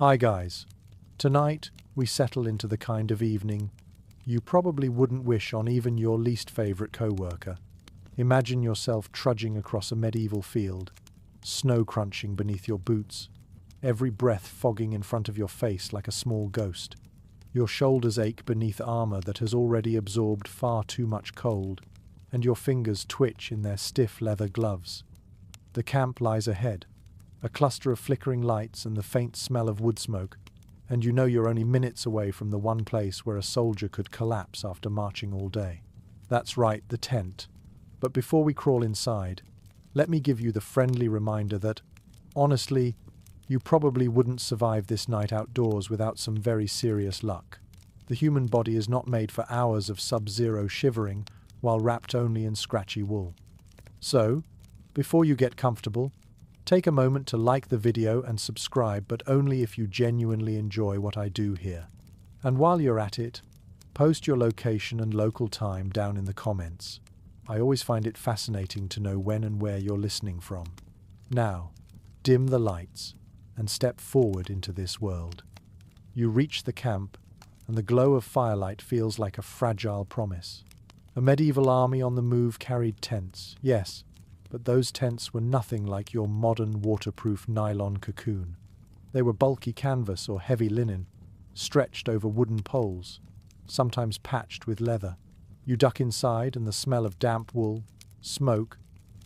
Hi guys. Tonight, we settle into the kind of evening you probably wouldn't wish on even your least favorite co-worker. Imagine yourself trudging across a medieval field, snow crunching beneath your boots, every breath fogging in front of your face like a small ghost. Your shoulders ache beneath armor that has already absorbed far too much cold, and your fingers twitch in their stiff leather gloves. The camp lies ahead, a cluster of flickering lights and the faint smell of wood smoke, and you know you're only minutes away from the one place where a soldier could collapse after marching all day. That's right, the tent. But before we crawl inside, let me give you the friendly reminder that, honestly, you probably wouldn't survive this night outdoors without some very serious luck. The human body is not made for hours of sub-zero shivering while wrapped only in scratchy wool. So, before you get comfortable, take a moment to like the video and subscribe, but only if you genuinely enjoy what I do here. And while you're at it, post your location and local time down in the comments. I always find it fascinating to know when and where you're listening from. Now, dim the lights and step forward into this world. You reach the camp, and the glow of firelight feels like a fragile promise. A medieval army on the move carried tents, yes, but those tents were nothing like your modern waterproof nylon cocoon. They were bulky canvas or heavy linen, stretched over wooden poles, sometimes patched with leather. You duck inside and the smell of damp wool, smoke,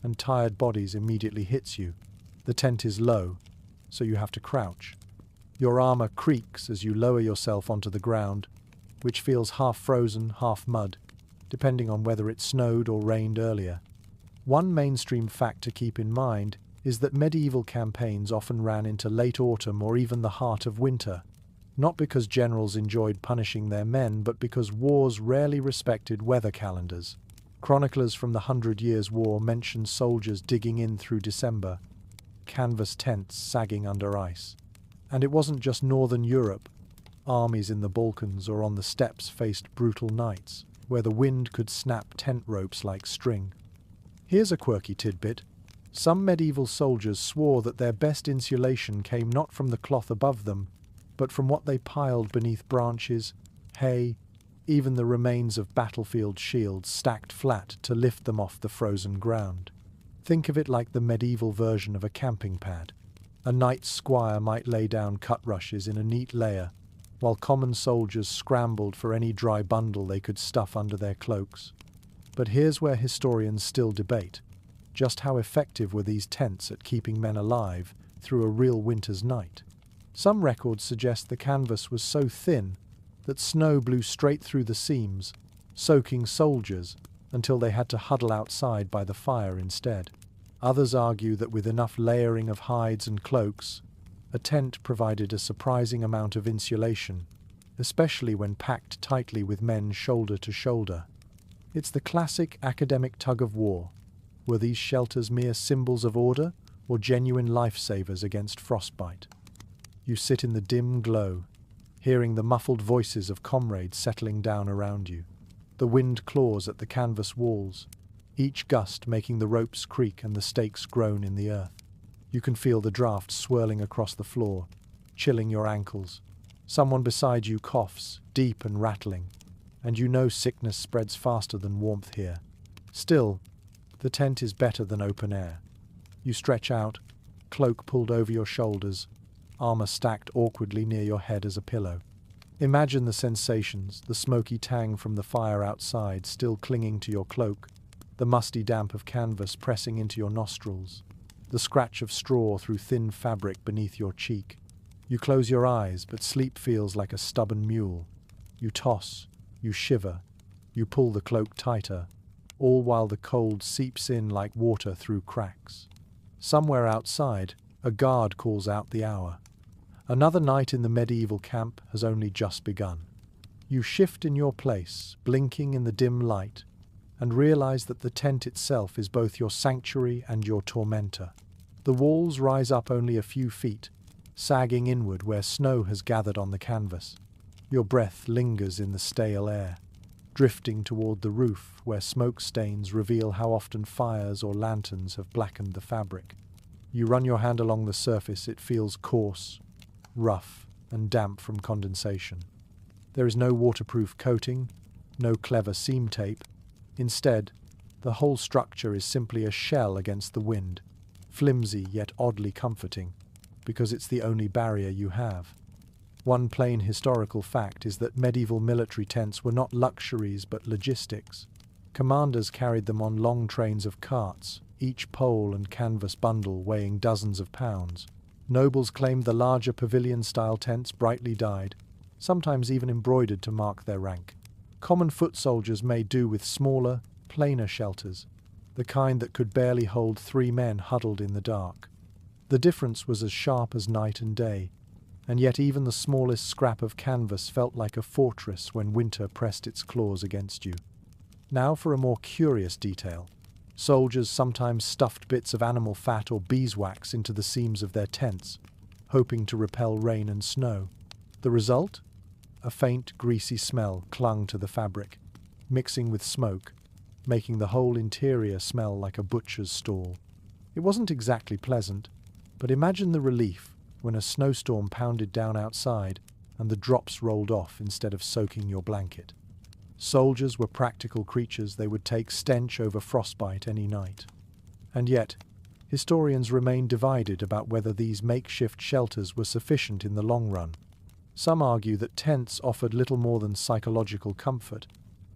and tired bodies immediately hits you. The tent is low, so you have to crouch. Your armor creaks as you lower yourself onto the ground, which feels half frozen, half mud, depending on whether it snowed or rained earlier. One mainstream fact to keep in mind is that medieval campaigns often ran into late autumn or even the heart of winter, not because generals enjoyed punishing their men, but because wars rarely respected weather calendars. Chroniclers from the 100 Years' War mention soldiers digging in through December, canvas tents sagging under ice. And it wasn't just northern Europe. Armies in the Balkans or on the steppes faced brutal nights, where the wind could snap tent ropes like string. Here's a quirky tidbit. Some medieval soldiers swore that their best insulation came not from the cloth above them, but from what they piled beneath branches, hay, even the remains of battlefield shields stacked flat to lift them off the frozen ground. Think of it like the medieval version of a camping pad. A knight's squire might lay down cut rushes in a neat layer, while common soldiers scrambled for any dry bundle they could stuff under their cloaks. But here's where historians still debate. Just how effective were these tents at keeping men alive through a real winter's night? Some records suggest the canvas was so thin that snow blew straight through the seams, soaking soldiers until they had to huddle outside by the fire instead. Others argue that with enough layering of hides and cloaks, a tent provided a surprising amount of insulation, especially when packed tightly with men shoulder to shoulder. It's the classic academic tug-of-war. Were these shelters mere symbols of order or genuine lifesavers against frostbite? You sit in the dim glow, hearing the muffled voices of comrades settling down around you. The wind claws at the canvas walls, each gust making the ropes creak and the stakes groan in the earth. You can feel the draft swirling across the floor, chilling your ankles. Someone beside you coughs, deep and rattling, and you know sickness spreads faster than warmth here. Still, the tent is better than open air. You stretch out, cloak pulled over your shoulders, armor stacked awkwardly near your head as a pillow. Imagine the sensations, the smoky tang from the fire outside still clinging to your cloak, the musty damp of canvas pressing into your nostrils, the scratch of straw through thin fabric beneath your cheek. You close your eyes, but sleep feels like a stubborn mule. You toss, you shiver, you pull the cloak tighter, all while the cold seeps in like water through cracks. Somewhere outside, a guard calls out the hour. Another night in the medieval camp has only just begun. You shift in your place, blinking in the dim light, and realize that the tent itself is both your sanctuary and your tormentor. The walls rise up only a few feet, sagging inward where snow has gathered on the canvas. Your breath lingers in the stale air, drifting toward the roof where smoke stains reveal how often fires or lanterns have blackened the fabric. You run your hand along the surface. It feels coarse, rough, and damp from condensation. There is no waterproof coating, no clever seam tape. Instead, the whole structure is simply a shell against the wind, flimsy yet oddly comforting, because it's the only barrier you have. One plain historical fact is that medieval military tents were not luxuries but logistics. Commanders carried them on long trains of carts, each pole and canvas bundle weighing dozens of pounds. Nobles claimed the larger pavilion-style tents brightly dyed, sometimes even embroidered to mark their rank. Common foot soldiers made do with smaller, plainer shelters, the kind that could barely hold 3 men huddled in the dark. The difference was as sharp as night and day, and yet even the smallest scrap of canvas felt like a fortress when winter pressed its claws against you. Now for a more curious detail. Soldiers sometimes stuffed bits of animal fat or beeswax into the seams of their tents, hoping to repel rain and snow. The result? A faint, greasy smell clung to the fabric, mixing with smoke, making the whole interior smell like a butcher's stall. It wasn't exactly pleasant, but imagine the relief when a snowstorm pounded down outside and the drops rolled off instead of soaking your blanket. Soldiers were practical creatures. They would take stench over frostbite any night. And yet, historians remain divided about whether these makeshift shelters were sufficient in the long run. Some argue that tents offered little more than psychological comfort,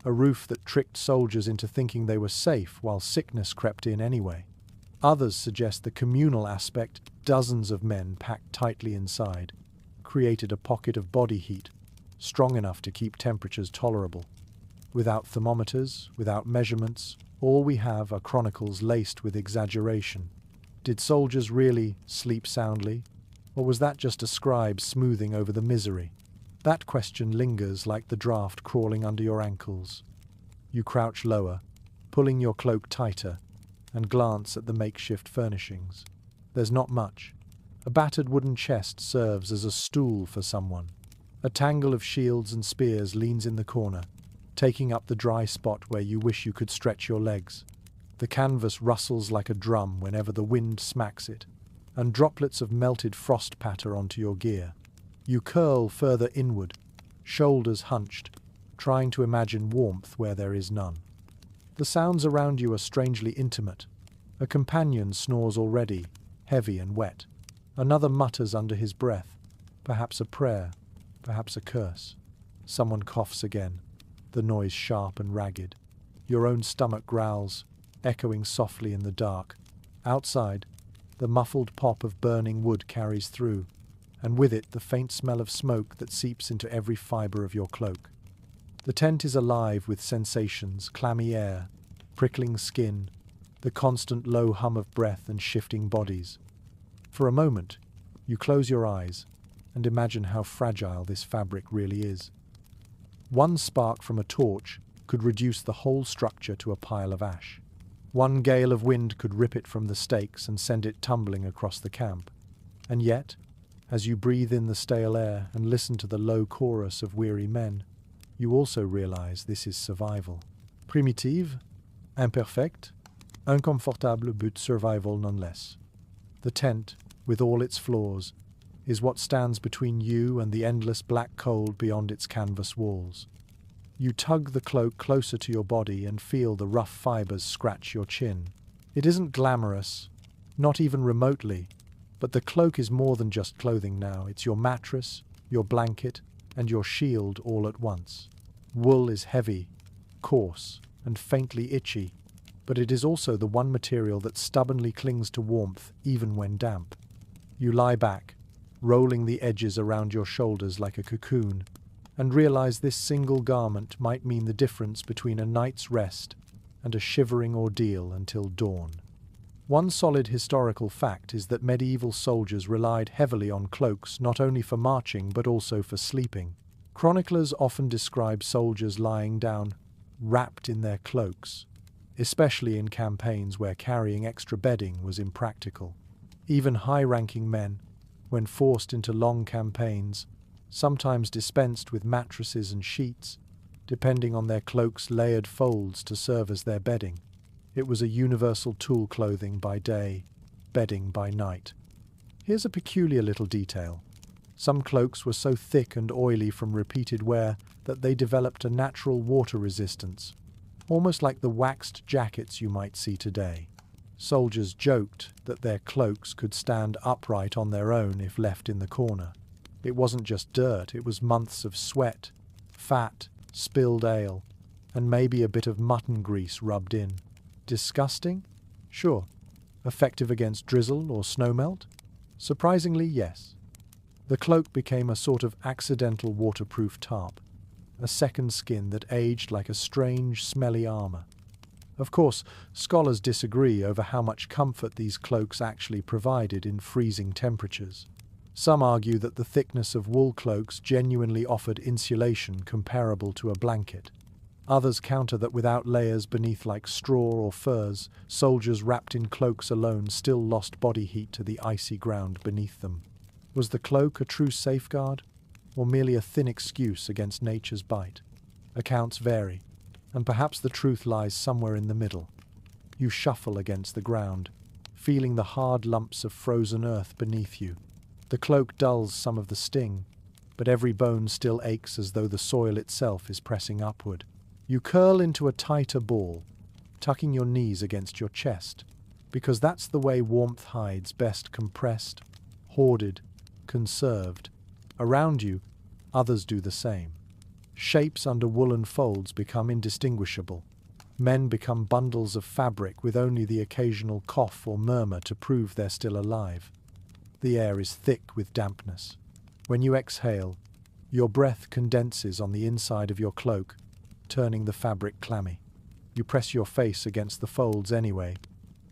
a roof that tricked soldiers into thinking they were safe while sickness crept in anyway. Others suggest the communal aspect, dozens of men packed tightly inside, created a pocket of body heat, strong enough to keep temperatures tolerable. Without thermometers, without measurements, all we have are chronicles laced with exaggeration. Did soldiers really sleep soundly? Or was that just a scribe smoothing over the misery? That question lingers like the draft crawling under your ankles. You crouch lower, pulling your cloak tighter, and glance at the makeshift furnishings. There's not much. A battered wooden chest serves as a stool for someone. A tangle of shields and spears leans in the corner, taking up the dry spot where you wish you could stretch your legs. The canvas rustles like a drum whenever the wind smacks it, and droplets of melted frost patter onto your gear. You curl further inward, shoulders hunched, trying to imagine warmth where there is none. The sounds around you are strangely intimate. A companion snores already, heavy and wet. Another mutters under his breath, perhaps a prayer, perhaps a curse. Someone coughs again, the noise sharp and ragged. Your own stomach growls, echoing softly in the dark. Outside, the muffled pop of burning wood carries through, and with it the faint smell of smoke that seeps into every fibre of your cloak. The tent is alive with sensations, clammy air, prickling skin, the constant low hum of breath and shifting bodies. For a moment, you close your eyes and imagine how fragile this fabric really is. One spark from a torch could reduce the whole structure to a pile of ash. One gale of wind could rip it from the stakes and send it tumbling across the camp. And yet, as you breathe in the stale air and listen to the low chorus of weary men, you also realize this is survival. Primitive, imperfect, inconfortable but survival nonetheless. The tent, with all its flaws, is what stands between you and the endless black cold beyond its canvas walls. You tug the cloak closer to your body and feel the rough fibers scratch your chin. It isn't glamorous, not even remotely, but the cloak is more than just clothing now. It's your mattress, your blanket, and your shield all at once. Wool is heavy, coarse, and faintly itchy, but it is also the one material that stubbornly clings to warmth even when damp. You lie back, rolling the edges around your shoulders like a cocoon, and realize this single garment might mean the difference between a night's rest and a shivering ordeal until dawn. One solid historical fact is that medieval soldiers relied heavily on cloaks not only for marching but also for sleeping. Chroniclers often describe soldiers lying down, wrapped in their cloaks, especially in campaigns where carrying extra bedding was impractical. Even high-ranking men, when forced into long campaigns, sometimes dispensed with mattresses and sheets, depending on their cloaks' layered folds to serve as their bedding. It was a universal tool, clothing by day, bedding by night. Here's a peculiar little detail. Some cloaks were so thick and oily from repeated wear that they developed a natural water resistance, almost like the waxed jackets you might see today. Soldiers joked that their cloaks could stand upright on their own if left in the corner. It wasn't just dirt, it was months of sweat, fat, spilled ale, and maybe a bit of mutton grease rubbed in. Disgusting? Sure. Effective against drizzle or snowmelt? Surprisingly, yes. The cloak became a sort of accidental waterproof tarp, a second skin that aged like a strange, smelly armor. Of course, scholars disagree over how much comfort these cloaks actually provided in freezing temperatures. Some argue that the thickness of wool cloaks genuinely offered insulation comparable to a blanket. Others counter that without layers beneath like straw or furs, soldiers wrapped in cloaks alone still lost body heat to the icy ground beneath them. Was the cloak a true safeguard, or merely a thin excuse against nature's bite? Accounts vary, and perhaps the truth lies somewhere in the middle. You shuffle against the ground, feeling the hard lumps of frozen earth beneath you. The cloak dulls some of the sting, but every bone still aches as though the soil itself is pressing upward. You curl into a tighter ball, tucking your knees against your chest, because that's the way warmth hides best, compressed, hoarded, conserved. Around you, others do the same. Shapes under woolen folds become indistinguishable. Men become bundles of fabric with only the occasional cough or murmur to prove they're still alive. The air is thick with dampness. When you exhale, your breath condenses on the inside of your cloak, turning the fabric clammy. You press your face against the folds anyway,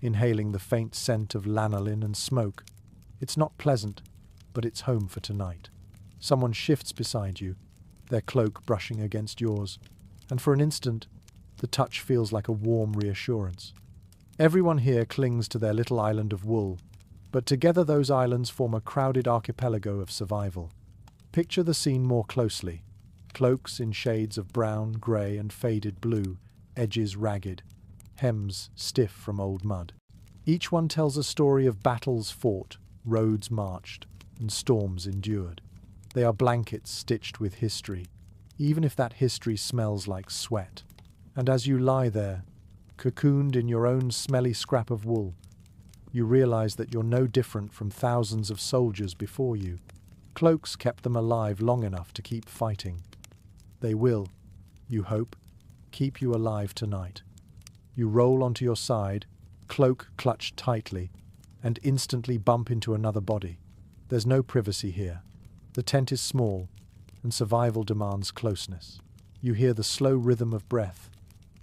inhaling the faint scent of lanolin and smoke. It's not pleasant, but it's home for tonight. Someone shifts beside you, their cloak brushing against yours, and for an instant, the touch feels like a warm reassurance. Everyone here clings to their little island of wool, but together those islands form a crowded archipelago of survival. Picture the scene more closely. Cloaks in shades of brown, grey and faded blue, edges ragged, hems stiff from old mud. Each one tells a story of battles fought, roads marched, and storms endured. They are blankets stitched with history, even if that history smells like sweat. And as you lie there, cocooned in your own smelly scrap of wool, you realize that you're no different from thousands of soldiers before you. Cloaks kept them alive long enough to keep fighting. They will, you hope, keep you alive tonight. You roll onto your side, cloak clutched tightly, and instantly bump into another body. There's no privacy here. The tent is small, and survival demands closeness. You hear the slow rhythm of breath,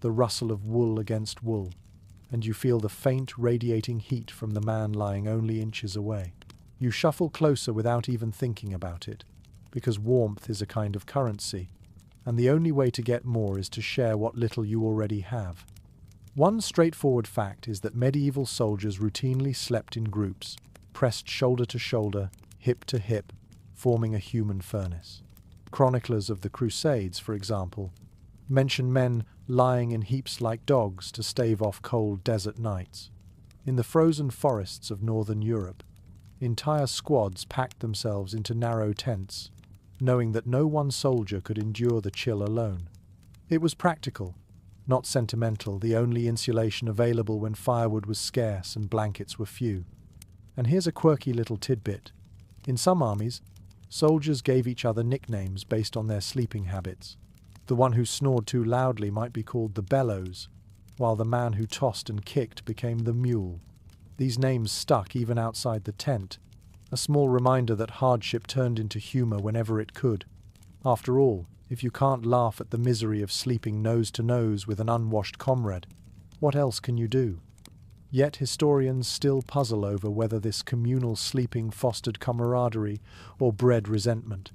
the rustle of wool against wool, and you feel the faint radiating heat from the man lying only inches away. You shuffle closer without even thinking about it, because warmth is a kind of currency, and the only way to get more is to share what little you already have. One straightforward fact is that medieval soldiers routinely slept in groups, pressed shoulder to shoulder, hip to hip, forming a human furnace. Chroniclers of the Crusades, for example, mention men lying in heaps like dogs to stave off cold desert nights. In the frozen forests of northern Europe, entire squads packed themselves into narrow tents, knowing that no one soldier could endure the chill alone. It was practical, not sentimental, the only insulation available when firewood was scarce and blankets were few. And here's a quirky little tidbit. In some armies, soldiers gave each other nicknames based on their sleeping habits. The one who snored too loudly might be called the bellows, while the man who tossed and kicked became the mule. These names stuck even outside the tent, a small reminder that hardship turned into humor whenever it could. After all, if you can't laugh at the misery of sleeping nose to nose with an unwashed comrade, what else can you do? Yet historians still puzzle over whether this communal sleeping fostered camaraderie or bred resentment.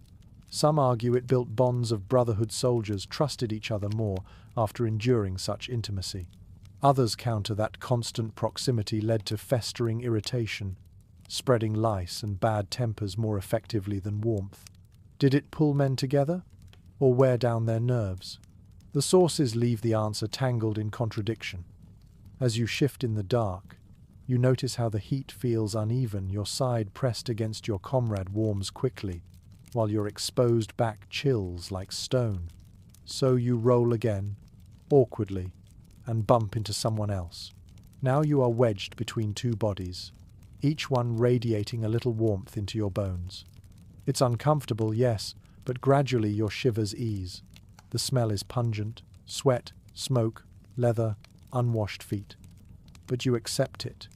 Some argue it built bonds of brotherhood. Soldiers trusted each other more after enduring such intimacy. Others counter that constant proximity led to festering irritation, spreading lice and bad tempers more effectively than warmth. Did it pull men together, or wear down their nerves? The sources leave the answer tangled in contradiction. As you shift in the dark, you notice how the heat feels uneven. Your side pressed against your comrade warms quickly, while your exposed back chills like stone. So you roll again, awkwardly, and bump into someone else. Now you are wedged between two bodies, each one radiating a little warmth into your bones. It's uncomfortable, yes, but gradually your shivers ease. The smell is pungent: sweat, smoke, leather, unwashed feet. But you accept it,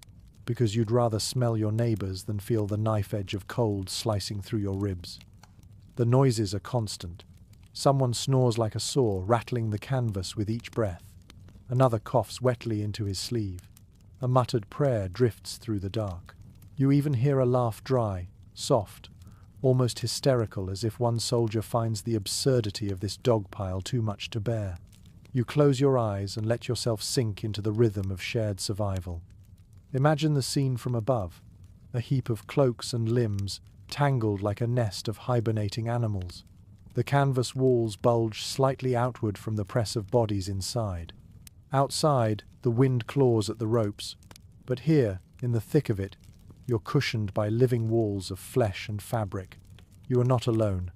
because you'd rather smell your neighbors than feel the knife edge of cold slicing through your ribs. The noises are constant. Someone snores like a saw, rattling the canvas with each breath. Another coughs wetly into his sleeve. A muttered prayer drifts through the dark. You even hear a laugh, dry, soft, almost hysterical, as if one soldier finds the absurdity of this dogpile too much to bear. You close your eyes and let yourself sink into the rhythm of shared survival. Imagine the scene from above, a heap of cloaks and limbs tangled like a nest of hibernating animals. The canvas walls bulge slightly outward from the press of bodies inside. Outside, the wind claws at the ropes, but here, in the thick of it, you're cushioned by living walls of flesh and fabric. You are not alone,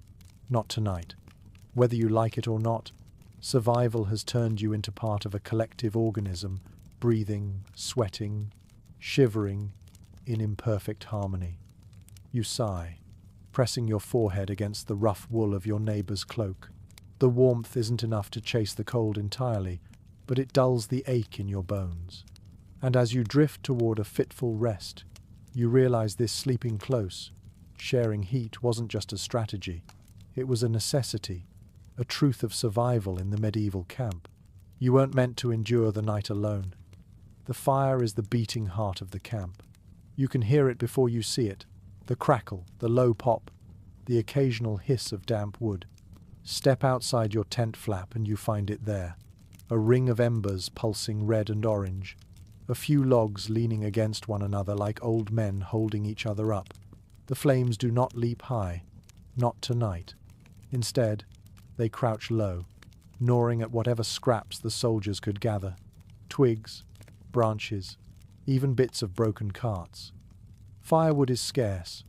not tonight. Whether you like it or not, survival has turned you into part of a collective organism, breathing, sweating, shivering in imperfect harmony. You sigh, pressing your forehead against the rough wool of your neighbor's cloak. The warmth isn't enough to chase the cold entirely, but it dulls the ache in your bones. And as you drift toward a fitful rest, you realize this sleeping close, sharing heat, wasn't just a strategy. It was a necessity, a truth of survival in the medieval camp. You weren't meant to endure the night alone. The fire is the beating heart of the camp. You can hear it before you see it, the crackle, the low pop, the occasional hiss of damp wood. Step outside your tent flap and you find it there, a ring of embers pulsing red and orange, a few logs leaning against one another like old men holding each other up. The flames do not leap high, not tonight. Instead, they crouch low, gnawing at whatever scraps the soldiers could gather: twigs, branches, even bits of broken carts. Firewood is scarce,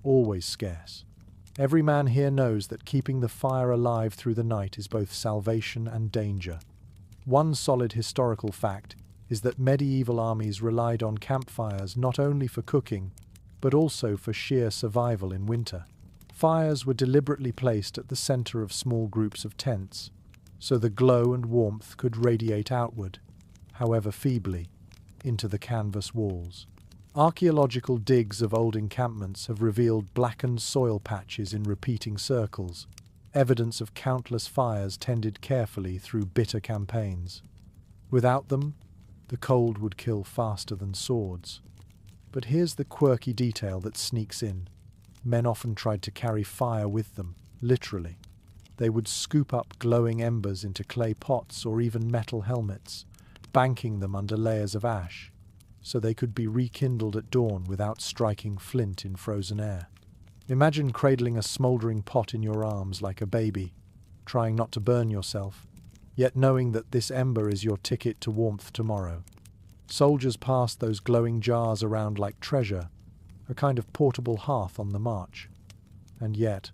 always scarce. Every man here knows that keeping the fire alive through the night is both salvation and danger. One solid historical fact is that medieval armies relied on campfires not only for cooking, but also for sheer survival in winter. Fires were deliberately placed at the center of small groups of tents, so the glow and warmth could radiate outward, however feebly, into the canvas walls. Archaeological digs of old encampments have revealed blackened soil patches in repeating circles, evidence of countless fires tended carefully through bitter campaigns. Without them, the cold would kill faster than swords. But here's the quirky detail that sneaks in. Men often tried to carry fire with them, literally. They would scoop up glowing embers into clay pots or even metal helmets, banking them under layers of ash, so they could be rekindled at dawn without striking flint in frozen air. Imagine cradling a smouldering pot in your arms like a baby, trying not to burn yourself, yet knowing that this ember is your ticket to warmth tomorrow. Soldiers passed those glowing jars around like treasure, a kind of portable hearth on the march. And yet,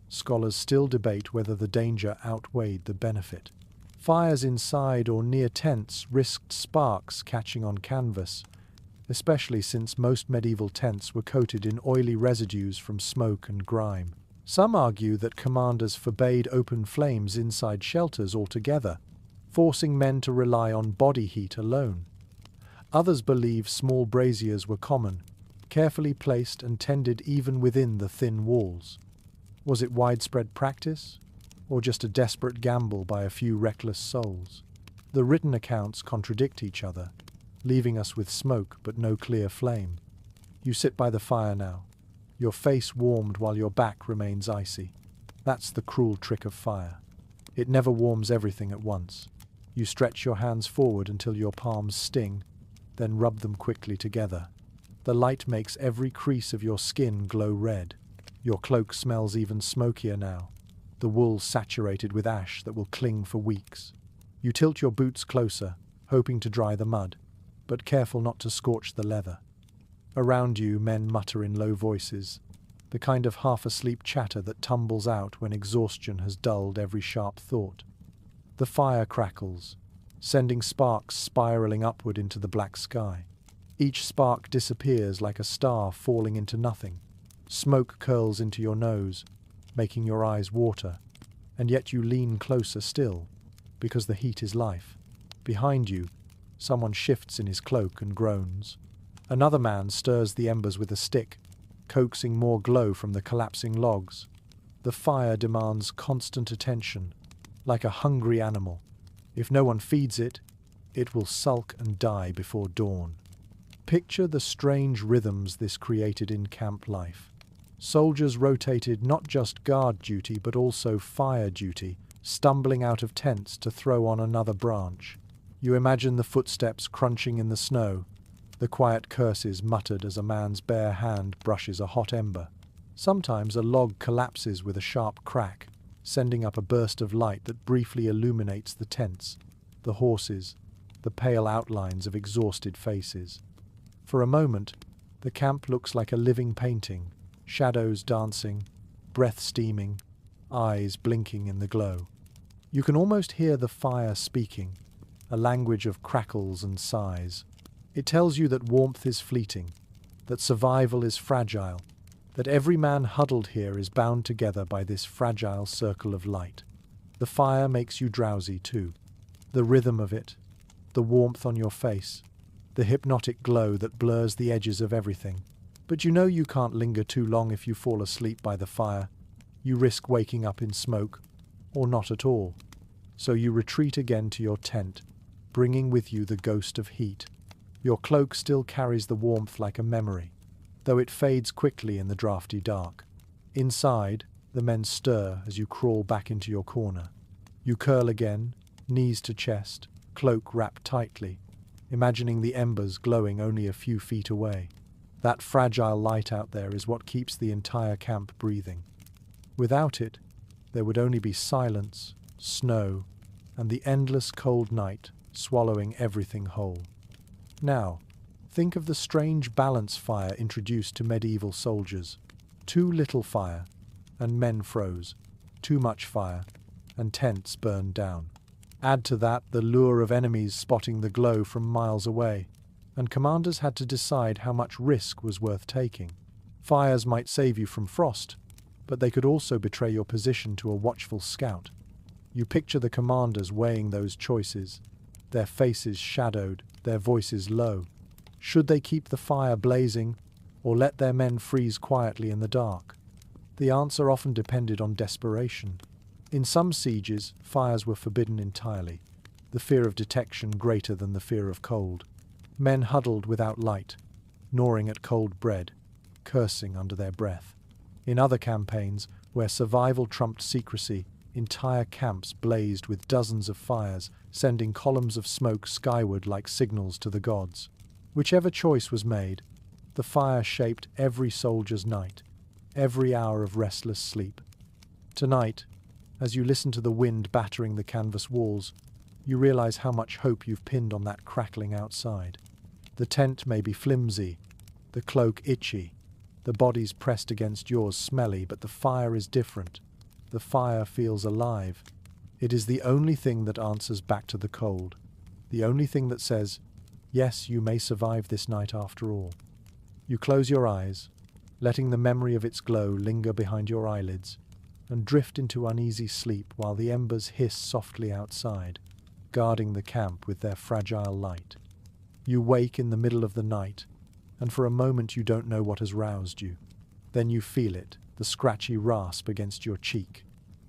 scholars still debate whether the danger outweighed the benefit. Fires inside or near tents risked sparks catching on canvas, especially since most medieval tents were coated in oily residues from smoke and grime. Some argue that commanders forbade open flames inside shelters altogether, forcing men to rely on body heat alone. Others believe small braziers were common, carefully placed and tended even within the thin walls. Was it widespread practice, or just a desperate gamble by a few reckless souls? The written accounts contradict each other, leaving us with smoke but no clear flame. You sit by the fire now, your face warmed while your back remains icy. That's the cruel trick of fire. It never warms everything at once. You stretch your hands forward until your palms sting, then rub them quickly together. The light makes every crease of your skin glow red. Your cloak smells even smokier now, the wool saturated with ash that will cling for weeks. You tilt your boots closer, hoping to dry the mud, but careful not to scorch the leather. Around you, men mutter in low voices, the kind of half-asleep chatter that tumbles out when exhaustion has dulled every sharp thought. The fire crackles, sending sparks spiraling upward into the black sky. Each spark disappears like a star falling into nothing. Smoke curls into your nose, making your eyes water, and yet you lean closer still, because the heat is life. Behind you, someone shifts in his cloak and groans. Another man stirs the embers with a stick, coaxing more glow from the collapsing logs. The fire demands constant attention, like a hungry animal. If no one feeds it, it will sulk and die before dawn. Picture the strange rhythms this created in camp life. Soldiers rotated not just guard duty but also fire duty, stumbling out of tents to throw on another branch. You imagine the footsteps crunching in the snow, the quiet curses muttered as a man's bare hand brushes a hot ember. Sometimes a log collapses with a sharp crack, sending up a burst of light that briefly illuminates the tents, the horses, the pale outlines of exhausted faces. For a moment, the camp looks like a living painting, shadows dancing, breath steaming, eyes blinking in the glow. You can almost hear the fire speaking, a language of crackles and sighs. It tells you that warmth is fleeting, that survival is fragile, that every man huddled here is bound together by this fragile circle of light. The fire makes you drowsy too. The rhythm of it, the warmth on your face, the hypnotic glow that blurs the edges of everything. But you know you can't linger too long if you fall asleep by the fire. You risk waking up in smoke, or not at all. So you retreat again to your tent, bringing with you the ghost of heat. Your cloak still carries the warmth like a memory, though it fades quickly in the drafty dark. Inside, the men stir as you crawl back into your corner. You curl again, knees to chest, cloak wrapped tightly, imagining the embers glowing only a few feet away. That fragile light out there is what keeps the entire camp breathing. Without it, there would only be silence, snow, and the endless cold night swallowing everything whole. Now, think of the strange balance fire introduced to medieval soldiers. Too little fire, and men froze. Too much fire, and tents burned down. Add to that the lure of enemies spotting the glow from miles away, and commanders had to decide how much risk was worth taking. Fires might save you from frost, but they could also betray your position to a watchful scout. You picture the commanders weighing those choices, their faces shadowed, their voices low. Should they keep the fire blazing, or let their men freeze quietly in the dark? The answer often depended on desperation. In some sieges, fires were forbidden entirely, the fear of detection greater than the fear of cold. Men huddled without light, gnawing at cold bread, cursing under their breath. In other campaigns, where survival trumped secrecy, entire camps blazed with dozens of fires, sending columns of smoke skyward like signals to the gods. Whichever choice was made, the fire shaped every soldier's night, every hour of restless sleep. Tonight, as you listen to the wind battering the canvas walls, you realize how much hope you've pinned on that crackling outside. The tent may be flimsy, the cloak itchy, the bodies pressed against yours smelly, but the fire is different. The fire feels alive. It is the only thing that answers back to the cold, the only thing that says, yes, you may survive this night after all. You close your eyes, letting the memory of its glow linger behind your eyelids, and drift into uneasy sleep while the embers hiss softly outside, guarding the camp with their fragile light. You wake in the middle of the night, and for a moment you don't know what has roused you. Then you feel it, the scratchy rasp against your cheek,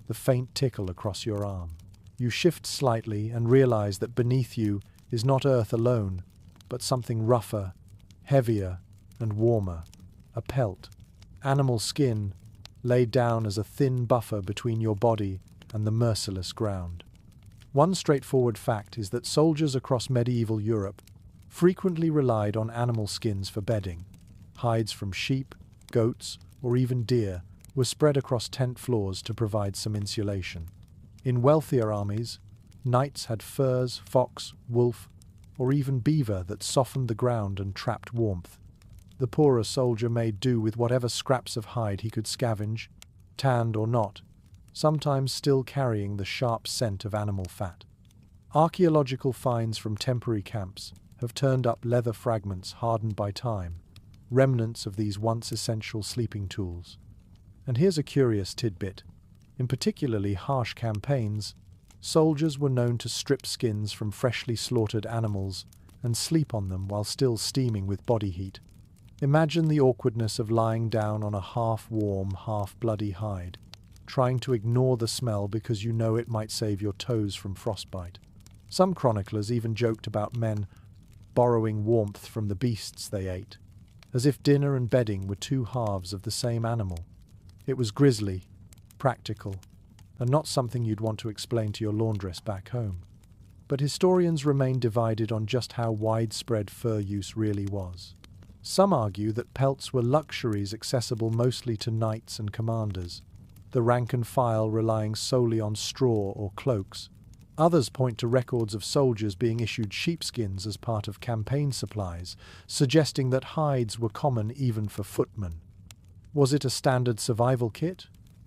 the faint tickle across your arm. You shift slightly and realize that beneath you is not earth alone, but something rougher, heavier, and warmer, a pelt, animal skin, laid down as a thin buffer between your body and the merciless ground. One straightforward fact is that soldiers across medieval Europe frequently relied on animal skins for bedding. Hides from sheep, goats, or even deer were spread across tent floors to provide some insulation. In wealthier armies, knights had furs, fox, wolf, or even beaver that softened the ground and trapped warmth. The poorer soldier made do with whatever scraps of hide he could scavenge, tanned or not, sometimes still carrying the sharp scent of animal fat. Archaeological finds from temporary camps have turned up leather fragments hardened by time, remnants of these once essential sleeping tools. And here's a curious tidbit. In particularly harsh campaigns, soldiers were known to strip skins from freshly slaughtered animals and sleep on them while still steaming with body heat. Imagine the awkwardness of lying down on a half-warm, half-bloody hide, trying to ignore the smell because you know it might save your toes from frostbite. Some chroniclers even joked about men borrowing warmth from the beasts they ate, as if dinner and bedding were two halves of the same animal. It was grisly, practical, and not something you'd want to explain to your laundress back home. But historians remain divided on just how widespread fur use really was. Some argue that pelts were luxuries accessible mostly to knights and commanders, the rank and file relying solely on straw or cloaks. Others point to records of soldiers being issued sheepskins as part of campaign supplies, suggesting that hides were common even for footmen. Was it a standard survival kit,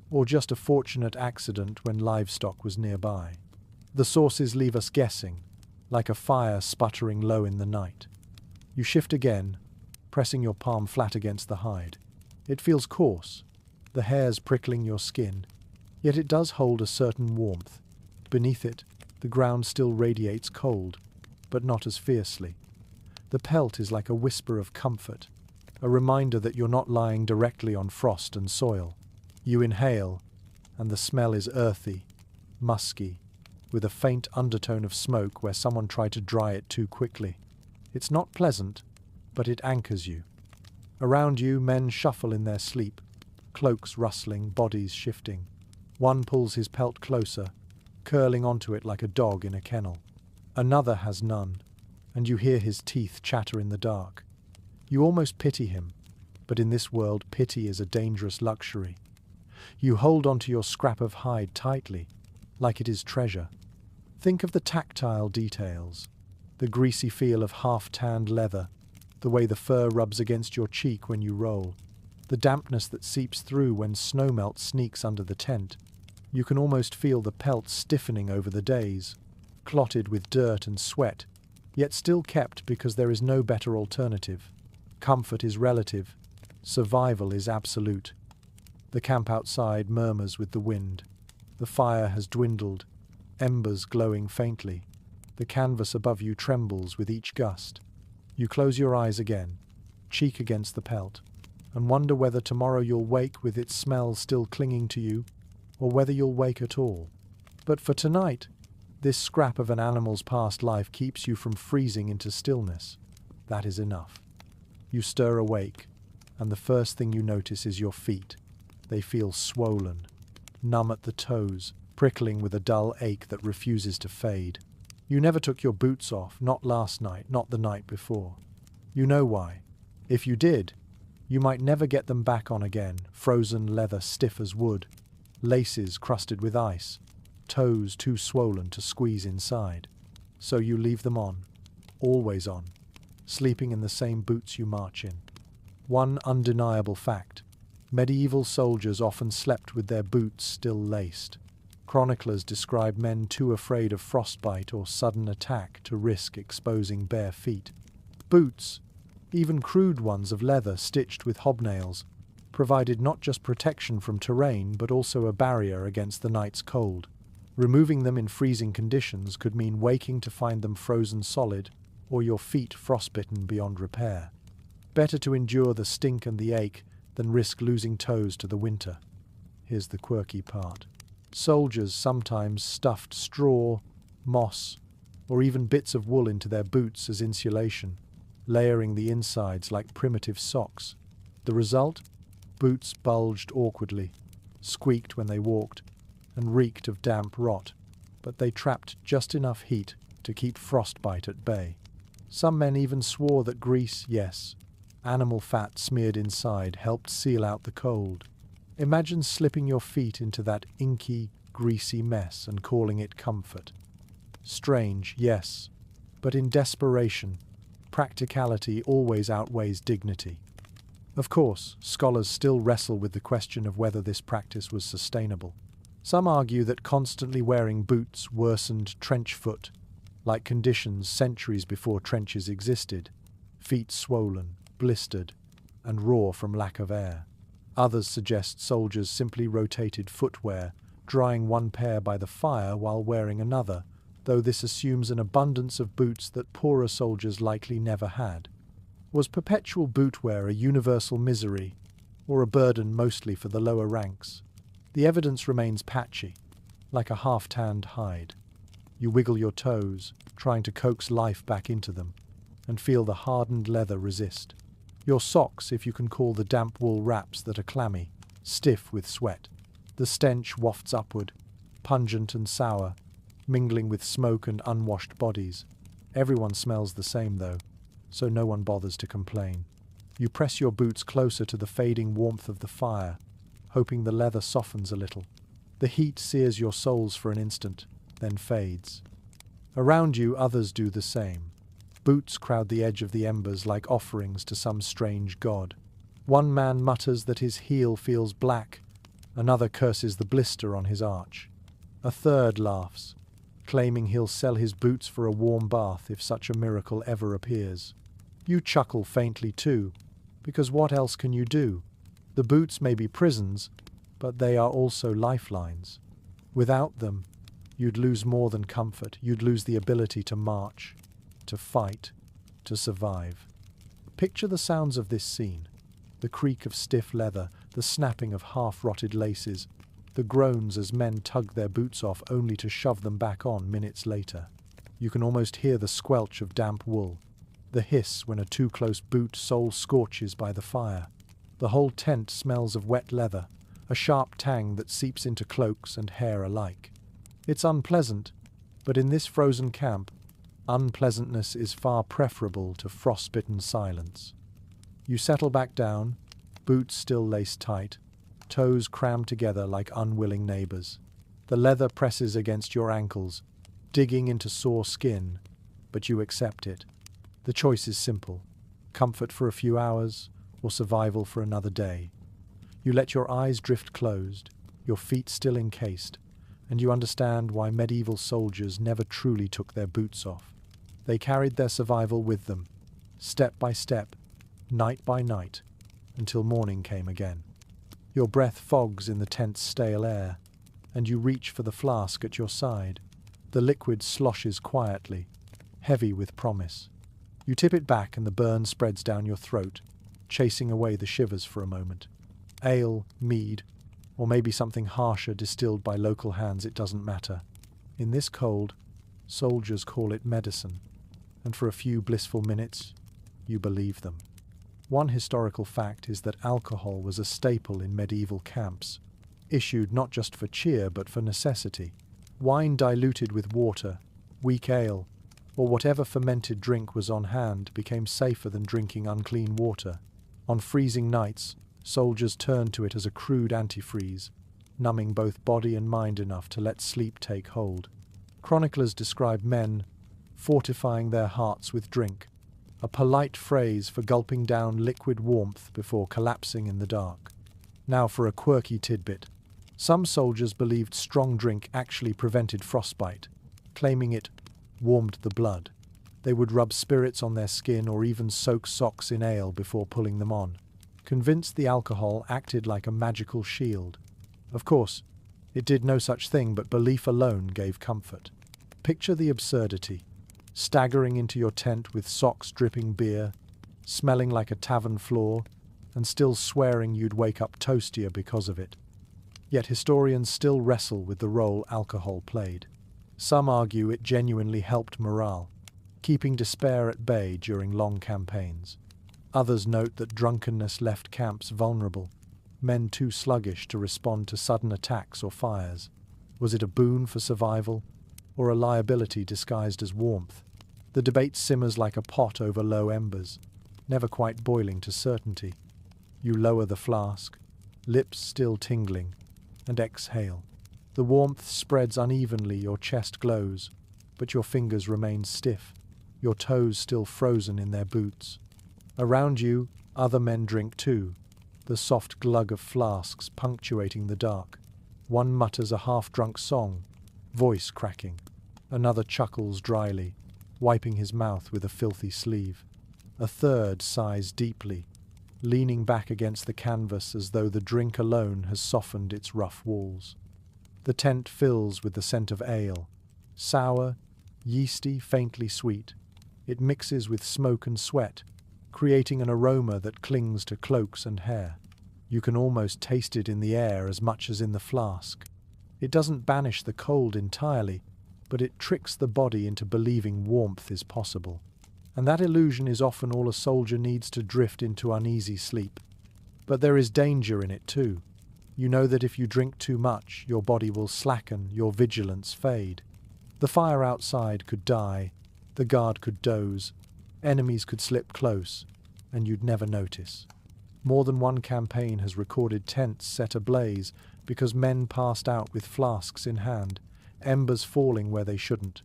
or just a fortunate accident when livestock was nearby? The sources leave us guessing, like a fire sputtering low in the night. You shift again, pressing your palm flat against the hide. It feels coarse, the hairs prickling your skin, yet it does hold a certain warmth. Beneath it, the ground still radiates cold, but not as fiercely. The pelt is like a whisper of comfort, a reminder that you're not lying directly on frost and soil. You inhale, and the smell is earthy, musky, with a faint undertone of smoke where someone tried to dry it too quickly. It's not pleasant, but it anchors you. Around you, men shuffle in their sleep, cloaks rustling, bodies shifting. One pulls his pelt closer, curling onto it like a dog in a kennel. Another has none, and you hear his teeth chatter in the dark. You almost pity him, but in this world pity is a dangerous luxury. You hold onto your scrap of hide tightly, like it is treasure. Think of the tactile details, the greasy feel of half-tanned leather, the way the fur rubs against your cheek when you roll, the dampness that seeps through when snowmelt sneaks under the tent. You can almost feel the pelt stiffening over the days, clotted with dirt and sweat, yet still kept because there is no better alternative. Comfort is relative, survival is absolute. The camp outside murmurs with the wind. The fire has dwindled, embers glowing faintly. The canvas above you trembles with each gust. You close your eyes again, cheek against the pelt, and wonder whether tomorrow you'll wake with its smell still clinging to you, or whether you'll wake at all. But for tonight, this scrap of an animal's past life keeps you from freezing into stillness. That is enough. You stir awake, and the first thing you notice is your feet. They feel swollen, numb at the toes, prickling with a dull ache that refuses to fade. You never took your boots off, not last night, not the night before. You know why. If you did, you might never get them back on again, frozen leather stiff as wood, laces crusted with ice, toes too swollen to squeeze inside. So you leave them on, always on, sleeping in the same boots you march in. One undeniable fact: medieval soldiers often slept with their boots still laced. Chroniclers describe men too afraid of frostbite or sudden attack to risk exposing bare feet. Boots, even crude ones of leather stitched with hobnails, provided not just protection from terrain but also a barrier against the night's cold. Removing them in freezing conditions could mean waking to find them frozen solid or your feet frostbitten beyond repair. Better to endure the stink and the ache than risk losing toes to the winter. Here's the quirky part. Soldiers sometimes stuffed straw, moss, or even bits of wool into their boots as insulation, layering the insides like primitive socks. The result? Boots bulged awkwardly, squeaked when they walked, and reeked of damp rot, but they trapped just enough heat to keep frostbite at bay. Some men even swore that grease, yes, animal fat smeared inside, helped seal out the cold. Imagine slipping your feet into that inky, greasy mess and calling it comfort. Strange, yes, but in desperation, practicality always outweighs dignity. Of course, scholars still wrestle with the question of whether this practice was sustainable. Some argue that constantly wearing boots worsened trench foot, like conditions centuries before trenches existed, feet swollen, blistered, and raw from lack of air. Others suggest soldiers simply rotated footwear, drying one pair by the fire while wearing another, though this assumes an abundance of boots that poorer soldiers likely never had. Was perpetual boot wear a universal misery, or a burden mostly for the lower ranks? The evidence remains patchy, like a half-tanned hide. You wiggle your toes, trying to coax life back into them, and feel the hardened leather resist. Your socks, if you can call the damp wool wraps that are clammy, stiff with sweat. The stench wafts upward, pungent and sour, mingling with smoke and unwashed bodies. Everyone smells the same, though, so no one bothers to complain. You press your boots closer to the fading warmth of the fire, hoping the leather softens a little. The heat sears your soles for an instant, then fades. Around you, others do the same. Boots crowd the edge of the embers like offerings to some strange god. One man mutters that his heel feels black, another curses the blister on his arch. A third laughs, claiming he'll sell his boots for a warm bath if such a miracle ever appears. You chuckle faintly too, because what else can you do? The boots may be prisons, but they are also lifelines. Without them, you'd lose more than comfort. You'd lose the ability to march, to fight, to survive. Picture the sounds of this scene. The creak of stiff leather, the snapping of half-rotted laces, the groans as men tug their boots off only to shove them back on minutes later. You can almost hear the squelch of damp wool, the hiss when a too-close boot sole scorches by the fire. The whole tent smells of wet leather, a sharp tang that seeps into cloaks and hair alike. It's unpleasant, but in this frozen camp, unpleasantness is far preferable to frostbitten silence. You settle back down, boots still laced tight, toes crammed together like unwilling neighbors. The leather presses against your ankles, digging into sore skin, but you accept it. The choice is simple: comfort for a few hours or survival for another day. You let your eyes drift closed, your feet still encased, and you understand why medieval soldiers never truly took their boots off. They carried their survival with them, step by step, night by night, until morning came again. Your breath fogs in the tent's stale air, and you reach for the flask at your side. The liquid sloshes quietly, heavy with promise. You tip it back and the burn spreads down your throat, chasing away the shivers for a moment. Ale, mead, or maybe something harsher distilled by local hands, it doesn't matter. In this cold, soldiers call it medicine, and for a few blissful minutes, you believe them. One historical fact is that alcohol was a staple in medieval camps, issued not just for cheer but for necessity. Wine diluted with water, weak ale, or whatever fermented drink was on hand became safer than drinking unclean water. On freezing nights, soldiers turned to it as a crude antifreeze, numbing both body and mind enough to let sleep take hold. Chroniclers describe men fortifying their hearts with drink, a polite phrase for gulping down liquid warmth before collapsing in the dark. Now for a quirky tidbit. Some soldiers believed strong drink actually prevented frostbite, claiming it warmed the blood. They would rub spirits on their skin or even soak socks in ale before pulling them on, convinced the alcohol acted like a magical shield. Of course, it did no such thing, but belief alone gave comfort. Picture the absurdity: staggering into your tent with socks dripping beer, smelling like a tavern floor, and still swearing you'd wake up toastier because of it. Yet historians still wrestle with the role alcohol played. Some argue it genuinely helped morale, keeping despair at bay during long campaigns. Others note that drunkenness left camps vulnerable, men too sluggish to respond to sudden attacks or fires. Was it a boon for survival, or a liability disguised as warmth? The debate simmers like a pot over low embers, never quite boiling to certainty. You lower the flask, lips still tingling, and exhale. The warmth spreads unevenly, your chest glows, but your fingers remain stiff, your toes still frozen in their boots. Around you, Other men drink too, the soft glug of flasks punctuating the dark. One mutters a half-drunk song, voice cracking. Another chuckles dryly, wiping his mouth with a filthy sleeve. A third sighs deeply, leaning back against the canvas as though the drink alone has softened its rough walls. The tent fills with the scent of ale, sour, yeasty, faintly sweet. It mixes with smoke and sweat, creating an aroma that clings to cloaks and hair. You can almost taste it in the air as much as in the flask. It doesn't banish the cold entirely, but it tricks the body into believing warmth is possible. And that illusion is often all a soldier needs to drift into uneasy sleep. But there is danger in it too. You know that if you drink too much, your body will slacken, your vigilance fade. The fire outside could die, the guard could doze, enemies could slip close, and you'd never notice. More than one campaign has recorded tents set ablaze because men passed out with flasks in hand, embers falling where they shouldn't.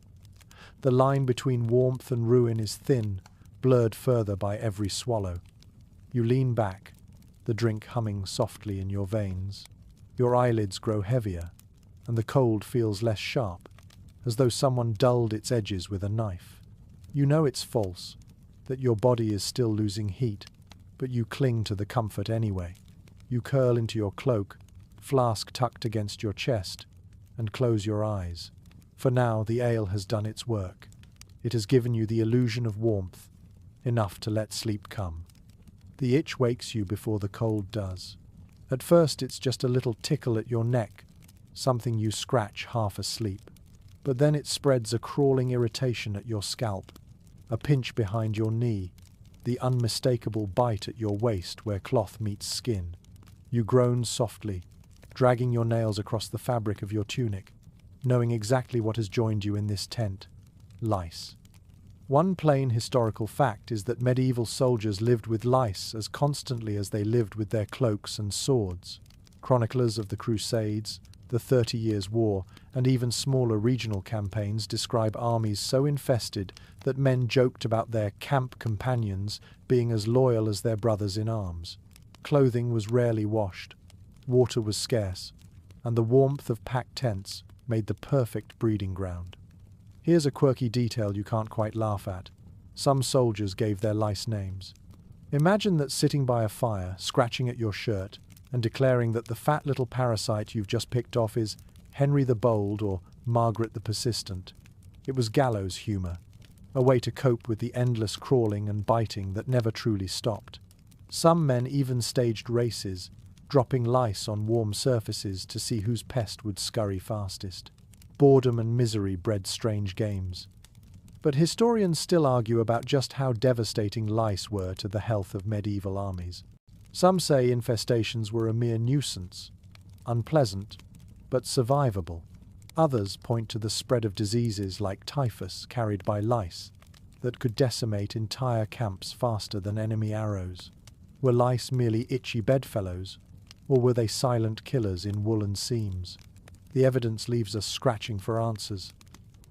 The line between warmth and ruin is thin, blurred further by every swallow. You lean back, the drink humming softly in your veins. Your eyelids grow heavier, and the cold feels less sharp, as though someone dulled its edges with a knife. You know it's false, that your body is still losing heat, but you cling to the comfort anyway. You curl into your cloak, flask tucked against your chest, and close your eyes. For now, the ale has done its work. It has given you the illusion of warmth, enough to let sleep come. The itch wakes you before the cold does. At first, it's just a little tickle at your neck, something you scratch half asleep. But then it spreads a crawling irritation at your scalp, a pinch behind your knee, the unmistakable bite at your waist where cloth meets skin. You groan softly, dragging your nails across the fabric of your tunic, knowing exactly what has joined you in this tent: lice. One plain historical fact is that medieval soldiers lived with lice as constantly as they lived with their cloaks and swords. Chroniclers of the Crusades, the 30 Years' War, and even smaller regional campaigns describe armies so infested that men joked about their camp companions being as loyal as their brothers in arms. Clothing was rarely washed, water was scarce, and the warmth of packed tents made the perfect breeding ground. Here's a quirky detail you can't quite laugh at. Some soldiers gave their lice names. Imagine that sitting by a fire, scratching at your shirt, and declaring that the fat little parasite you've just picked off is Henry the Bold or Margaret the Persistent. It was gallows humour, a way to cope with the endless crawling and biting that never truly stopped. Some men even staged races, dropping lice on warm surfaces to see whose pest would scurry fastest. Boredom and misery bred strange games. But historians still argue about just how devastating lice were to the health of medieval armies. Some say infestations were a mere nuisance, unpleasant, but survivable. Others point to the spread of diseases like typhus carried by lice that could decimate entire camps faster than enemy arrows. Were lice merely itchy bedfellows, or were they silent killers in woolen seams? The evidence leaves us scratching for answers.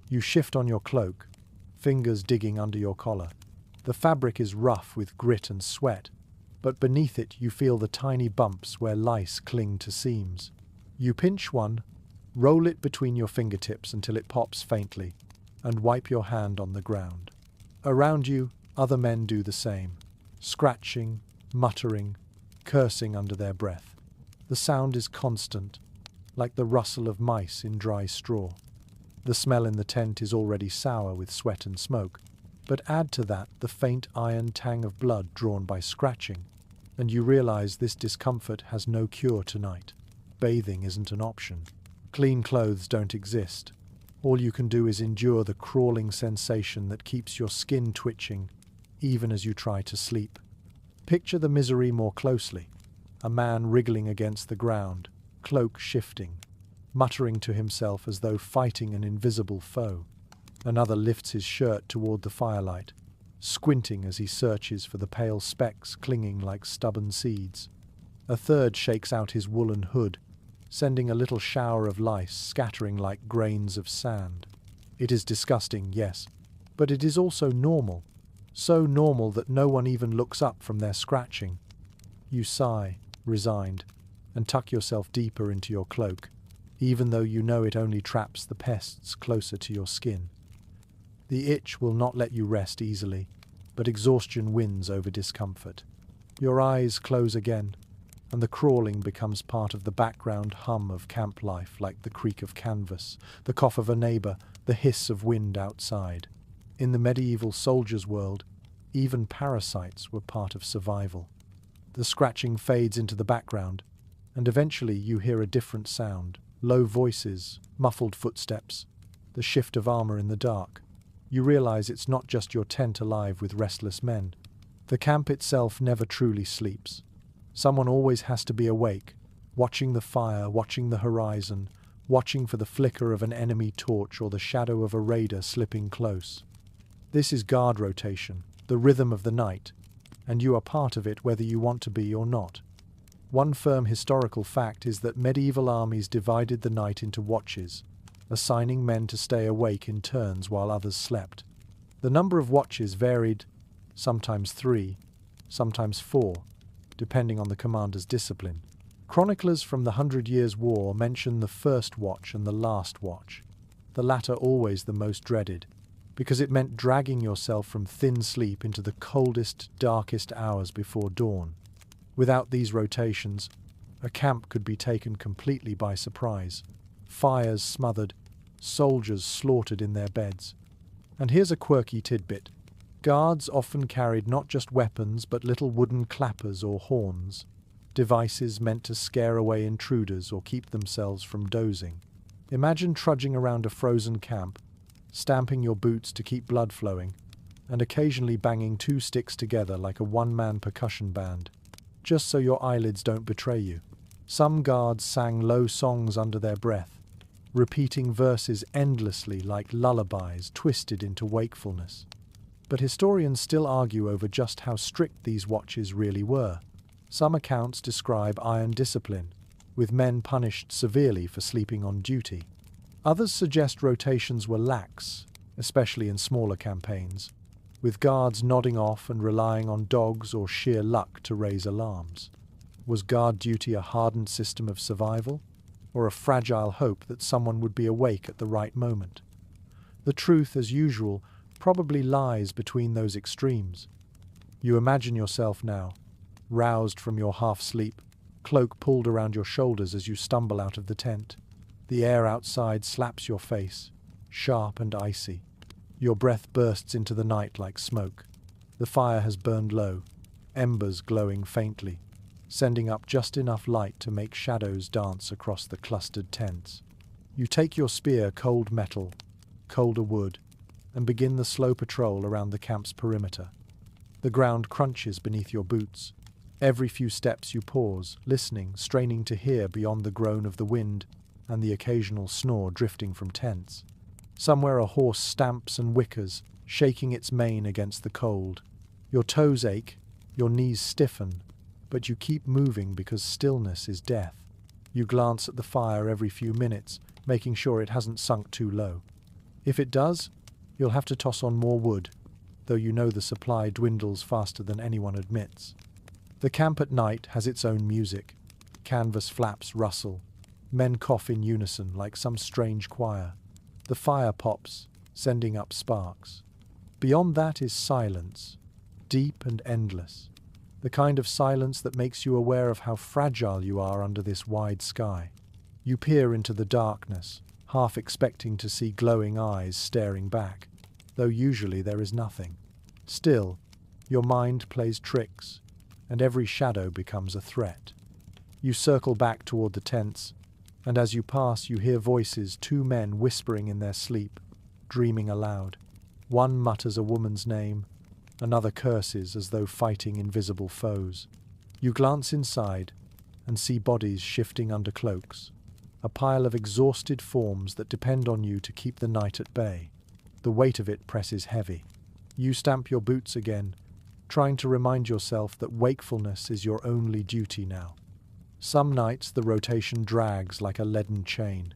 You shift on your cloak, fingers digging under your collar. The fabric is rough with grit and sweat, but beneath it you feel the tiny bumps where lice cling to seams. You pinch one, roll it between your fingertips until it pops faintly, and wipe your hand on the ground. Around you, other men do the same, scratching, muttering, cursing under their breath. The sound is constant, like the rustle of mice in dry straw. The smell in the tent is already sour with sweat and smoke, but add to that the faint iron tang of blood drawn by scratching, and you realize this discomfort has no cure tonight. Bathing isn't an option. Clean clothes don't exist. All you can do is endure the crawling sensation that keeps your skin twitching, even as you try to sleep. Picture the misery more closely. A man wriggling against the ground, cloak shifting, muttering to himself as though fighting an invisible foe. Another lifts his shirt toward the firelight, squinting as he searches for the pale specks clinging like stubborn seeds. A third shakes out his woolen hood, sending a little shower of lice scattering like grains of sand. It is disgusting, yes, but it is also normal. so normal that no one even looks up from their scratching. You sigh, resigned, and tuck yourself deeper into your cloak, even though you know it only traps the pests closer to your skin. The itch will not let you rest easily, but exhaustion wins over discomfort. Your eyes close again, and the crawling becomes part of the background hum of camp life, like the creak of canvas, the cough of a neighbor, the hiss of wind outside. In the medieval soldier's world, even parasites were part of survival. The scratching fades into the background, and eventually you hear a different sound, low voices, muffled footsteps, the shift of armor in the dark. You realize it's not just your tent alive with restless men. The camp itself never truly sleeps. Someone always has to be awake, watching the fire, watching the horizon, watching for the flicker of an enemy torch or the shadow of a raider slipping close. This is guard rotation, the rhythm of the night, and you are part of it whether you want to be or not. One firm historical fact is that medieval armies divided the night into watches, assigning men to stay awake in turns while others slept. The number of watches varied, sometimes 3, sometimes 4, depending on the commander's discipline. Chroniclers from the 100 Years' War mention the first watch and the last watch, the latter always the most dreaded, because it meant dragging yourself from thin sleep into the coldest, darkest hours before dawn. Without these rotations, a camp could be taken completely by surprise. Fires smothered, soldiers slaughtered in their beds. And here's a quirky tidbit. Guards often carried not just weapons but little wooden clappers or horns, devices meant to scare away intruders or keep themselves from dozing. Imagine trudging around a frozen camp, stamping your boots to keep blood flowing, and occasionally banging 2 sticks together like a one-man percussion band, just so your eyelids don't betray you. Some guards sang low songs under their breath, repeating verses endlessly like lullabies twisted into wakefulness. But historians still argue over just how strict these watches really were. Some accounts describe iron discipline, with men punished severely for sleeping on duty. Others suggest rotations were lax, especially in smaller campaigns, with guards nodding off and relying on dogs or sheer luck to raise alarms. Was guard duty a hardened system of survival, or a fragile hope that someone would be awake at the right moment? The truth, as usual, probably lies between those extremes. You imagine yourself now, roused from your half-sleep, cloak pulled around your shoulders as you stumble out of the tent. The air outside slaps your face, sharp and icy. Your breath bursts into the night like smoke. The fire has burned low, embers glowing faintly, sending up just enough light to make shadows dance across the clustered tents. You take your spear, cold metal, colder wood, and begin the slow patrol around the camp's perimeter. The ground crunches beneath your boots. Every few steps you pause, listening, straining to hear beyond the groan of the wind and the occasional snore drifting from tents. Somewhere a horse stamps and whickers, shaking its mane against the cold. Your toes ache, your knees stiffen, but you keep moving because stillness is death. You glance at the fire every few minutes, making sure it hasn't sunk too low. If it does, you'll have to toss on more wood, though you know the supply dwindles faster than anyone admits. The camp at night has its own music. Canvas flaps rustle. Men cough in unison like some strange choir. The fire pops, sending up sparks. Beyond that is silence, deep and endless. The kind of silence that makes you aware of how fragile you are under this wide sky. You peer into the darkness, half expecting to see glowing eyes staring back, though usually there is nothing. Still, your mind plays tricks, and every shadow becomes a threat. You circle back toward the tents, and as you pass you hear voices, 2 men whispering in their sleep, dreaming aloud. One mutters a woman's name, another curses as though fighting invisible foes. You glance inside and see bodies shifting under cloaks, a pile of exhausted forms that depend on you to keep the night at bay. The weight of it presses heavy. You stamp your boots again, trying to remind yourself that wakefulness is your only duty now. Some nights the rotation drags like a leaden chain.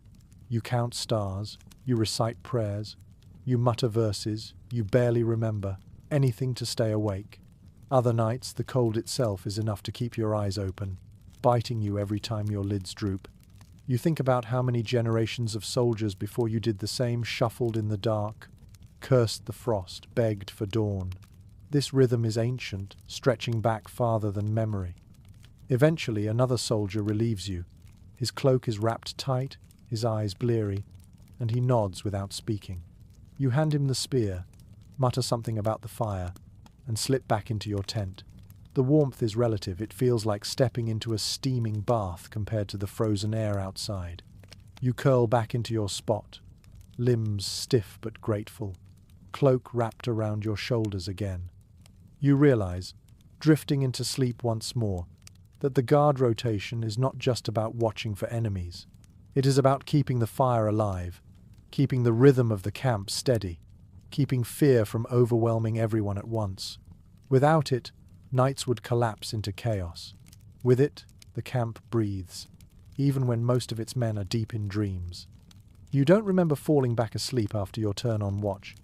You count stars, you recite prayers, you mutter verses you barely remember, anything to stay awake. Other nights, the cold itself is enough to keep your eyes open, biting you every time your lids droop. You think about how many generations of soldiers before you did the same shuffled in the dark, cursed the frost, begged for dawn. This rhythm is ancient, stretching back farther than memory. Eventually, another soldier relieves you. His cloak is wrapped tight, his eyes bleary, and he nods without speaking. You hand him the spear, mutter something about the fire, and slip back into your tent. The warmth is relative. It feels like stepping into a steaming bath compared to the frozen air outside. You curl back into your spot, limbs stiff but grateful, cloak wrapped around your shoulders again. You realize, drifting into sleep once more, that the guard rotation is not just about watching for enemies. It is about keeping the fire alive, keeping the rhythm of the camp steady, keeping fear from overwhelming everyone at once. Without it, nights would collapse into chaos. With it, the camp breathes, even when most of its men are deep in dreams. You don't remember falling back asleep after your turn on watch,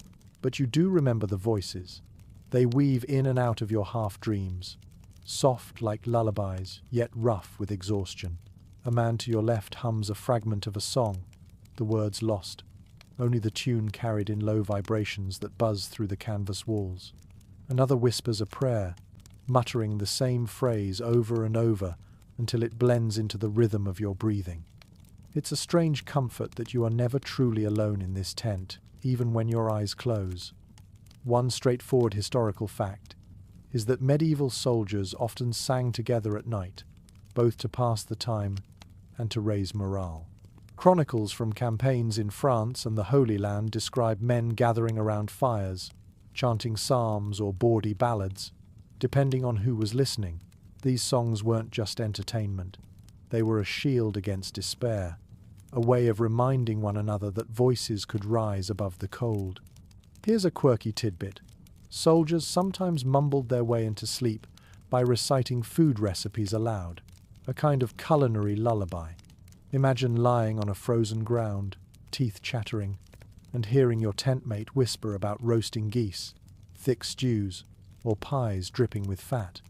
but you do remember the voices. They weave in and out of your half-dreams, soft like lullabies, yet rough with exhaustion. A man to your left hums a fragment of a song, the words lost, only the tune carried in low vibrations that buzz through the canvas walls. Another whispers a prayer, muttering the same phrase over and over until it blends into the rhythm of your breathing. It's a strange comfort that you are never truly alone in this tent, even when your eyes close. One straightforward historical fact is that medieval soldiers often sang together at night, both to pass the time and to raise morale. Chronicles from campaigns in France and the Holy Land describe men gathering around fires, chanting psalms or bawdy ballads. Depending on who was listening, these songs weren't just entertainment. They were a shield against despair, a way of reminding one another that voices could rise above the cold. Here's a quirky tidbit. Soldiers sometimes mumbled their way into sleep by reciting food recipes aloud, a kind of culinary lullaby. Imagine lying on a frozen ground, teeth chattering, and hearing your tent mate whisper about roasting geese, thick stews, or pies dripping with fat.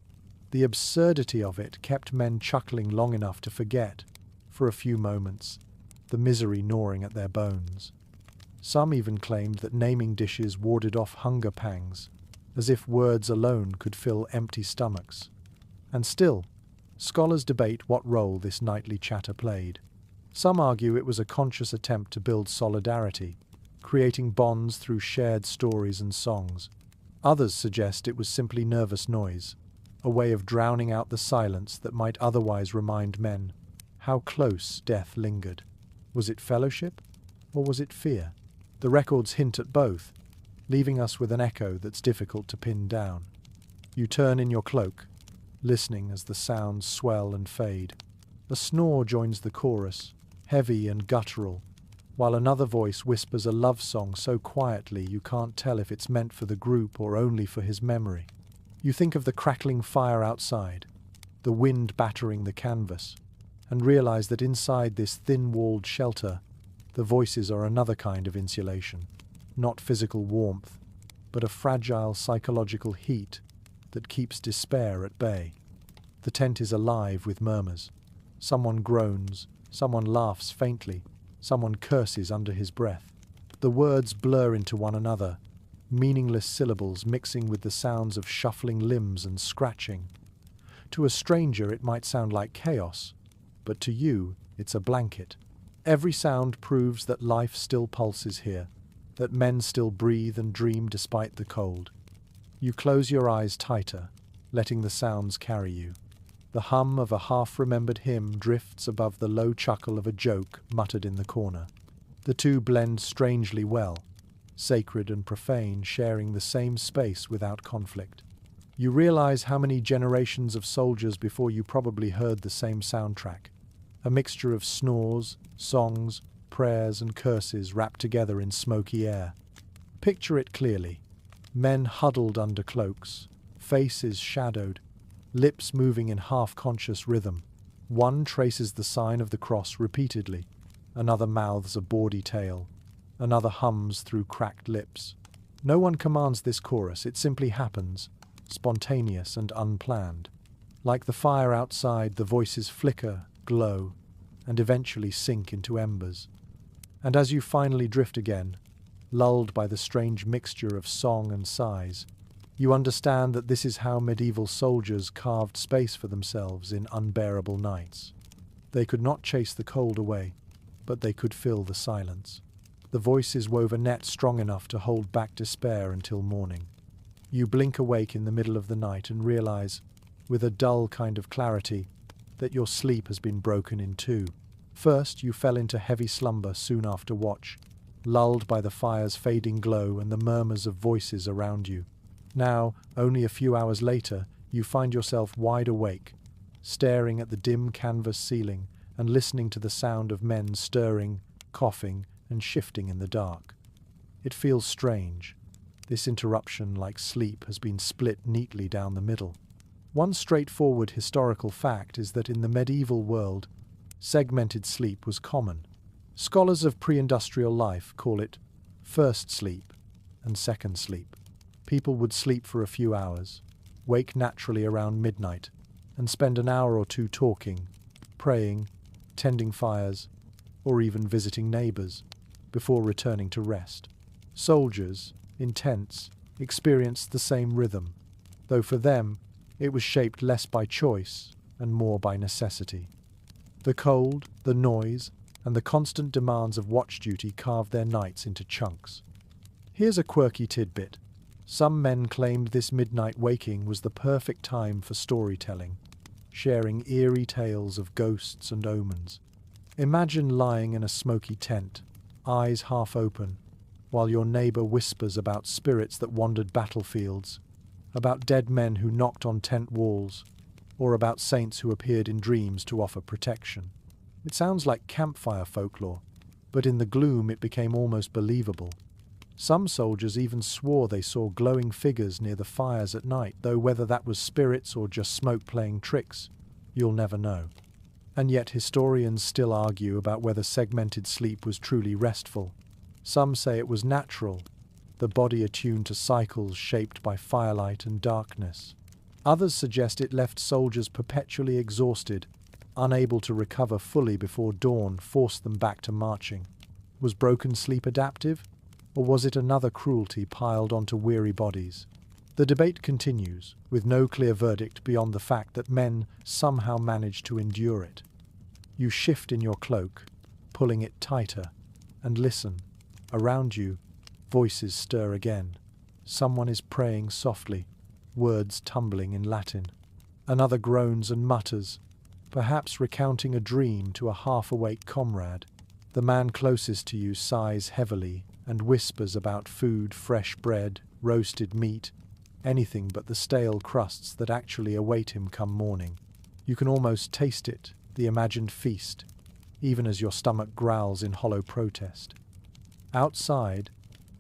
The absurdity of it kept men chuckling long enough to forget, for a few moments, the misery gnawing at their bones. Some even claimed that naming dishes warded off hunger pangs, as if words alone could fill empty stomachs. And still, scholars debate what role this nightly chatter played. Some argue it was a conscious attempt to build solidarity, creating bonds through shared stories and songs. Others suggest it was simply nervous noise, a way of drowning out the silence that might otherwise remind men how close death lingered. Was it fellowship, or was it fear? The records hint at both, leaving us with an echo that's difficult to pin down. You turn in your cloak, listening as the sounds swell and fade. A snore joins the chorus, heavy and guttural, while another voice whispers a love song so quietly you can't tell if it's meant for the group or only for his memory. You think of the crackling fire outside, the wind battering the canvas, and realize that inside this thin-walled shelter, the voices are another kind of insulation, not physical warmth, but a fragile psychological heat that keeps despair at bay. The tent is alive with murmurs. Someone groans, someone laughs faintly, someone curses under his breath. The words blur into one another, meaningless syllables mixing with the sounds of shuffling limbs and scratching. To a stranger it might sound like chaos, but to you it's a blanket. Every sound proves that life still pulses here, that men still breathe and dream despite the cold. You close your eyes tighter, letting the sounds carry you. The hum of a half-remembered hymn drifts above the low chuckle of a joke muttered in the corner. The two blend strangely well, sacred and profane sharing the same space without conflict. You realize how many generations of soldiers before you probably heard the same soundtrack, a mixture of snores, songs, prayers and curses wrapped together in smoky air. Picture it clearly. Men huddled under cloaks, faces shadowed, lips moving in half-conscious rhythm. One traces the sign of the cross repeatedly, another mouths a bawdy tale, another hums through cracked lips. No one commands this chorus, it simply happens, spontaneous and unplanned. Like the fire outside, the voices flicker, glow, and eventually sink into embers. And as you finally drift again, lulled by the strange mixture of song and sighs, you understand that this is how medieval soldiers carved space for themselves in unbearable nights. They could not chase the cold away, but they could fill the silence. The voices wove a net strong enough to hold back despair until morning. You blink awake in the middle of the night and realize, with a dull kind of clarity, that your sleep has been broken in two. First, you fell into heavy slumber soon after watch, lulled by the fire's fading glow and the murmurs of voices around you. Now, only a few hours later, you find yourself wide awake, staring at the dim canvas ceiling and listening to the sound of men stirring, coughing, and shifting in the dark. It feels strange. This interruption, like sleep, has been split neatly down the middle. One straightforward historical fact is that in the medieval world, segmented sleep was common. Scholars of pre-industrial life call it first sleep and second sleep. People would sleep for a few hours, wake naturally around midnight, and spend an hour or two talking, praying, tending fires, or even visiting neighbors, before returning to rest. Soldiers, in tents, experienced the same rhythm, though for them it was shaped less by choice and more by necessity. The cold, the noise, and the constant demands of watch duty carved their nights into chunks. Here's a quirky tidbit. Some men claimed this midnight waking was the perfect time for storytelling, sharing eerie tales of ghosts and omens. Imagine lying in a smoky tent, eyes half open, while your neighbor whispers about spirits that wandered battlefields, about dead men who knocked on tent walls, or about saints who appeared in dreams to offer protection. It sounds like campfire folklore, but in the gloom it became almost believable. Some soldiers even swore they saw glowing figures near the fires at night, though whether that was spirits or just smoke playing tricks, you'll never know. And yet historians still argue about whether segmented sleep was truly restful. Some say it was natural, the body attuned to cycles shaped by firelight and darkness. Others suggest it left soldiers perpetually exhausted, unable to recover fully before dawn forced them back to marching. Was broken sleep adaptive? Or was it another cruelty piled onto weary bodies? The debate continues, with no clear verdict beyond the fact that men somehow managed to endure it. You shift in your cloak, pulling it tighter, and listen. Around you, voices stir again. Someone is praying softly, words tumbling in Latin. Another groans and mutters, perhaps recounting a dream to a half-awake comrade. The man closest to you sighs heavily and whispers about food, fresh bread, roasted meat, anything but the stale crusts that actually await him come morning. You can almost taste it, the imagined feast, even as your stomach growls in hollow protest. Outside,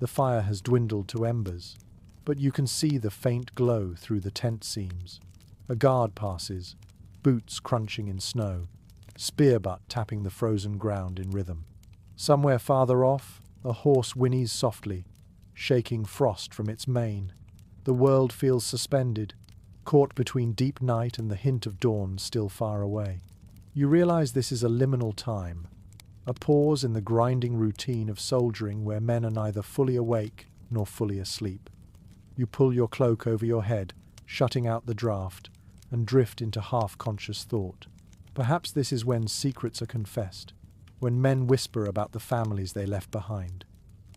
the fire has dwindled to embers, but you can see the faint glow through the tent seams. A guard passes, boots crunching in snow, spear butt tapping the frozen ground in rhythm. Somewhere farther off, a horse whinnies softly, shaking frost from its mane. The world feels suspended, caught between deep night and the hint of dawn still far away. You realize this is a liminal time, a pause in the grinding routine of soldiering where men are neither fully awake nor fully asleep. You pull your cloak over your head, shutting out the draft, and drift into half-conscious thought. Perhaps this is when secrets are confessed, when men whisper about the families they left behind,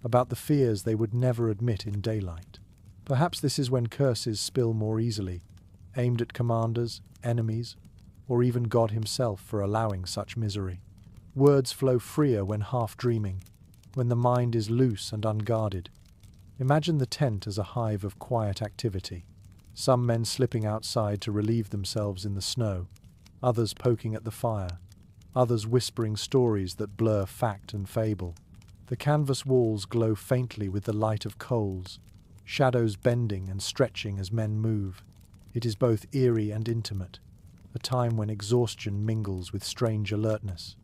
about the fears they would never admit in daylight. Perhaps this is when curses spill more easily, aimed at commanders, enemies, or even God himself for allowing such misery. Words flow freer when half-dreaming, when the mind is loose and unguarded. Imagine the tent as a hive of quiet activity. Some men slipping outside to relieve themselves in the snow, others poking at the fire, others whispering stories that blur fact and fable. The canvas walls glow faintly with the light of coals, shadows bending and stretching as men move. It is both eerie and intimate, a time when exhaustion mingles with strange alertness.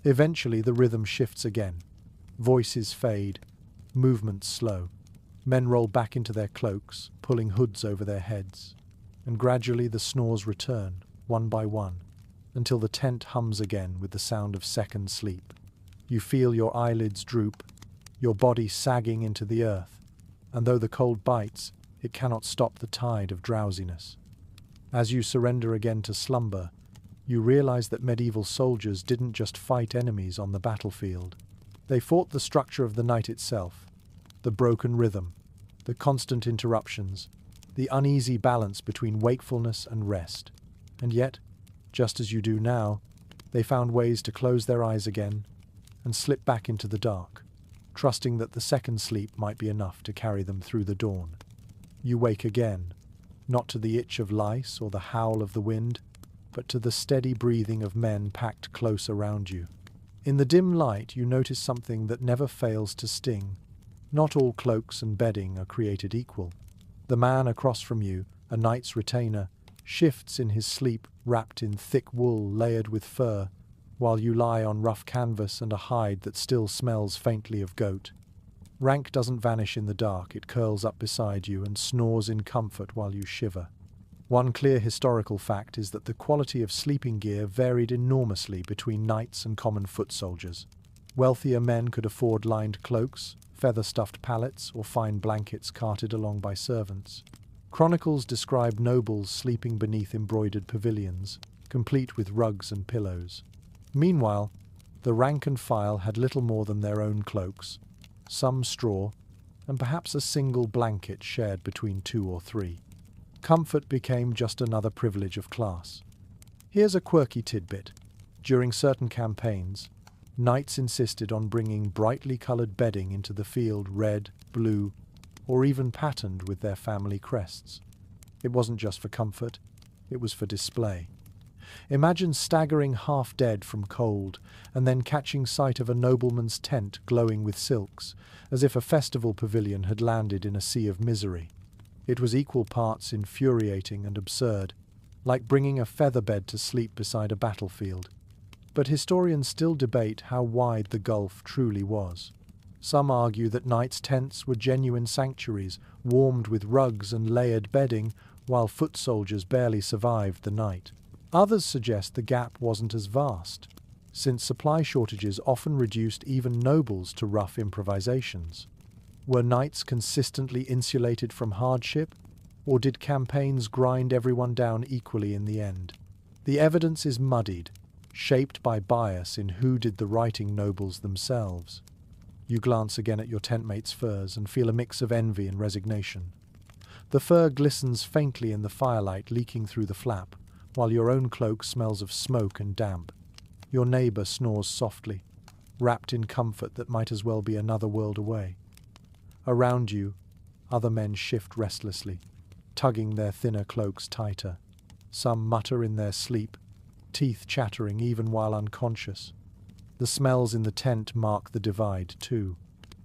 Eventually the rhythm shifts again. Voices fade, movements slow. Men roll back into their cloaks, pulling hoods over their heads, and gradually the snores return, one by one, until the tent hums again with the sound of second sleep. You feel your eyelids droop, your body sagging into the earth, and though the cold bites, it cannot stop the tide of drowsiness. As you surrender again to slumber, you realize that medieval soldiers didn't just fight enemies on the battlefield. They fought the structure of the night itself, the broken rhythm, the constant interruptions, the uneasy balance between wakefulness and rest. And yet, just as you do now, they found ways to close their eyes again and slip back into the dark, trusting that the second sleep might be enough to carry them through the dawn. You wake again, not to the itch of lice or the howl of the wind, but to the steady breathing of men packed close around you. In the dim light, you notice something that never fails to sting. Not all cloaks and bedding are created equal. The man across from you, a knight's retainer, shifts in his sleep wrapped in thick wool layered with fur, while you lie on rough canvas and a hide that still smells faintly of goat. Rank doesn't vanish in the dark, it curls up beside you and snores in comfort while you shiver. One clear historical fact is that the quality of sleeping gear varied enormously between knights and common foot soldiers. Wealthier men could afford lined cloaks, feather-stuffed pallets, or fine blankets carted along by servants. Chronicles describe nobles sleeping beneath embroidered pavilions, complete with rugs and pillows. Meanwhile, the rank and file had little more than their own cloaks, some straw, and perhaps a single blanket shared between two or three. Comfort became just another privilege of class. Here's a quirky tidbit. During certain campaigns, knights insisted on bringing brightly coloured bedding into the field, red, blue, or even patterned with their family crests. It wasn't just for comfort, it was for display. Imagine staggering half dead from cold and then catching sight of a nobleman's tent glowing with silks, as if a festival pavilion had landed in a sea of misery. It was equal parts infuriating and absurd, like bringing a feather bed to sleep beside a battlefield. But historians still debate how wide the gulf truly was. Some argue that knights' tents were genuine sanctuaries, warmed with rugs and layered bedding, while foot soldiers barely survived the night. Others suggest the gap wasn't as vast, since supply shortages often reduced even nobles to rough improvisations. Were knights consistently insulated from hardship, or did campaigns grind everyone down equally in the end? The evidence is muddied, shaped by bias in who did the writing nobles themselves. You glance again at your tentmate's furs and feel a mix of envy and resignation. The fur glistens faintly in the firelight leaking through the flap, while your own cloak smells of smoke and damp. Your neighbour snores softly, wrapped in comfort that might as well be another world away. Around you, other men shift restlessly, tugging their thinner cloaks tighter. Some mutter in their sleep, teeth chattering even while unconscious. The smells in the tent mark the divide, too.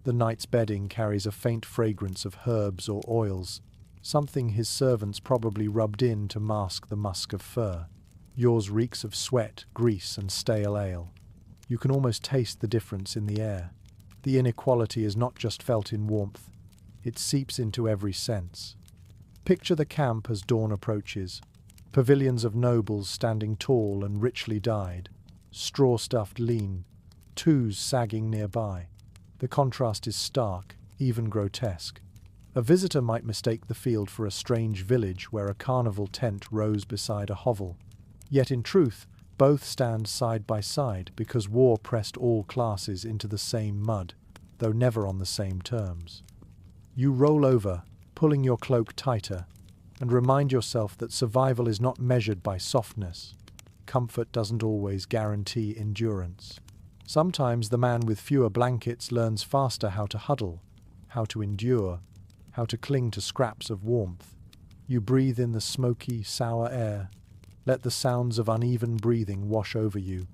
The knight's bedding carries a faint fragrance of herbs or oils, something his servants probably rubbed in to mask the musk of fur. Yours reeks of sweat, grease, and stale ale. You can almost taste the difference in the air. The inequality is not just felt in warmth, it seeps into every sense. Picture the camp as dawn approaches. Pavilions of nobles standing tall and richly dyed, straw-stuffed lean, twos sagging nearby. The contrast is stark, even grotesque. A visitor might mistake the field for a strange village where a carnival tent rose beside a hovel. Yet in truth, both stand side by side because war pressed all classes into the same mud, though never on the same terms. You roll over, pulling your cloak tighter, and remind yourself that survival is not measured by softness. Comfort doesn't always guarantee endurance. Sometimes the man with fewer blankets learns faster how to huddle, how to endure, how to cling to scraps of warmth. You breathe in the smoky, sour air, let the sounds of uneven breathing wash over you,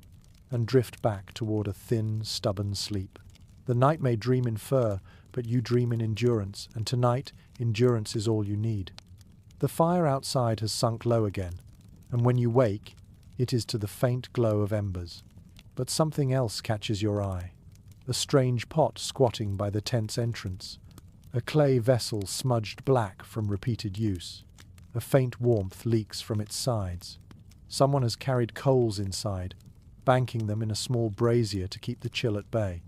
and drift back toward a thin, stubborn sleep. The night may dream in fur, but you dream in endurance, and tonight, endurance is all you need. The fire outside has sunk low again, and when you wake, it is to the faint glow of embers. But something else catches your eye. A strange pot squatting by the tent's entrance, A clay vessel smudged black from repeated use. A faint warmth leaks from its sides. Someone has carried coals inside, banking them in a small brazier to keep the chill at bay.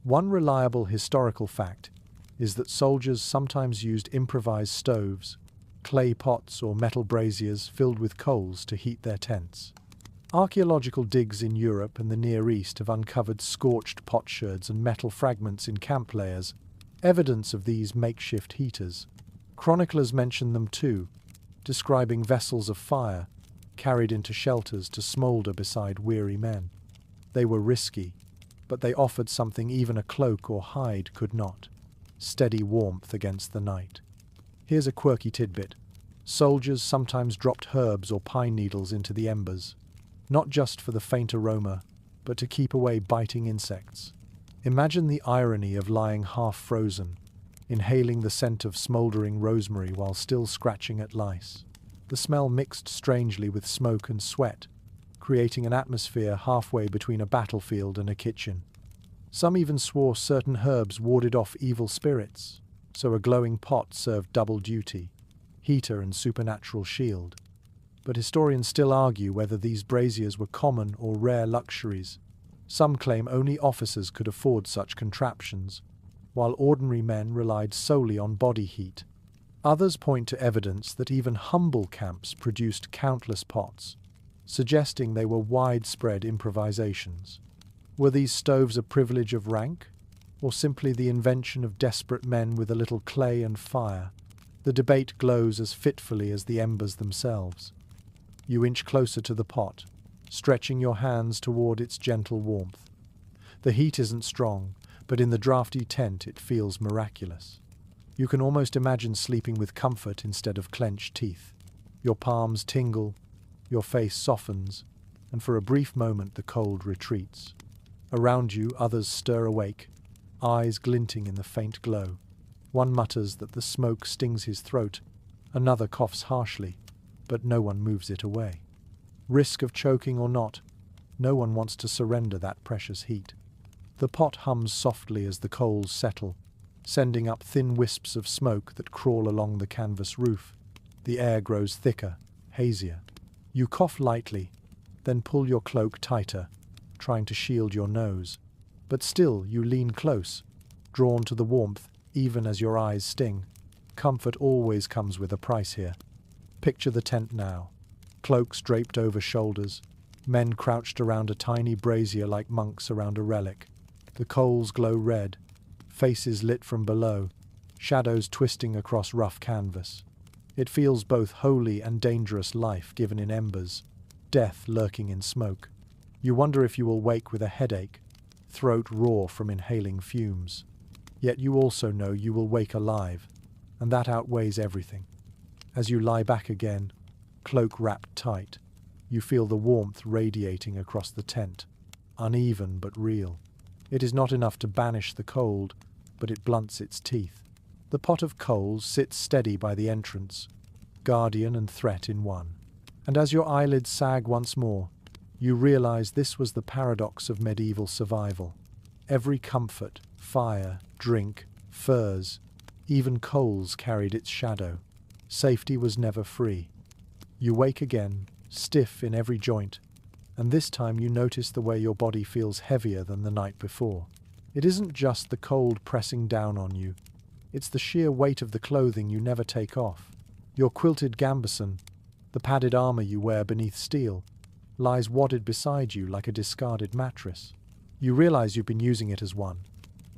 One reliable historical fact is that soldiers sometimes used improvised stoves, clay pots or metal braziers filled with coals to heat their tents. Archaeological digs in Europe and the Near East have uncovered scorched potsherds and metal fragments in camp layers, evidence of these makeshift heaters. Chroniclers mention them too, describing vessels of fire carried into shelters to smoulder beside weary men. They were risky, but they offered something even a cloak or hide could not: steady warmth against the night. Here's a quirky tidbit. Soldiers sometimes dropped herbs or pine needles into the embers, not just for the faint aroma, but to keep away biting insects. Imagine the irony of lying half-frozen, inhaling the scent of smouldering rosemary while still scratching at lice. The smell mixed strangely with smoke and sweat, creating an atmosphere halfway between a battlefield and a kitchen. Some even swore certain herbs warded off evil spirits, so a glowing pot served double duty: heater and supernatural shield. But historians still argue whether these braziers were common or rare luxuries. Some claim only officers could afford such contraptions, while ordinary men relied solely on body heat. Others point to evidence that even humble camps produced countless pots, suggesting they were widespread improvisations. Were these stoves a privilege of rank, or simply the invention of desperate men with a little clay and fire? The debate glows as fitfully as the embers themselves. You inch closer to the pot, stretching your hands toward its gentle warmth. The heat isn't strong, but in the drafty tent it feels miraculous. You can almost imagine sleeping with comfort instead of clenched teeth. Your palms tingle, your face softens, and for a brief moment the cold retreats. Around you, others stir awake, eyes glinting in the faint glow. One mutters that the smoke stings his throat, another coughs harshly, but no one moves it away. Risk of choking or not, no one wants to surrender that precious heat. The pot hums softly as the coals settle, sending up thin wisps of smoke that crawl along the canvas roof. The air grows thicker, hazier. You cough lightly, then pull your cloak tighter, trying to shield your nose. But still you lean close, drawn to the warmth even as your eyes sting. Comfort always comes with a price here. Picture the tent now. Cloaks draped over shoulders, men crouched around a tiny brazier like monks around a relic. The coals glow red, faces lit from below, shadows twisting across rough canvas. It feels both holy and dangerous: life given in embers, death lurking in smoke. You wonder if you will wake with a headache, throat raw from inhaling fumes. Yet you also know you will wake alive, and that outweighs everything. As you lie back again, cloak wrapped tight, you feel the warmth radiating across the tent, uneven but real. It is not enough to banish the cold, but it blunts its teeth. The pot of coals sits steady by the entrance, guardian and threat in one. And as your eyelids sag once more, you realize this was the paradox of medieval survival. Every comfort, fire, drink, furs, even coals carried its shadow. Safety was never free. You wake again, stiff in every joint, and this time you notice the way your body feels heavier than the night before. It isn't just the cold pressing down on you, it's the sheer weight of the clothing you never take off. Your quilted gambeson, the padded armor you wear beneath steel, lies wadded beside you like a discarded mattress. You realize you've been using it as one,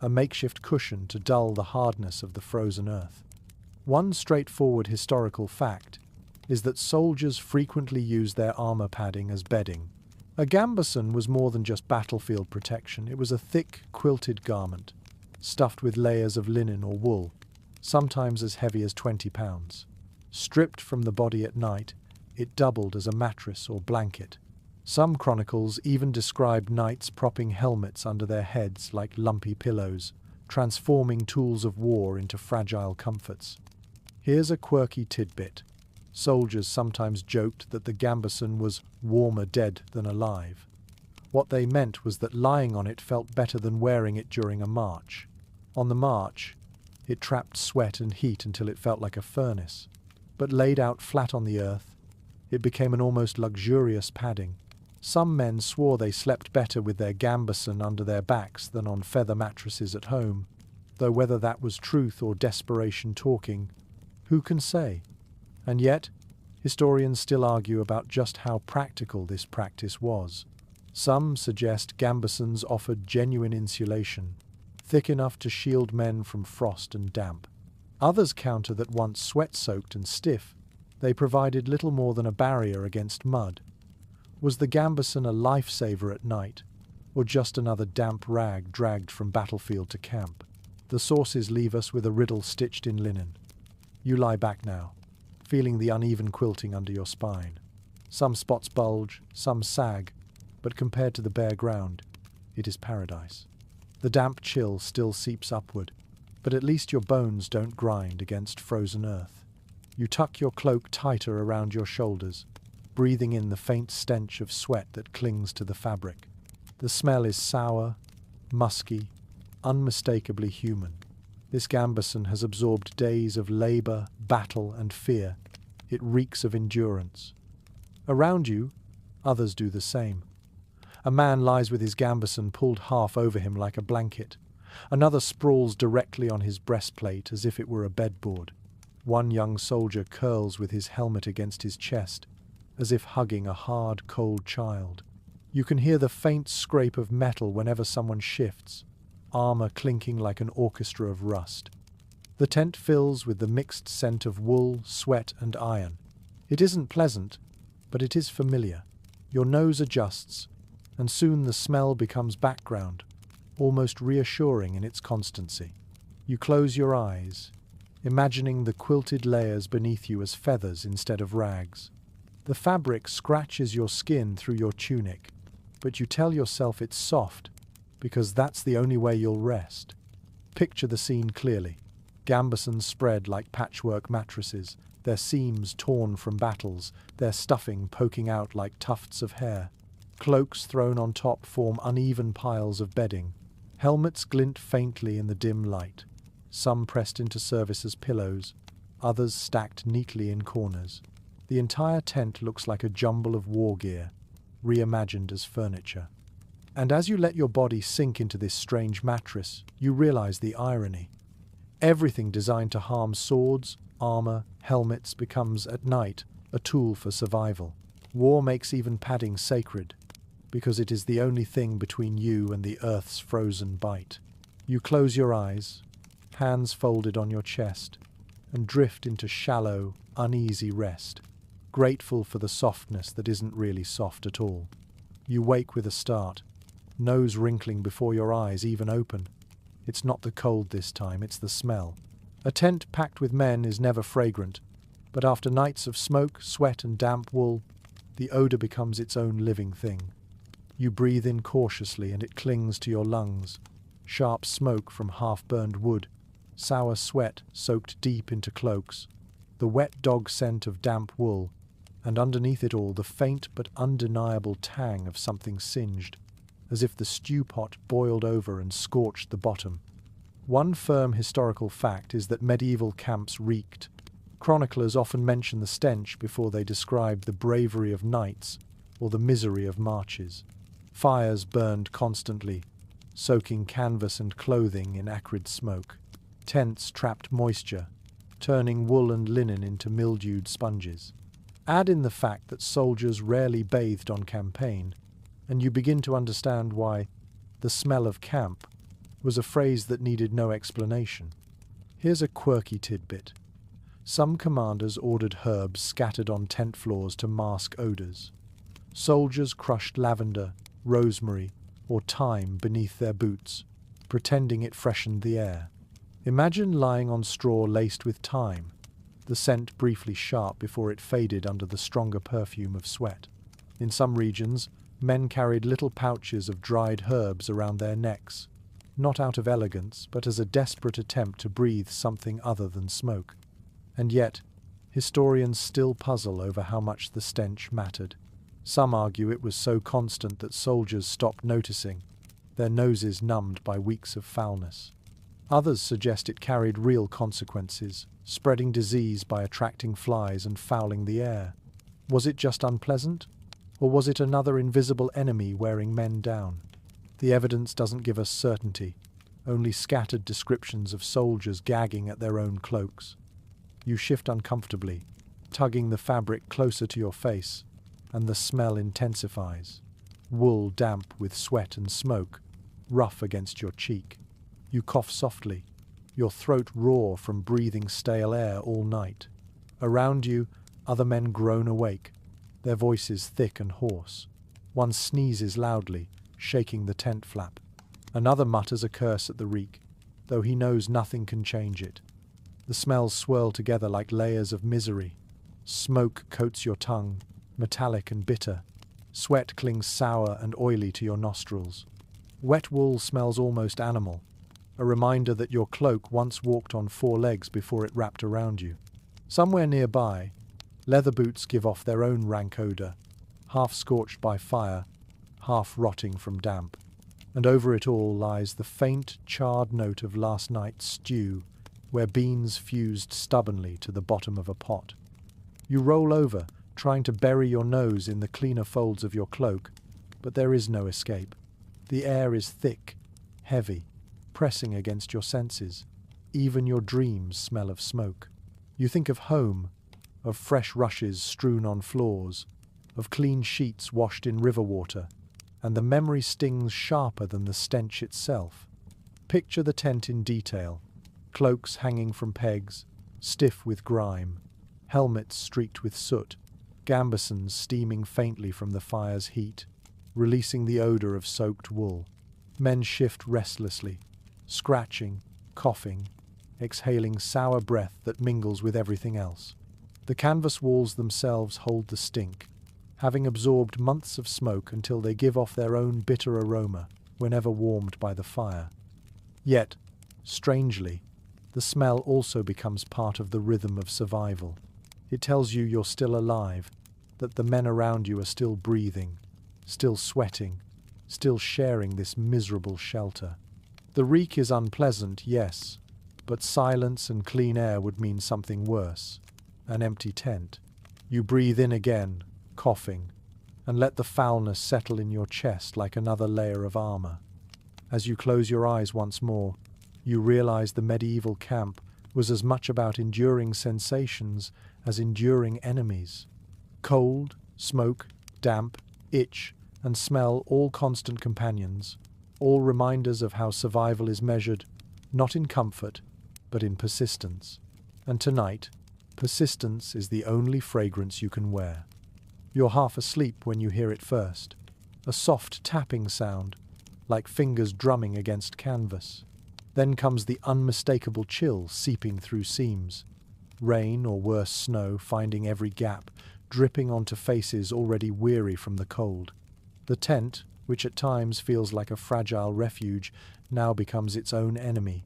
a makeshift cushion to dull the hardness of the frozen earth. One straightforward historical fact is that soldiers frequently used their armor padding as bedding. A gambeson was more than just battlefield protection. It was a thick, quilted garment, stuffed with layers of linen or wool, sometimes as heavy as 20 pounds. Stripped from the body at night, it doubled as a mattress or blanket. Some chronicles even described knights propping helmets under their heads like lumpy pillows, transforming tools of war into fragile comforts. Here's a quirky tidbit. Soldiers sometimes joked that the gambeson was warmer dead than alive. What they meant was that lying on it felt better than wearing it during a march. On the march, It trapped sweat and heat until it felt like a furnace. But laid out flat on the earth, it became an almost luxurious padding. Some men swore they slept better with their gambeson under their backs than on feather mattresses at home, though whether that was truth or desperation talking, who can say? And yet, historians still argue about just how practical this practice was. Some suggest gambesons offered genuine insulation, thick enough to shield men from frost and damp. Others counter that once sweat-soaked and stiff, they provided little more than a barrier against mud. Was the gambeson a lifesaver at night, or just another damp rag dragged from battlefield to camp? The sources leave us with a riddle stitched in linen. You lie back now, feeling the uneven quilting under your spine. Some spots bulge, some sag, but compared to the bare ground, it is paradise. The damp chill still seeps upward, but at least your bones don't grind against frozen earth. You tuck your cloak tighter around your shoulders, breathing in the faint stench of sweat that clings to the fabric. The smell is sour, musky, unmistakably human. This gambeson has absorbed days of labor, battle, and fear. It reeks of endurance. Around you, others do the same. A man lies with his gambeson pulled half over him like a blanket. Another sprawls directly on his breastplate as if it were a bedboard. One young soldier curls with his helmet against his chest, as if hugging a hard, cold child. You can hear the faint scrape of metal whenever someone shifts, armor clinking like an orchestra of rust. The tent fills with the mixed scent of wool, sweat, and iron. It isn't pleasant, but it is familiar. Your nose adjusts, and soon the smell becomes background, almost reassuring in its constancy. You close your eyes, imagining the quilted layers beneath you as feathers instead of rags. The fabric scratches your skin through your tunic, but you tell yourself it's soft, because that's the only way you'll rest. Picture the scene clearly. Gambesons spread like patchwork mattresses, their seams torn from battles, their stuffing poking out like tufts of hair. Cloaks thrown on top form uneven piles of bedding. Helmets glint faintly in the dim light, some pressed into service as pillows, others stacked neatly in corners. The entire tent looks like a jumble of war gear, reimagined as furniture. And as you let your body sink into this strange mattress, you realize the irony. Everything designed to harm swords, armor, helmets becomes, at night, a tool for survival. War makes even padding sacred, because it is the only thing between you and the earth's frozen bite. You close your eyes, hands folded on your chest, and drift into shallow, uneasy rest, grateful for the softness that isn't really soft at all. You wake with a start, nose wrinkling before your eyes even open. It's not the cold this time, it's the smell. A tent packed with men is never fragrant, but after nights of smoke, sweat, and damp wool, the odor becomes its own living thing. You breathe in cautiously and it clings to your lungs. Sharp smoke from half-burned wood, sour sweat soaked deep into cloaks, the wet dog scent of damp wool, and underneath it all the faint but undeniable tang of something singed, as if the stew pot boiled over and scorched the bottom. One firm historical fact is that medieval camps reeked. Chroniclers often mention the stench before they describe the bravery of knights or the misery of marches. Fires burned constantly, soaking canvas and clothing in acrid smoke. Tents trapped moisture, turning wool and linen into mildewed sponges. Add in the fact that soldiers rarely bathed on campaign, and you begin to understand why "the smell of camp" was a phrase that needed no explanation. Here's a quirky tidbit. Some commanders ordered herbs scattered on tent floors to mask odors. Soldiers crushed lavender, rosemary, or thyme beneath their boots, pretending it freshened the air. Imagine lying on straw laced with thyme, the scent briefly sharp before it faded under the stronger perfume of sweat. In some regions, men carried little pouches of dried herbs around their necks, not out of elegance, but as a desperate attempt to breathe something other than smoke. And yet, historians still puzzle over how much the stench mattered. Some argue it was so constant that soldiers stopped noticing, their noses numbed by weeks of foulness. Others suggest it carried real consequences, spreading disease by attracting flies and fouling the air. Was it just unpleasant? Or was it another invisible enemy wearing men down? The evidence doesn't give us certainty, only scattered descriptions of soldiers gagging at their own cloaks. You shift uncomfortably, tugging the fabric closer to your face, and the smell intensifies. Wool damp with sweat and smoke, rough against your cheek. You cough softly, your throat raw from breathing stale air all night. Around you, other men groan awake, their voices thick and hoarse. One sneezes loudly, shaking the tent flap. Another mutters a curse at the reek, though he knows nothing can change it. The smells swirl together like layers of misery. Smoke coats your tongue, metallic and bitter. Sweat clings sour and oily to your nostrils. Wet wool smells almost animal, a reminder that your cloak once walked on 4 legs before it wrapped around you. Somewhere nearby, leather boots give off their own rank odor, half scorched by fire, half rotting from damp. And over it all lies the faint, charred note of last night's stew, where beans fused stubbornly to the bottom of a pot. You roll over, trying to bury your nose in the cleaner folds of your cloak, but there is no escape. The air is thick, heavy, pressing against your senses. Even your dreams smell of smoke. You think of home, of fresh rushes strewn on floors, of clean sheets washed in river water, and the memory stings sharper than the stench itself. Picture the tent in detail, cloaks hanging from pegs, stiff with grime, helmets streaked with soot, gambesons steaming faintly from the fire's heat, releasing the odor of soaked wool. Men shift restlessly, scratching, coughing, exhaling sour breath that mingles with everything else. The canvas walls themselves hold the stink, having absorbed months of smoke until they give off their own bitter aroma whenever warmed by the fire. Yet, strangely, the smell also becomes part of the rhythm of survival. It tells you you're still alive, that the men around you are still breathing, still sweating, still sharing this miserable shelter. The reek is unpleasant, yes, but silence and clean air would mean something worse. An empty tent. You breathe in again, coughing, and let the foulness settle in your chest like another layer of armor. As you close your eyes once more, you realize the medieval camp was as much about enduring sensations as enduring enemies. Cold, smoke, damp, itch, and smell, all constant companions, all reminders of how survival is measured, not in comfort, but in persistence. And tonight, persistence is the only fragrance you can wear. You're half asleep when you hear it first, a soft tapping sound, like fingers drumming against canvas. Then comes the unmistakable chill seeping through seams, rain or worse snow finding every gap, dripping onto faces already weary from the cold. The tent, which at times feels like a fragile refuge, now becomes its own enemy,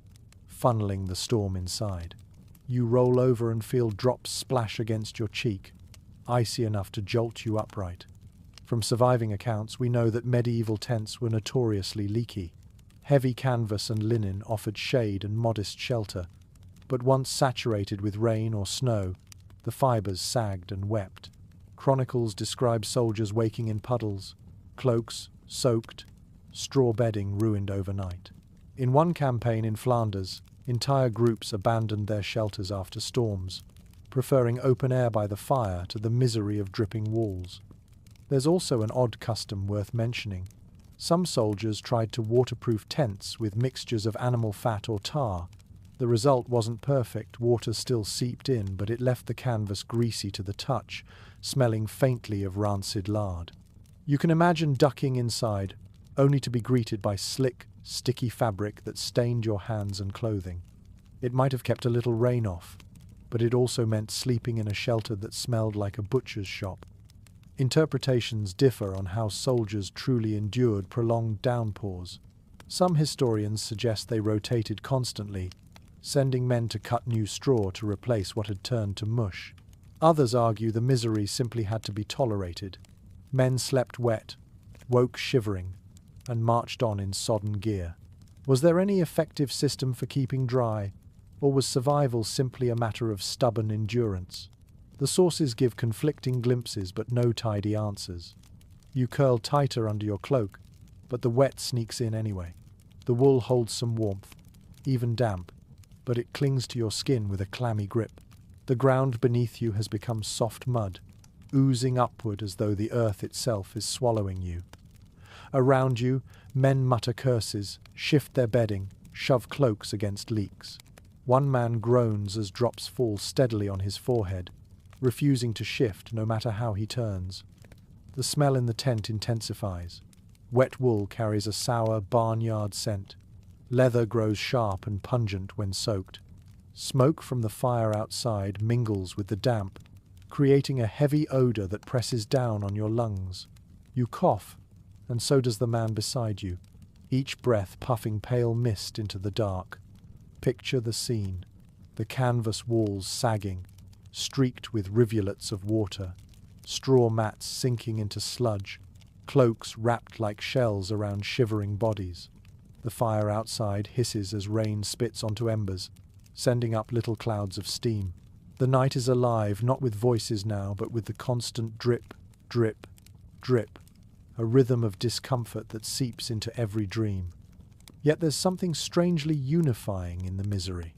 funneling the storm inside. You roll over and feel drops splash against your cheek, icy enough to jolt you upright. From surviving accounts, we know that medieval tents were notoriously leaky. Heavy canvas and linen offered shade and modest shelter, but once saturated with rain or snow, the fibers sagged and wept. Chronicles describe soldiers waking in puddles, cloaks soaked, straw bedding ruined overnight. In one campaign in Flanders, entire groups abandoned their shelters after storms, preferring open air by the fire to the misery of dripping walls. There's also an odd custom worth mentioning. Some soldiers tried to waterproof tents with mixtures of animal fat or tar. The result wasn't perfect, water still seeped in, but it left the canvas greasy to the touch, smelling faintly of rancid lard. You can imagine ducking inside, only to be greeted by slick, sticky fabric that stained your hands and clothing. It might have kept a little rain off, but it also meant sleeping in a shelter that smelled like a butcher's shop. Interpretations differ on how soldiers truly endured prolonged downpours. Some historians suggest they rotated constantly, sending men to cut new straw to replace what had turned to mush. Others argue the misery simply had to be tolerated. Men slept wet, woke shivering, and marched on in sodden gear. Was there any effective system for keeping dry, or was survival simply a matter of stubborn endurance? The sources give conflicting glimpses but no tidy answers. You curl tighter under your cloak, but the wet sneaks in anyway. The wool holds some warmth, even damp, but it clings to your skin with a clammy grip. The ground beneath you has become soft mud, oozing upward as though the earth itself is swallowing you. Around you, men mutter curses, shift their bedding, shove cloaks against leaks. One man groans as drops fall steadily on his forehead, refusing to shift no matter how he turns. The smell in the tent intensifies. Wet wool carries a sour barnyard scent. Leather grows sharp and pungent when soaked. Smoke from the fire outside mingles with the damp, creating a heavy odor that presses down on your lungs. You cough, and so does the man beside you, each breath puffing pale mist into the dark. Picture the scene, the canvas walls sagging, streaked with rivulets of water, straw mats sinking into sludge, cloaks wrapped like shells around shivering bodies. The fire outside hisses as rain spits onto embers, sending up little clouds of steam. The night is alive, not with voices now, but with the constant drip, drip, drip, a rhythm of discomfort that seeps into every dream. Yet there's something strangely unifying in the misery.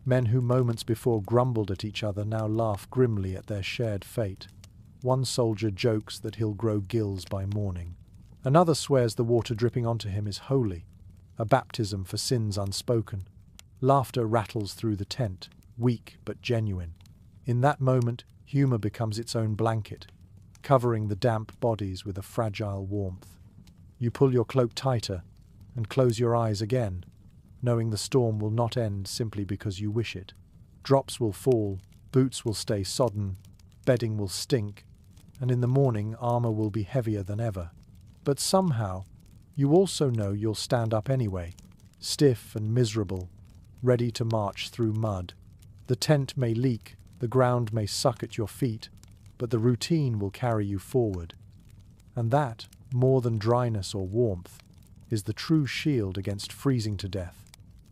Men who moments before grumbled at each other now laugh grimly at their shared fate. One soldier jokes that he'll grow gills by morning. Another swears the water dripping onto him is holy, a baptism for sins unspoken. Laughter rattles through the tent, weak but genuine. In that moment, humour becomes its own blanket, covering the damp bodies with a fragile warmth. You pull your cloak tighter and close your eyes again, knowing the storm will not end simply because you wish it. Drops will fall, boots will stay sodden, bedding will stink, and in the morning armour will be heavier than ever. But somehow, you also know you'll stand up anyway, stiff and miserable, ready to march through mud. The tent may leak, the ground may suck at your feet, but the routine will carry you forward. And that, more than dryness or warmth, is the true shield against freezing to death,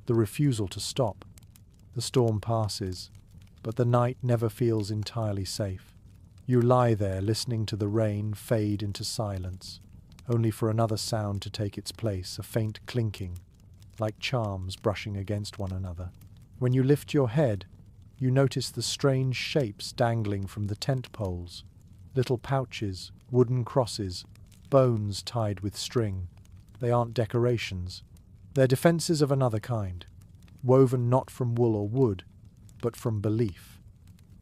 the refusal to stop. The storm passes, but the night never feels entirely safe. You lie there listening to the rain fade into silence, only for another sound to take its place, a faint clinking, like charms brushing against one another. When you lift your head, you notice the strange shapes dangling from the tent poles, little pouches, wooden crosses, bones tied with string. They aren't decorations. They're defences of another kind, woven not from wool or wood, but from belief.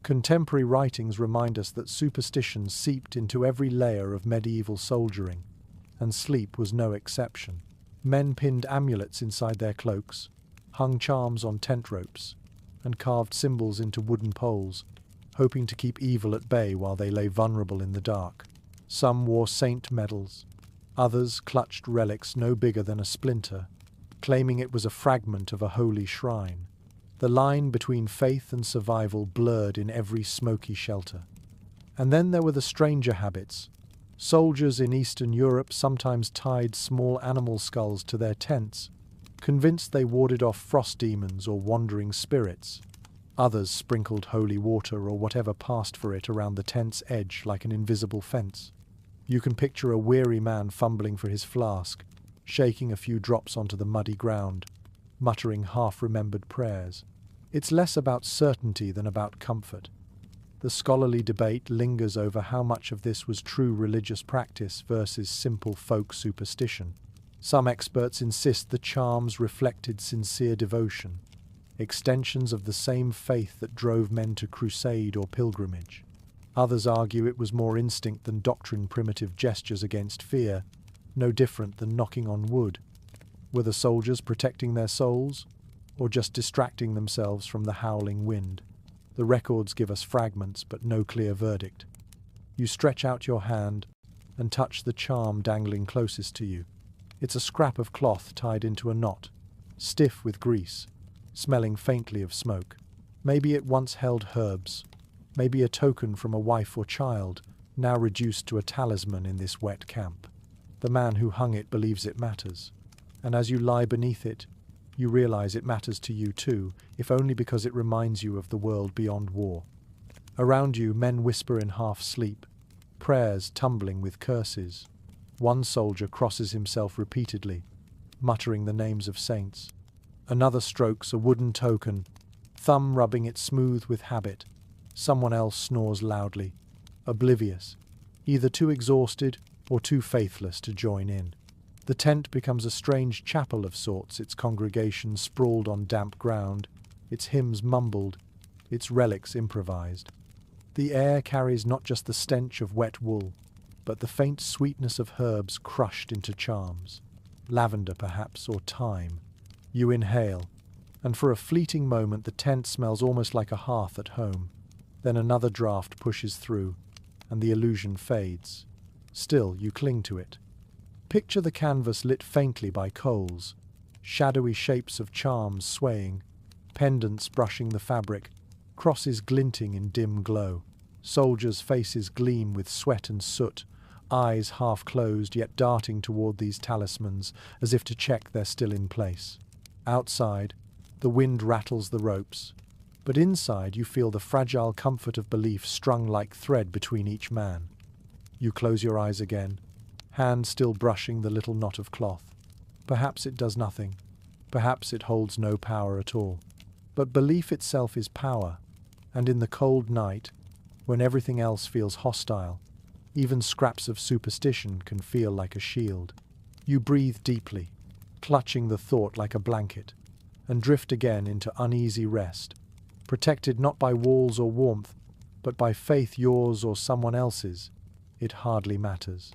Contemporary writings remind us that superstition seeped into every layer of medieval soldiering, and sleep was no exception. Men pinned amulets inside their cloaks, hung charms on tent ropes, and carved symbols into wooden poles, hoping to keep evil at bay while they lay vulnerable in the dark. Some wore saint medals, others clutched relics no bigger than a splinter, claiming it was a fragment of a holy shrine. The line between faith and survival blurred in every smoky shelter. And then there were the stranger habits. Soldiers in Eastern Europe sometimes tied small animal skulls to their tents, convinced they warded off frost demons or wandering spirits. Others sprinkled holy water or whatever passed for it around the tent's edge like an invisible fence. You can picture a weary man fumbling for his flask, shaking a few drops onto the muddy ground, muttering half-remembered prayers. It's less about certainty than about comfort. The scholarly debate lingers over how much of this was true religious practice versus simple folk superstition. Some experts insist the charms reflected sincere devotion, extensions of the same faith that drove men to crusade or pilgrimage. Others argue it was more instinct than doctrine, primitive gestures against fear, no different than knocking on wood. Were the soldiers protecting their souls, or just distracting themselves from the howling wind? The records give us fragments, but no clear verdict. You stretch out your hand and touch the charm dangling closest to you. It's a scrap of cloth tied into a knot, stiff with grease, smelling faintly of smoke. Maybe it once held herbs, maybe a token from a wife or child, now reduced to a talisman in this wet camp. The man who hung it believes it matters, and as you lie beneath it, You realize it matters to you too, if only because it reminds you of the world beyond war. Around you, men whisper in half-sleep, prayers tumbling with curses. One soldier crosses himself repeatedly, muttering the names of saints. Another strokes a wooden token, thumb rubbing it smooth with habit. Someone else snores loudly, oblivious, either too exhausted or too faithless to join in. The tent becomes a strange chapel of sorts, its congregation sprawled on damp ground, its hymns mumbled, its relics improvised. The air carries not just the stench of wet wool, but the faint sweetness of herbs crushed into charms. Lavender, perhaps, or thyme. You inhale, and for a fleeting moment the tent smells almost like a hearth at home. Then another draught pushes through, and the illusion fades. Still, you cling to it. Picture the canvas lit faintly by coals, shadowy shapes of charms swaying, pendants brushing the fabric, crosses glinting in dim glow. Soldiers' faces gleam with sweat and soot, eyes half closed yet darting toward these talismans as if to check they're still in place. Outside, the wind rattles the ropes, but inside you feel the fragile comfort of belief strung like thread between each man. You close your eyes again, hand still brushing the little knot of cloth. Perhaps it does nothing. Perhaps it holds no power at all. But belief itself is power, and in the cold night, when everything else feels hostile, even scraps of superstition can feel like a shield. You breathe deeply, clutching the thought like a blanket, and drift again into uneasy rest, protected not by walls or warmth, but by faith, yours or someone else's. It hardly matters.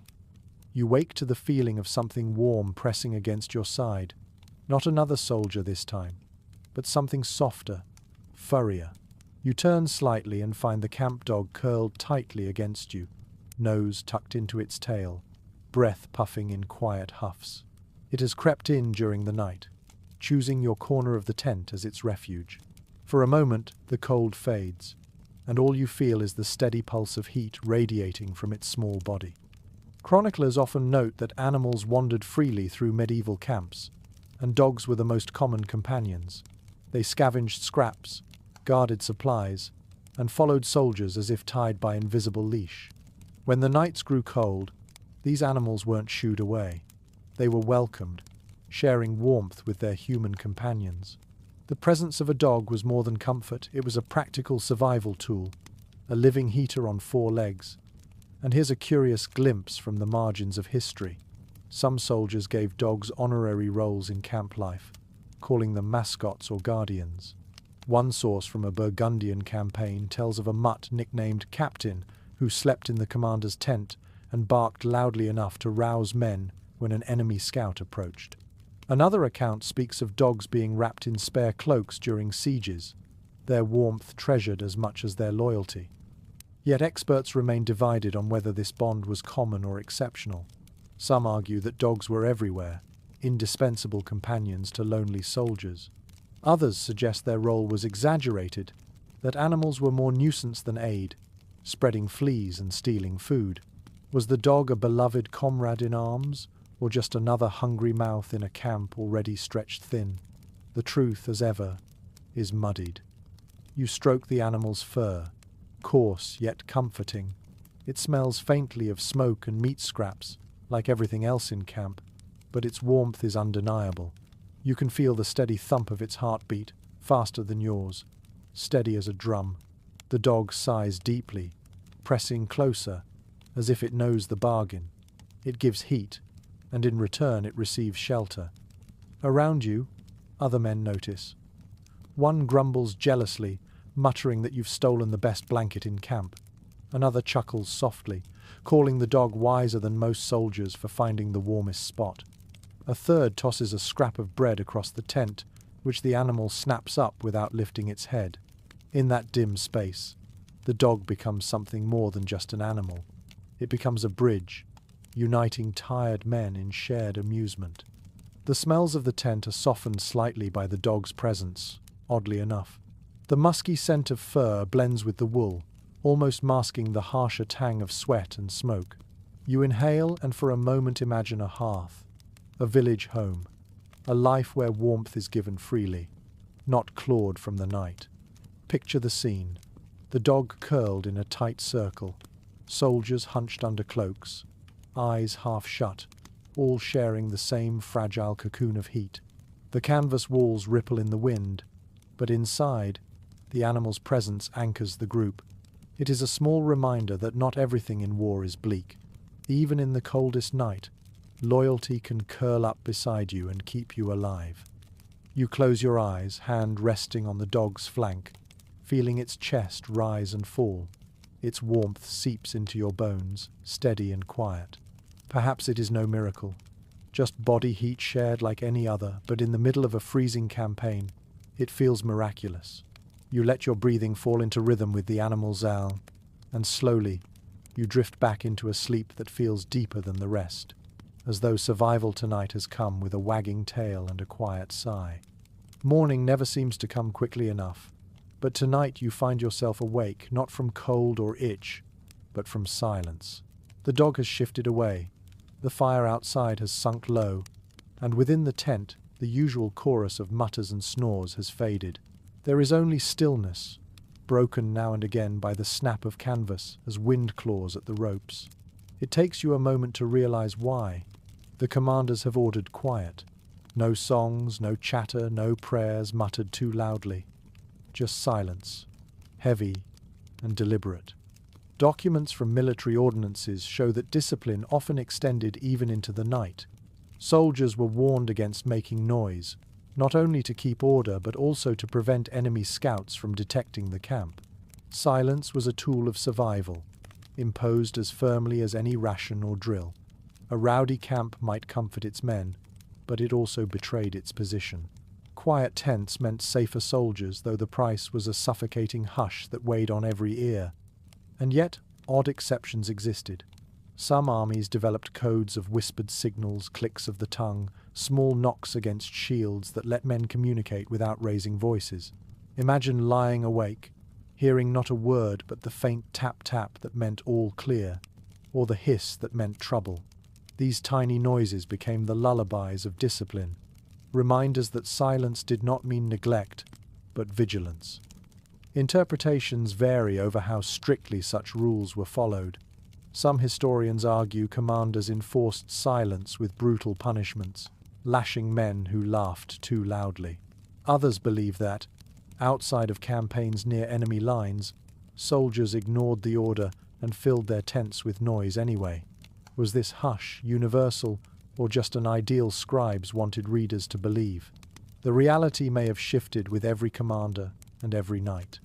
You wake to the feeling of something warm pressing against your side. Not another soldier this time, but something softer, furrier. You turn slightly and find the camp dog curled tightly against you, nose tucked into its tail, breath puffing in quiet huffs. It has crept in during the night, choosing your corner of the tent as its refuge. For a moment, the cold fades, and all you feel is the steady pulse of heat radiating from its small body. Chroniclers often note that animals wandered freely through medieval camps, and dogs were the most common companions. They scavenged scraps, guarded supplies, and followed soldiers as if tied by invisible leash. When the nights grew cold, these animals weren't shooed away. They were welcomed, sharing warmth with their human companions. The presence of a dog was more than comfort, it was a practical survival tool, a living heater on four legs. And here's a curious glimpse from the margins of history. Some soldiers gave dogs honorary roles in camp life, calling them mascots or guardians. One source from a Burgundian campaign tells of a mutt nicknamed Captain who slept in the commander's tent and barked loudly enough to rouse men when an enemy scout approached. Another account speaks of dogs being wrapped in spare cloaks during sieges, their warmth treasured as much as their loyalty. Yet experts remain divided on whether this bond was common or exceptional. Some argue that dogs were everywhere, indispensable companions to lonely soldiers. Others suggest their role was exaggerated, that animals were more nuisance than aid, spreading fleas and stealing food. Was the dog a beloved comrade in arms, or just another hungry mouth in a camp already stretched thin? The truth, as ever, is muddied. You stroke the animal's fur, coarse yet comforting. It smells faintly of smoke and meat scraps, like everything else in camp, but its warmth is undeniable. You can feel the steady thump of its heartbeat, faster than yours, steady as a drum. The dog sighs deeply, pressing closer, as if it knows the bargain. It gives heat, and in return it receives shelter. Around you, other men notice. One grumbles jealously, muttering that you've stolen the best blanket in camp. Another chuckles softly, calling the dog wiser than most soldiers for finding the warmest spot. A third tosses a scrap of bread across the tent, which the animal snaps up without lifting its head. In that dim space, the dog becomes something more than just an animal. It becomes a bridge, uniting tired men in shared amusement. The smells of the tent are softened slightly by the dog's presence, oddly enough. The musky scent of fur blends with the wool, almost masking the harsher tang of sweat and smoke. You inhale and for a moment imagine a hearth, a village home. a life where warmth is given freely, not clawed from the night. Picture the scene. The dog curled in a tight circle, soldiers hunched under cloaks, eyes half shut, all sharing the same fragile cocoon of heat. The canvas walls ripple in the wind, but inside, the animal's presence anchors the group. It is a small reminder that not everything in war is bleak. Even in the coldest night, loyalty can curl up beside you and keep you alive. You close your eyes, hand resting on the dog's flank, feeling its chest rise and fall. Its warmth seeps into your bones, steady and quiet. Perhaps it is no miracle, just body heat shared like any other, but in the middle of a freezing campaign, it feels miraculous. You let your breathing fall into rhythm with the animal's owl, and slowly, you drift back into a sleep that feels deeper than the rest, as though survival tonight has come with a wagging tail and a quiet sigh. Morning never seems to come quickly enough, but tonight you find yourself awake, not from cold or itch, but from silence. The dog has shifted away, the fire outside has sunk low, and within the tent, the usual chorus of mutters and snores has faded. There is only stillness, broken now and again by the snap of canvas as wind claws at the ropes. It takes you a moment to realize why. The commanders have ordered quiet. No songs, no chatter, no prayers muttered too loudly. Just silence, heavy and deliberate. Documents from military ordinances show that discipline often extended even into the night. Soldiers were warned against making noise, not only to keep order but also to prevent enemy scouts from detecting the camp. Silence was a tool of survival, imposed as firmly as any ration or drill. A rowdy camp might comfort its men, but it also betrayed its position. Quiet tents meant safer soldiers, though the price was a suffocating hush that weighed on every ear. And yet, odd exceptions existed. Some armies developed codes of whispered signals, clicks of the tongue, small knocks against shields that let men communicate without raising voices. Imagine lying awake, hearing not a word but the faint tap-tap that meant all clear, or the hiss that meant trouble. These tiny noises became the lullabies of discipline, reminders that silence did not mean neglect, but vigilance. Interpretations vary over how strictly such rules were followed. Some historians argue commanders enforced silence with brutal punishments, lashing men who laughed too loudly. Others believe that, outside of campaigns near enemy lines, soldiers ignored the order and filled their tents with noise anyway. Was this hush universal, or just an ideal scribes wanted readers to believe? The reality may have shifted with every commander and every night.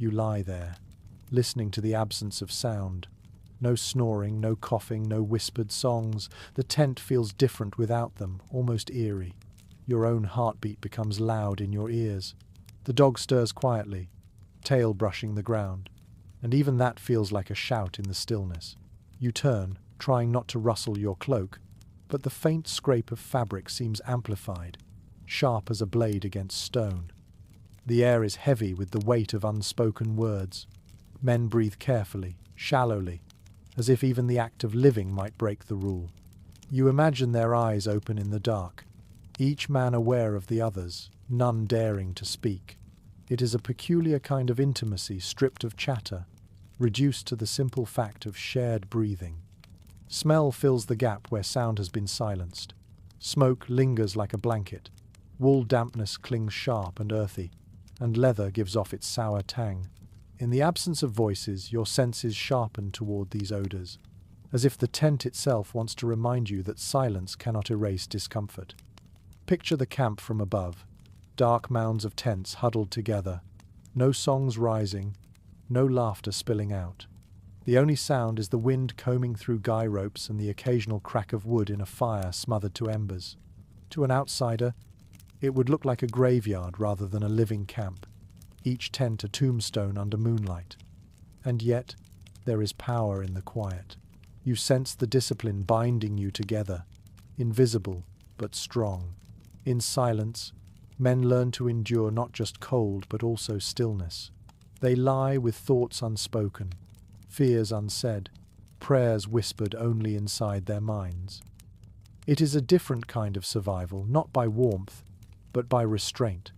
You lie there, listening to the absence of sound. No snoring, no coughing, no whispered songs. The tent feels different without them, almost eerie. Your own heartbeat becomes loud in your ears. The dog stirs quietly, tail brushing the ground, and even that feels like a shout in the stillness. You turn, trying not to rustle your cloak, but the faint scrape of fabric seems amplified, sharp as a blade against stone. The air is heavy with the weight of unspoken words. Men breathe carefully, shallowly, as if even the act of living might break the rule. You imagine their eyes open in the dark, each man aware of the others, none daring to speak. It is a peculiar kind of intimacy stripped of chatter, reduced to the simple fact of shared breathing. Smell fills the gap where sound has been silenced. Smoke lingers like a blanket. Wool dampness clings sharp and earthy, and leather gives off its sour tang. In the absence of voices, your senses sharpen toward these odors, as if the tent itself wants to remind you that silence cannot erase discomfort. Picture the camp from above, dark mounds of tents huddled together, no songs rising, no laughter spilling out. The only sound is the wind combing through guy ropes and the occasional crack of wood in a fire smothered to embers. To an outsider, it would look like a graveyard rather than a living camp, each tent a tombstone under moonlight. And yet, there is power in the quiet. You sense the discipline binding you together, invisible but strong. In silence, men learn to endure not just cold but also stillness. They lie with thoughts unspoken, fears unsaid, prayers whispered only inside their minds. It is a different kind of survival, not by warmth, but by restraint.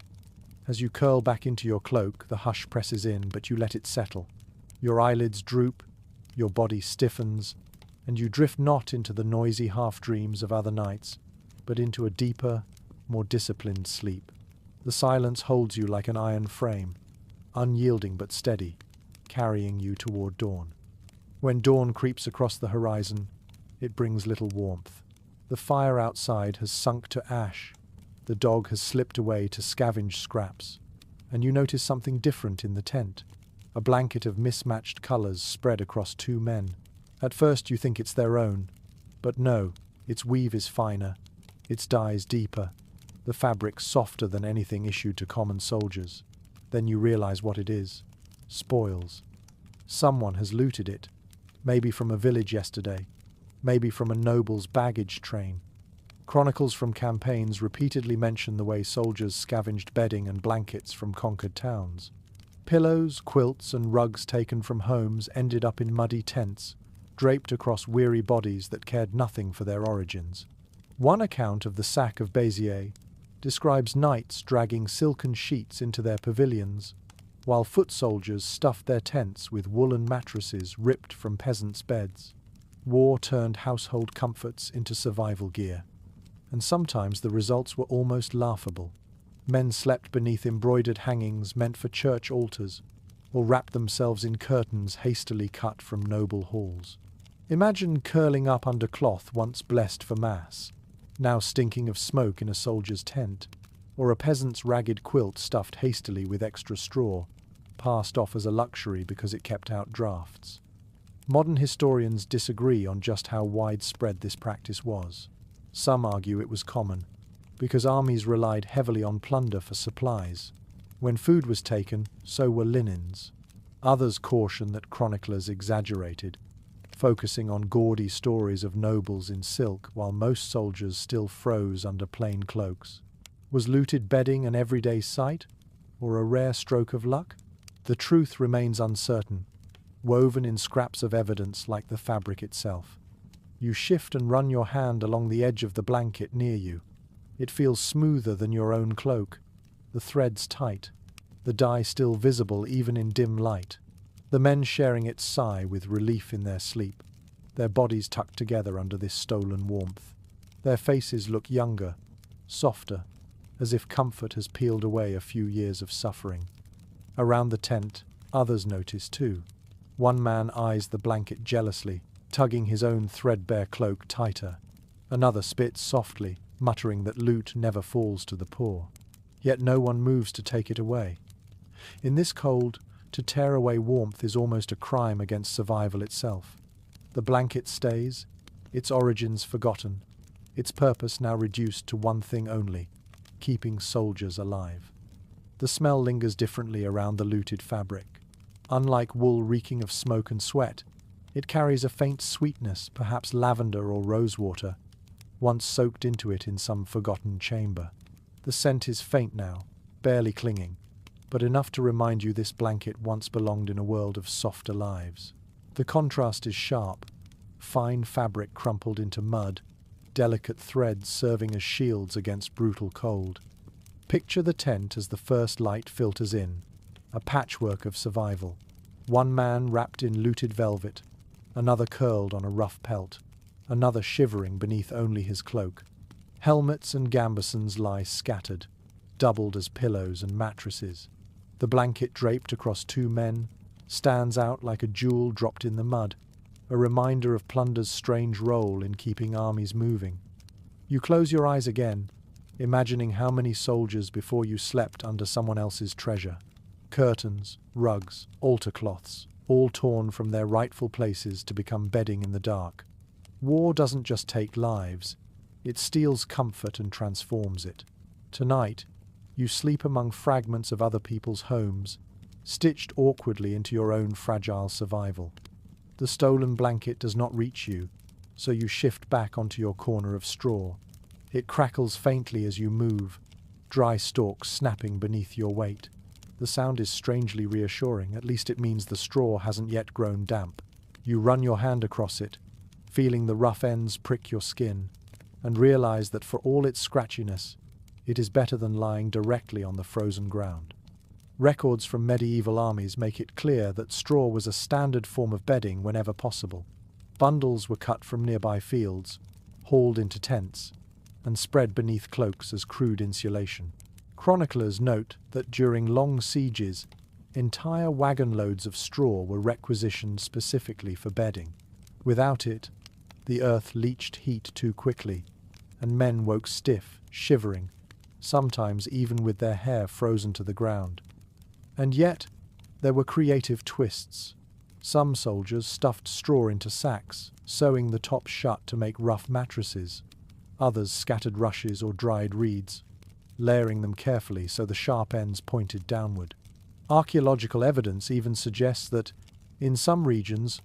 As you curl back into your cloak, the hush presses in, but you let it settle. Your eyelids droop, your body stiffens, and you drift not into the noisy half-dreams of other nights, but into a deeper, more disciplined sleep. The silence holds you like an iron frame, unyielding but steady, carrying you toward dawn. When dawn creeps across the horizon, it brings little warmth. The fire outside has sunk to ash, the dog has slipped away to scavenge scraps, and you notice something different in the tent. A blanket of mismatched colors spread across two men. At first you think it's their own, but no, its weave is finer, its dyes deeper, the fabric softer than anything issued to common soldiers. Then you realize what it is. Spoils. Someone has looted it, maybe from a village yesterday, maybe from a noble's baggage train. Chronicles from campaigns repeatedly mention the way soldiers scavenged bedding and blankets from conquered towns. Pillows, quilts, and rugs taken from homes ended up in muddy tents, draped across weary bodies that cared nothing for their origins. One account of the sack of Béziers describes knights dragging silken sheets into their pavilions, while foot soldiers stuffed their tents with woolen mattresses ripped from peasants' beds. War turned household comforts into survival gear, and sometimes the results were almost laughable. Men slept beneath embroidered hangings meant for church altars, or wrapped themselves in curtains hastily cut from noble halls. Imagine curling up under cloth once blessed for mass, now stinking of smoke in a soldier's tent, or a peasant's ragged quilt stuffed hastily with extra straw, passed off as a luxury because it kept out drafts. Modern historians disagree on just how widespread this practice was. Some argue it was common, because armies relied heavily on plunder for supplies. When food was taken, so were linens. Others caution that chroniclers exaggerated, focusing on gaudy stories of nobles in silk while most soldiers still froze under plain cloaks. Was looted bedding an everyday sight, or a rare stroke of luck? The truth remains uncertain, woven in scraps of evidence like the fabric itself. You shift and run your hand along the edge of the blanket near you. It feels smoother than your own cloak, the threads tight, the dye still visible even in dim light. The men sharing it sigh with relief in their sleep, their bodies tucked together under this stolen warmth. Their faces look younger, softer, as if comfort has peeled away a few years of suffering. Around the tent, others notice too. One man eyes the blanket jealously, tugging his own threadbare cloak tighter. Another spits softly, muttering that loot never falls to the poor. Yet no one moves to take it away. In this cold, to tear away warmth is almost a crime against survival itself. The blanket stays, its origins forgotten, its purpose now reduced to one thing only: keeping soldiers alive. The smell lingers differently around the looted fabric. Unlike wool reeking of smoke and sweat, it carries a faint sweetness, perhaps lavender or rosewater, once soaked into it in some forgotten chamber. The scent is faint now, barely clinging, but enough to remind you this blanket once belonged in a world of softer lives. The contrast is sharp: fine fabric crumpled into mud, delicate threads serving as shields against brutal cold. Picture the tent as the first light filters in, a patchwork of survival. One man wrapped in looted velvet, another curled on a rough pelt, another shivering beneath only his cloak. Helmets and gambesons lie scattered, doubled as pillows and mattresses. The blanket draped across two men stands out like a jewel dropped in the mud, a reminder of plunder's strange role in keeping armies moving. You close your eyes again, imagining how many soldiers before you slept under someone else's treasure. Curtains, rugs, altar cloths, all torn from their rightful places to become bedding in the dark. War doesn't just take lives, it steals comfort and transforms it. Tonight, you sleep among fragments of other people's homes, stitched awkwardly into your own fragile survival. The stolen blanket does not reach you, so you shift back onto your corner of straw. It crackles faintly as you move, dry stalks snapping beneath your weight. The sound is strangely reassuring, at least it means the straw hasn't yet grown damp. You run your hand across it, feeling the rough ends prick your skin. and realize that for all its scratchiness, it is better than lying directly on the frozen ground. Records from medieval armies make it clear that straw was a standard form of bedding whenever possible. Bundles were cut from nearby fields, hauled into tents, and spread beneath cloaks as crude insulation. Chroniclers note that during long sieges, entire wagon loads of straw were requisitioned specifically for bedding. Without it, the earth leached heat too quickly, and men woke stiff, shivering, sometimes even with their hair frozen to the ground. And yet, there were creative twists. Some soldiers stuffed straw into sacks, sewing the tops shut to make rough mattresses. Others scattered rushes or dried reeds, layering them carefully so the sharp ends pointed downward. Archaeological evidence even suggests that, in some regions,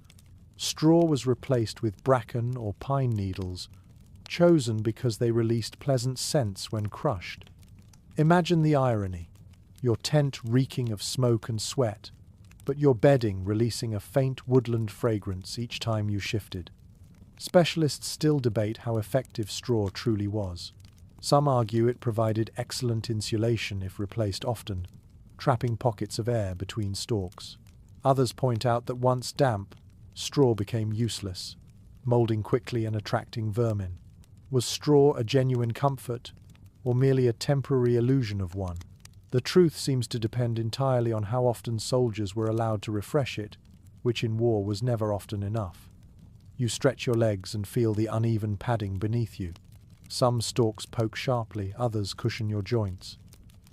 straw was replaced with bracken or pine needles, chosen because they released pleasant scents when crushed. Imagine the irony, your tent reeking of smoke and sweat, but your bedding releasing a faint woodland fragrance each time you shifted. Specialists still debate how effective straw truly was. Some argue it provided excellent insulation if replaced often, trapping pockets of air between stalks. Others point out that once damp, straw became useless, molding quickly and attracting vermin. Was straw a genuine comfort, or merely a temporary illusion of one? The truth seems to depend entirely on how often soldiers were allowed to refresh it, which in war was never often enough. You stretch your legs and feel the uneven padding beneath you. Some stalks poke sharply, others cushion your joints.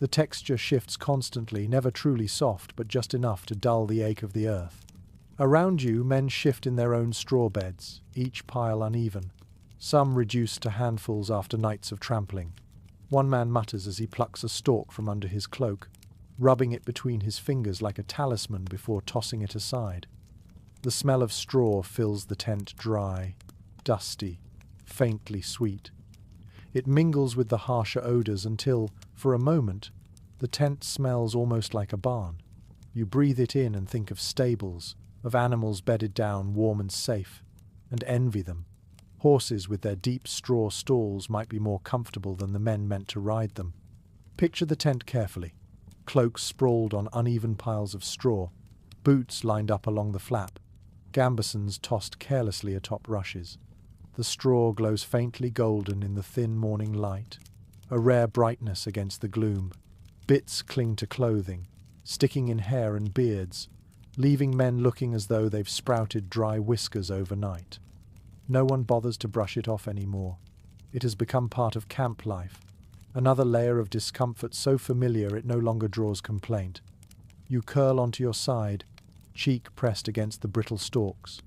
The texture shifts constantly, never truly soft, but just enough to dull the ache of the earth. Around you, men shift in their own straw beds, each pile uneven, some reduced to handfuls after nights of trampling. One man mutters as he plucks a stalk from under his cloak, rubbing it between his fingers like a talisman before tossing it aside. The smell of straw fills the tent dry, dusty, faintly sweet. It mingles with the harsher odors until, for a moment, the tent smells almost like a barn. You breathe it in and think of stables, of animals bedded down warm and safe, and envy them. Horses with their deep straw stalls might be more comfortable than the men meant to ride them. Picture the tent carefully. Cloaks sprawled on uneven piles of straw, boots lined up along the flap, gambesons tossed carelessly atop rushes. The straw glows faintly golden in the thin morning light, a rare brightness against the gloom. Bits cling to clothing, sticking in hair and beards, leaving men looking as though they've sprouted dry whiskers overnight. No one bothers to brush it off anymore. It has become part of camp life, another layer of discomfort so familiar it no longer draws complaint. You curl onto your side, cheek pressed against the brittle stalks.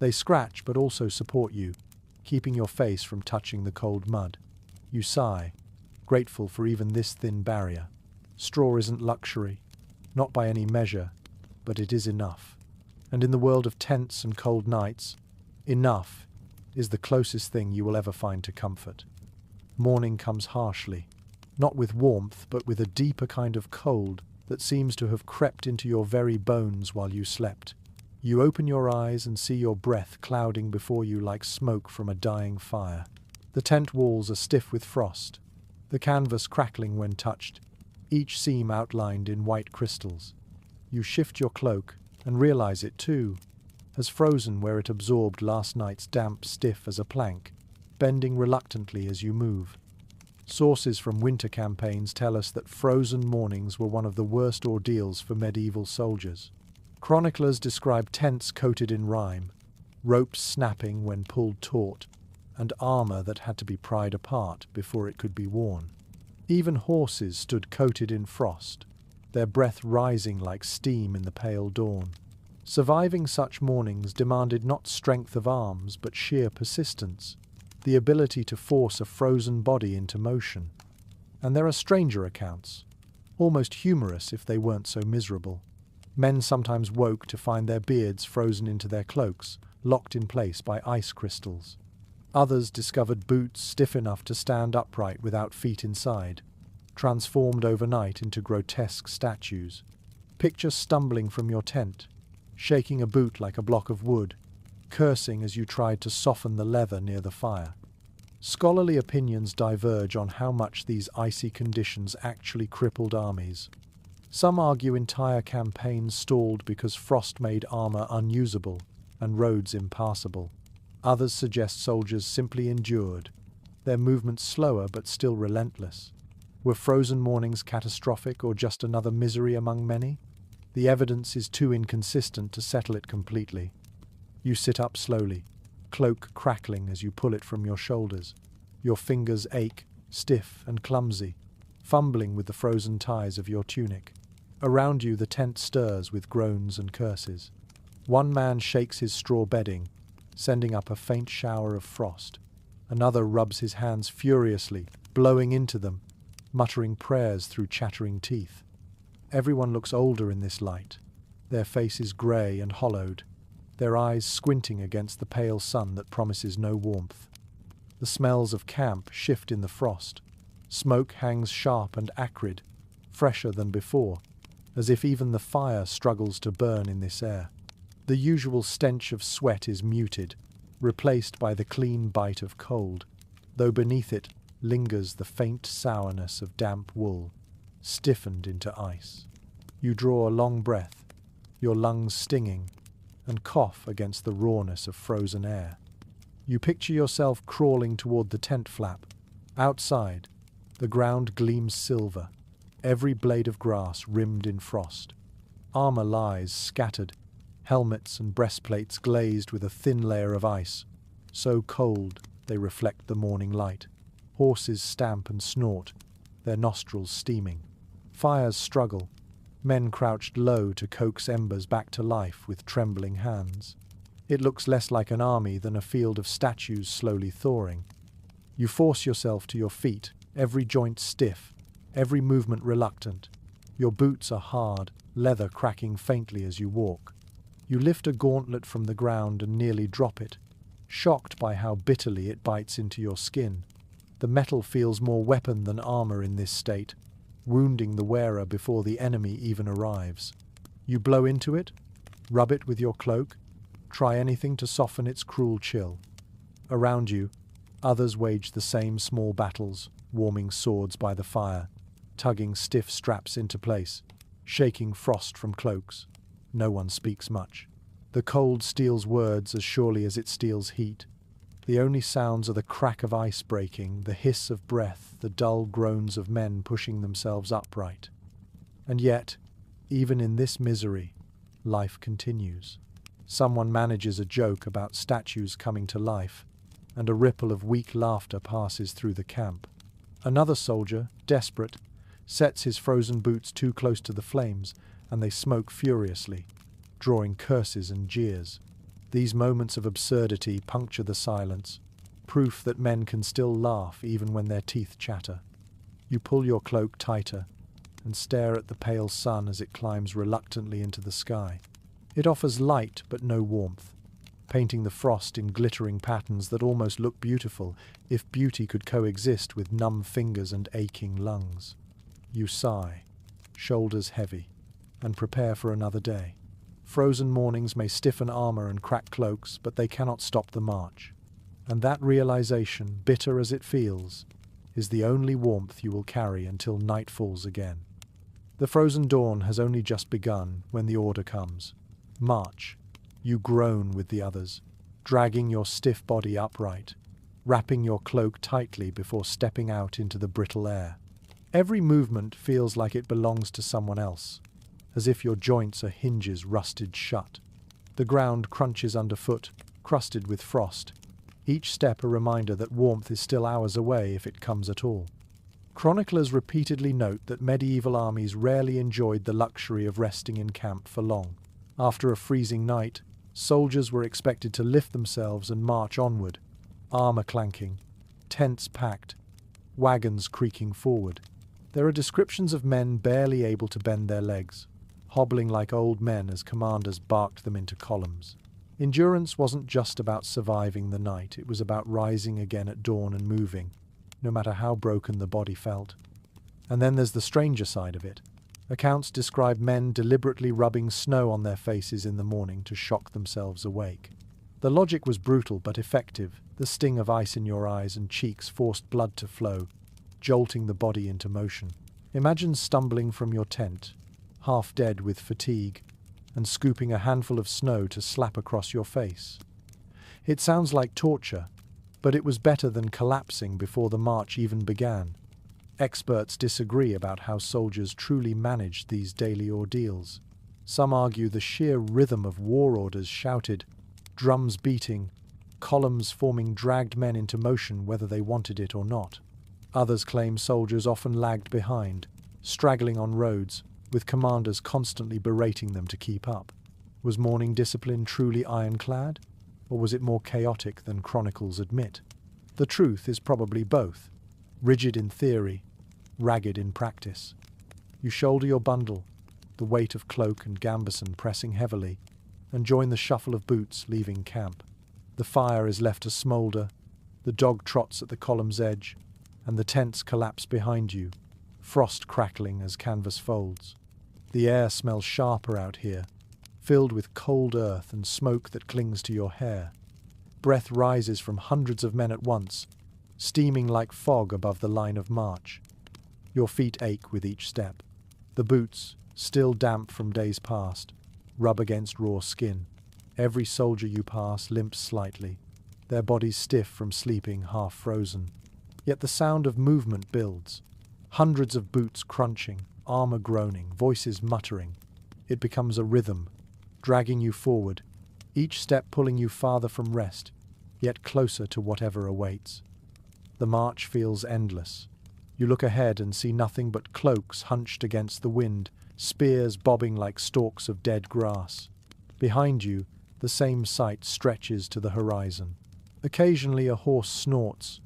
They scratch but also support you, keeping your face from touching the cold mud. You sigh, grateful for even this thin barrier. Straw isn't luxury, not by any measure, but it is enough. And in the world of tents and cold nights, enough is the closest thing you will ever find to comfort. Morning comes harshly, not with warmth, but with a deeper kind of cold that seems to have crept into your very bones while you slept. You open your eyes and see your breath clouding before you like smoke from a dying fire. The tent walls are stiff with frost, the canvas crackling when touched, each seam outlined in white crystals. You shift your cloak and realize it too has frozen where it absorbed last night's damp, stiff as a plank, bending reluctantly as you move. Sources from winter campaigns tell us that frozen mornings were one of the worst ordeals for medieval soldiers. Chroniclers describe tents coated in rime, ropes snapping when pulled taut, and armor that had to be pried apart before it could be worn. Even horses stood coated in frost, their breath rising like steam in the pale dawn. Surviving such mornings demanded not strength of arms but sheer persistence, the ability to force a frozen body into motion. And there are stranger accounts, almost humorous if they weren't so miserable. Men sometimes woke to find their beards frozen into their cloaks, locked in place by ice crystals. Others discovered boots stiff enough to stand upright without feet inside, transformed overnight into grotesque statues. Picture stumbling from your tent, shaking a boot like a block of wood, cursing as you tried to soften the leather near the fire. Scholarly opinions diverge on how much these icy conditions actually crippled armies. Some argue entire campaigns stalled because frost made armor unusable and roads impassable. Others suggest soldiers simply endured, their movements slower but still relentless. Were frozen mornings catastrophic or just another misery among many? The evidence is too inconsistent to settle it completely. You sit up slowly, cloak crackling as you pull it from your shoulders. Your fingers ache, stiff and clumsy, fumbling with the frozen ties of your tunic. Around you the tent stirs with groans and curses. One man shakes his straw bedding, sending up a faint shower of frost. Another rubs his hands furiously, blowing into them, muttering prayers through chattering teeth. Everyone looks older in this light, their faces grey and hollowed, their eyes squinting against the pale sun that promises no warmth. The smells of camp shift in the frost. Smoke hangs sharp and acrid, fresher than before, as if even the fire struggles to burn in this air. The usual stench of sweat is muted, replaced by the clean bite of cold, though beneath it lingers the faint sourness of damp wool, stiffened into ice. You draw a long breath, your lungs stinging, and cough against the rawness of frozen air. You picture yourself crawling toward the tent flap. Outside, the ground gleams silver, every blade of grass rimmed in frost. Armor lies scattered, helmets and breastplates glazed with a thin layer of ice, so cold they reflect the morning light. Horses stamp and snort, their nostrils steaming. Fires struggle, men crouched low to coax embers back to life with trembling hands. It looks less like an army than a field of statues slowly thawing. You force yourself to your feet, every joint stiff, every movement reluctant. Your boots are hard, leather cracking faintly as you walk. You lift a gauntlet from the ground and nearly drop it, shocked by how bitterly it bites into your skin. The metal feels more weapon than armor in this state, wounding the wearer before the enemy even arrives. You blow into it, rub it with your cloak, try anything to soften its cruel chill. Around you, others wage the same small battles, warming swords by the fire, tugging stiff straps into place, shaking frost from cloaks. No one speaks much. The cold steals words as surely as it steals heat. The only sounds are the crack of ice breaking, the hiss of breath, the dull groans of men pushing themselves upright. And yet, even in this misery, life continues. Someone manages a joke about statues coming to life, and a ripple of weak laughter passes through the camp. Another soldier, desperate, sets his frozen boots too close to the flames, and they smoke furiously, drawing curses and jeers. These moments of absurdity puncture the silence, proof that men can still laugh even when their teeth chatter. You pull your cloak tighter and stare at the pale sun as it climbs reluctantly into the sky. It offers light but no warmth, painting the frost in glittering patterns that almost look beautiful if beauty could coexist with numb fingers and aching lungs. You sigh, shoulders heavy, and prepare for another day. Frozen mornings may stiffen armor and crack cloaks, but they cannot stop the march. And that realization, bitter as it feels, is the only warmth you will carry until night falls again. The frozen dawn has only just begun when the order comes. March. You groan with the others, dragging your stiff body upright, wrapping your cloak tightly before stepping out into the brittle air. Every movement feels like it belongs to someone else, as if your joints are hinges rusted shut. The ground crunches underfoot, crusted with frost, each step a reminder that warmth is still hours away if it comes at all. Chroniclers repeatedly note that medieval armies rarely enjoyed the luxury of resting in camp for long. After a freezing night, soldiers were expected to lift themselves and march onward, armor clanking, tents packed, wagons creaking forward. There are descriptions of men barely able to bend their legs, hobbling like old men as commanders barked them into columns. Endurance wasn't just about surviving the night, it was about rising again at dawn and moving, no matter how broken the body felt. And then there's the stranger side of it. Accounts describe men deliberately rubbing snow on their faces in the morning to shock themselves awake. The logic was brutal but effective. The sting of ice in your eyes and cheeks forced blood to flow, jolting the body into motion. Imagine stumbling from your tent, half dead with fatigue, and scooping a handful of snow to slap across your face. It sounds like torture, but it was better than collapsing before the march even began. Experts disagree about how soldiers truly managed these daily ordeals. Some argue the sheer rhythm of war orders shouted, drums beating, columns forming dragged men into motion whether they wanted it or not. Others claim soldiers often lagged behind, straggling on roads, with commanders constantly berating them to keep up. Was morning discipline truly ironclad, or was it more chaotic than chronicles admit? The truth is probably both, rigid in theory, ragged in practice. You shoulder your bundle, the weight of cloak and gambeson pressing heavily, and join the shuffle of boots leaving camp. The fire is left to smoulder, the dog trots at the column's edge, and the tents collapse behind you, frost crackling as canvas folds. The air smells sharper out here, filled with cold earth and smoke that clings to your hair. Breath rises from hundreds of men at once, steaming like fog above the line of march. Your feet ache with each step. The boots, still damp from days past, rub against raw skin. Every soldier you pass limps slightly, their bodies stiff from sleeping half frozen. Yet the sound of movement builds. Hundreds of boots crunching, armor groaning, voices muttering. It becomes a rhythm, dragging you forward, each step pulling you farther from rest, yet closer to whatever awaits. The march feels endless. You look ahead and see nothing but cloaks hunched against the wind, spears bobbing like stalks of dead grass. Behind you, the same sight stretches to the horizon. Occasionally a horse snorts,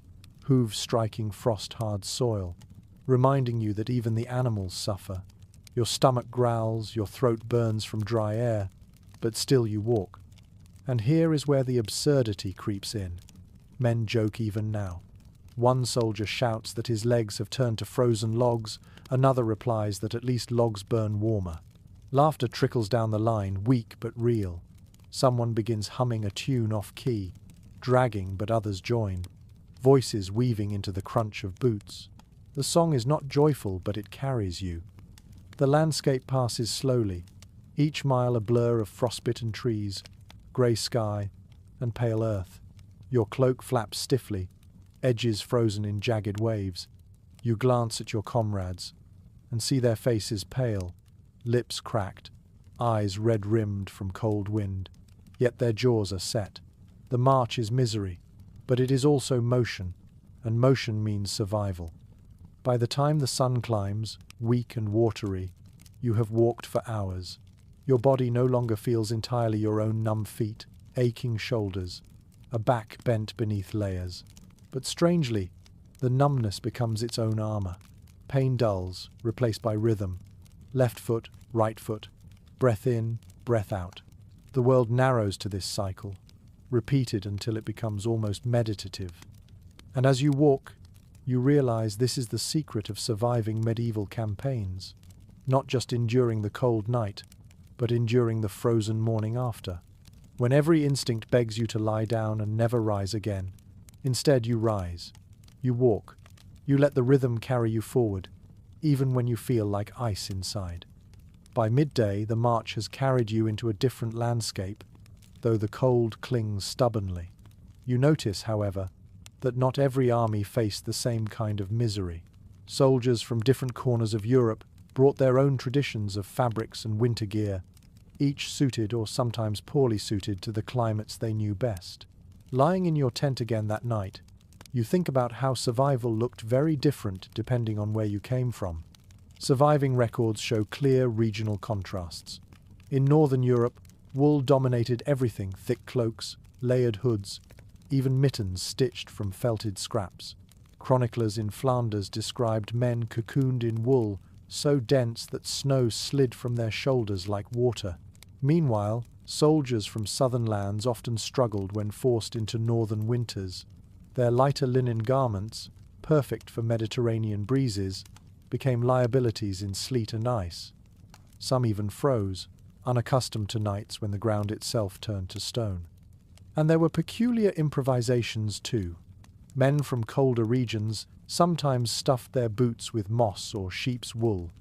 hooves striking frost-hard soil, reminding you that even the animals suffer. Your stomach growls, your throat burns from dry air, but still you walk. And here is where the absurdity creeps in. Men joke even now. One soldier shouts that his legs have turned to frozen logs, another replies that at least logs burn warmer. Laughter trickles down the line, weak but real. Someone begins humming a tune off-key, dragging but others join, voices weaving into the crunch of boots. The song is not joyful, but it carries you. The landscape passes slowly, each mile a blur of frostbitten trees, grey sky, and pale earth. Your cloak flaps stiffly, edges frozen in jagged waves. You glance at your comrades and see their faces pale, lips cracked, eyes red-rimmed from cold wind, yet their jaws are set. The march is misery, but it is also motion, and motion means survival. By the time the sun climbs, weak and watery, you have walked for hours. Your body no longer feels entirely your own numb feet, aching shoulders, a back bent beneath layers. But strangely, the numbness becomes its own armor. Pain dulls, replaced by rhythm. Left foot, right foot. Breath in, breath out. The world narrows to this cycle, repeated until it becomes almost meditative. And as you walk, you realize this is the secret of surviving medieval campaigns. Not just enduring the cold night, but enduring the frozen morning after. When every instinct begs you to lie down and never rise again, instead you rise. You walk. You let the rhythm carry you forward, even when you feel like ice inside. By midday, the march has carried you into a different landscape, though the cold clings stubbornly. You notice, however, that not every army faced the same kind of misery. Soldiers from different corners of Europe brought their own traditions of fabrics and winter gear, each suited or sometimes poorly suited to the climates they knew best. Lying in your tent again that night, you think about how survival looked very different depending on where you came from. Surviving records show clear regional contrasts. In Northern Europe, wool dominated everything: thick cloaks, layered hoods, even mittens stitched from felted scraps. Chroniclers in Flanders described men cocooned in wool so dense that snow slid from their shoulders like water. Meanwhile, soldiers from southern lands often struggled when forced into northern winters. Their lighter linen garments, perfect for Mediterranean breezes, became liabilities in sleet and ice. Some even froze, unaccustomed to nights when the ground itself turned to stone. And there were peculiar improvisations too. Men from colder regions sometimes stuffed their boots with moss or sheep's wool,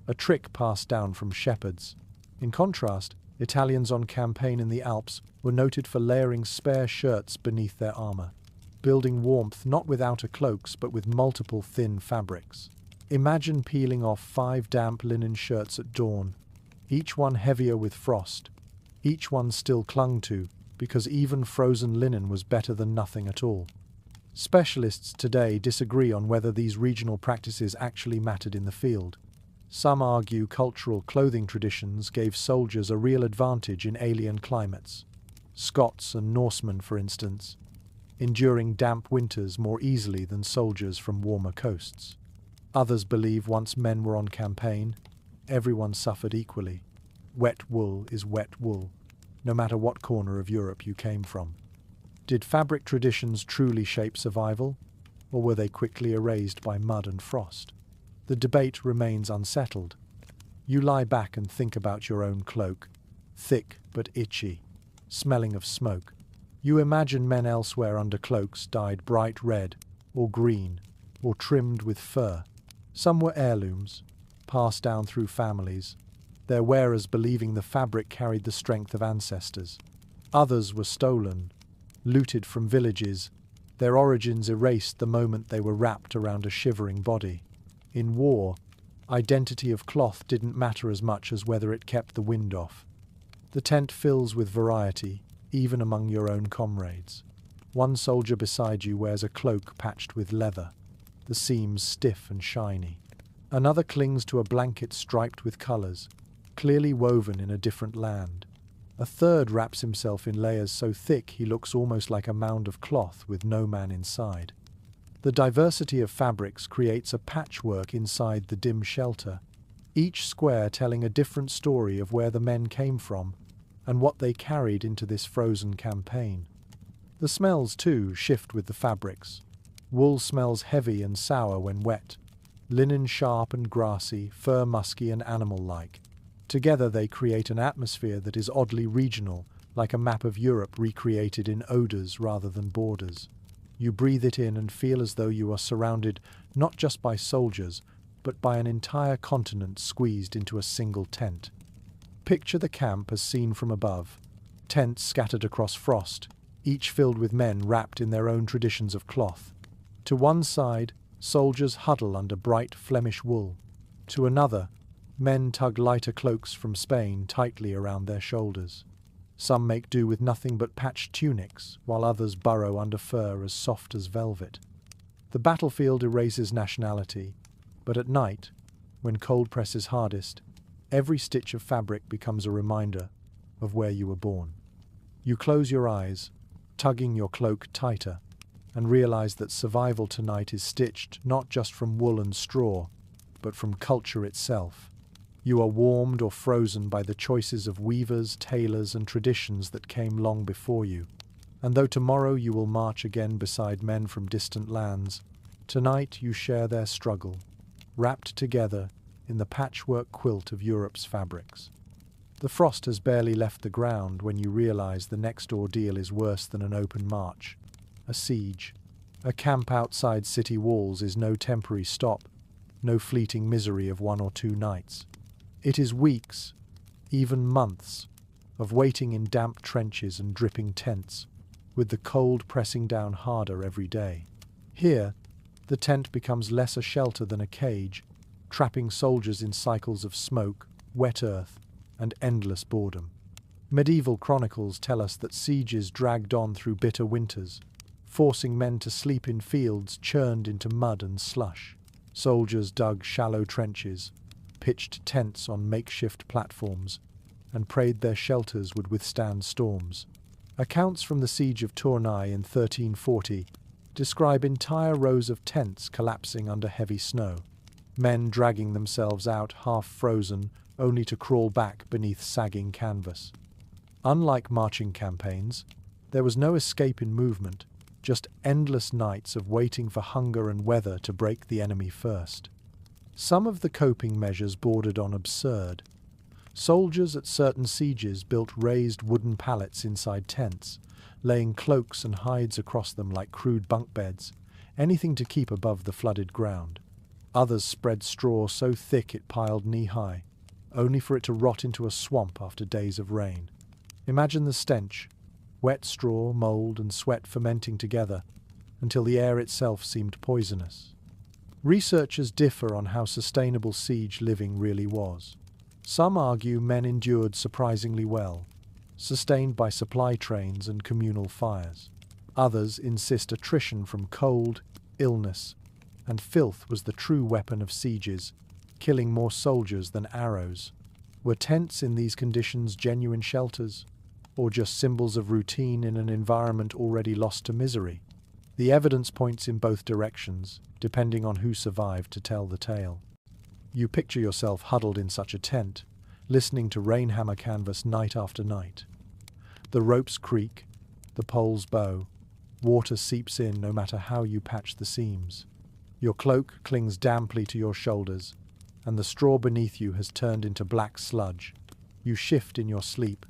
a trick passed down from shepherds. In contrast, Italians on campaign in the Alps were noted for layering spare shirts beneath their armor, building warmth not with outer cloaks but with multiple thin fabrics. Imagine peeling off 5 damp linen shirts at dawn, each one heavier with frost, each one still clung to, because even frozen linen was better than nothing at all. Specialists today disagree on whether these regional practices actually mattered in the field. Some argue cultural clothing traditions gave soldiers a real advantage in alien climates. Scots and Norsemen, for instance, enduring damp winters more easily than soldiers from warmer coasts. Others believe once men were on campaign, everyone suffered equally. Wet wool is wet wool, no matter what corner of Europe you came from. Did fabric traditions truly shape survival, or were they quickly erased by mud and frost? The debate remains unsettled. You lie back and think about your own cloak, thick but itchy, smelling of smoke. You imagine men elsewhere under cloaks dyed bright red or green or trimmed with fur. Some were heirlooms, passed down through families, their wearers believing the fabric carried the strength of ancestors. Others were stolen, looted from villages, their origins erased the moment they were wrapped around a shivering body. In war, identity of cloth didn't matter as much as whether it kept the wind off. The tent fills with variety, even among your own comrades. One soldier beside you wears a cloak patched with leather, the seams stiff and shiny. Another clings to a blanket striped with colours, clearly woven in a different land. A third wraps himself in layers so thick he looks almost like a mound of cloth with no man inside. The diversity of fabrics creates a patchwork inside the dim shelter, each square telling a different story of where the men came from and what they carried into this frozen campaign. The smells, too, shift with the fabrics. Wool smells heavy and sour when wet, linen sharp and grassy, fur musky and animal-like. Together they create an atmosphere that is oddly regional, like a map of Europe recreated in odours rather than borders. You breathe it in and feel as though you are surrounded not just by soldiers, but by an entire continent squeezed into a single tent. Picture the camp as seen from above, tents scattered across frost, each filled with men wrapped in their own traditions of cloth. To one side, soldiers huddle under bright Flemish wool. To another, men tug lighter cloaks from Spain tightly around their shoulders. Some make do with nothing but patched tunics, while others burrow under fur as soft as velvet. The battlefield erases nationality, but at night, when cold presses hardest, every stitch of fabric becomes a reminder of where you were born. You close your eyes, tugging your cloak tighter, and realize that survival tonight is stitched not just from wool and straw, but from culture itself. You are warmed or frozen by the choices of weavers, tailors, and traditions that came long before you. And though tomorrow you will march again beside men from distant lands, tonight you share their struggle, wrapped together in the patchwork quilt of Europe's fabrics. The frost has barely left the ground when you realize the next ordeal is worse than an open march. A siege. A camp outside city walls is no temporary stop, no fleeting misery of 1 or 2 nights. It is weeks, even months, of waiting in damp trenches and dripping tents, with the cold pressing down harder every day. Here, the tent becomes less a shelter than a cage, trapping soldiers in cycles of smoke, wet earth, and endless boredom. Medieval chronicles tell us that sieges dragged on through bitter winters, forcing men to sleep in fields churned into mud and slush. Soldiers dug shallow trenches, pitched tents on makeshift platforms, and prayed their shelters would withstand storms. Accounts from the siege of Tournai in 1340 describe entire rows of tents collapsing under heavy snow, men dragging themselves out half frozen only to crawl back beneath sagging canvas. Unlike marching campaigns, there was no escape in movement, just endless nights of waiting for hunger and weather to break the enemy first. Some of the coping measures bordered on absurd. Soldiers at certain sieges built raised wooden pallets inside tents, laying cloaks and hides across them like crude bunk beds, anything to keep above the flooded ground. Others spread straw so thick it piled knee-high, only for it to rot into a swamp after days of rain. Imagine the stench, wet straw, mold, and sweat fermenting together until the air itself seemed poisonous. Researchers differ on how sustainable siege living really was. Some argue men endured surprisingly well, sustained by supply trains and communal fires. Others insist attrition from cold, illness, and filth was the true weapon of sieges, killing more soldiers than arrows. Were tents in these conditions genuine shelters, or just symbols of routine in an environment already lost to misery? The evidence points in both directions, depending on who survived to tell the tale. You picture yourself huddled in such a tent, listening to rainhammer canvas night after night. The ropes creak, the poles bow, water seeps in no matter how you patch the seams. Your cloak clings damply to your shoulders, and the straw beneath you has turned into black sludge. You shift in your sleep,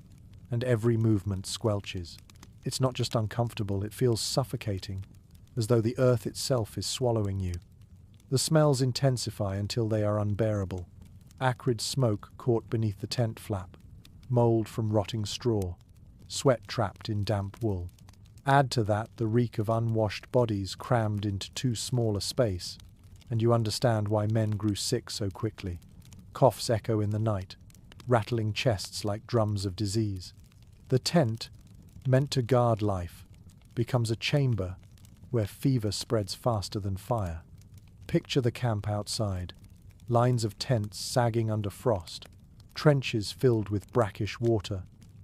and every movement squelches. It's not just uncomfortable, it feels suffocating, as though the earth itself is swallowing you. The smells intensify until they are unbearable. Acrid smoke caught beneath the tent flap, mold from rotting straw, sweat trapped in damp wool. Add to that the reek of unwashed bodies crammed into too small a space, and you understand why men grew sick so quickly. Coughs echo in the night, rattling chests like drums of disease. The tent, meant to guard life, becomes a chamber where fever spreads faster than fire. Picture the camp outside, lines of tents sagging under frost, trenches filled with brackish water,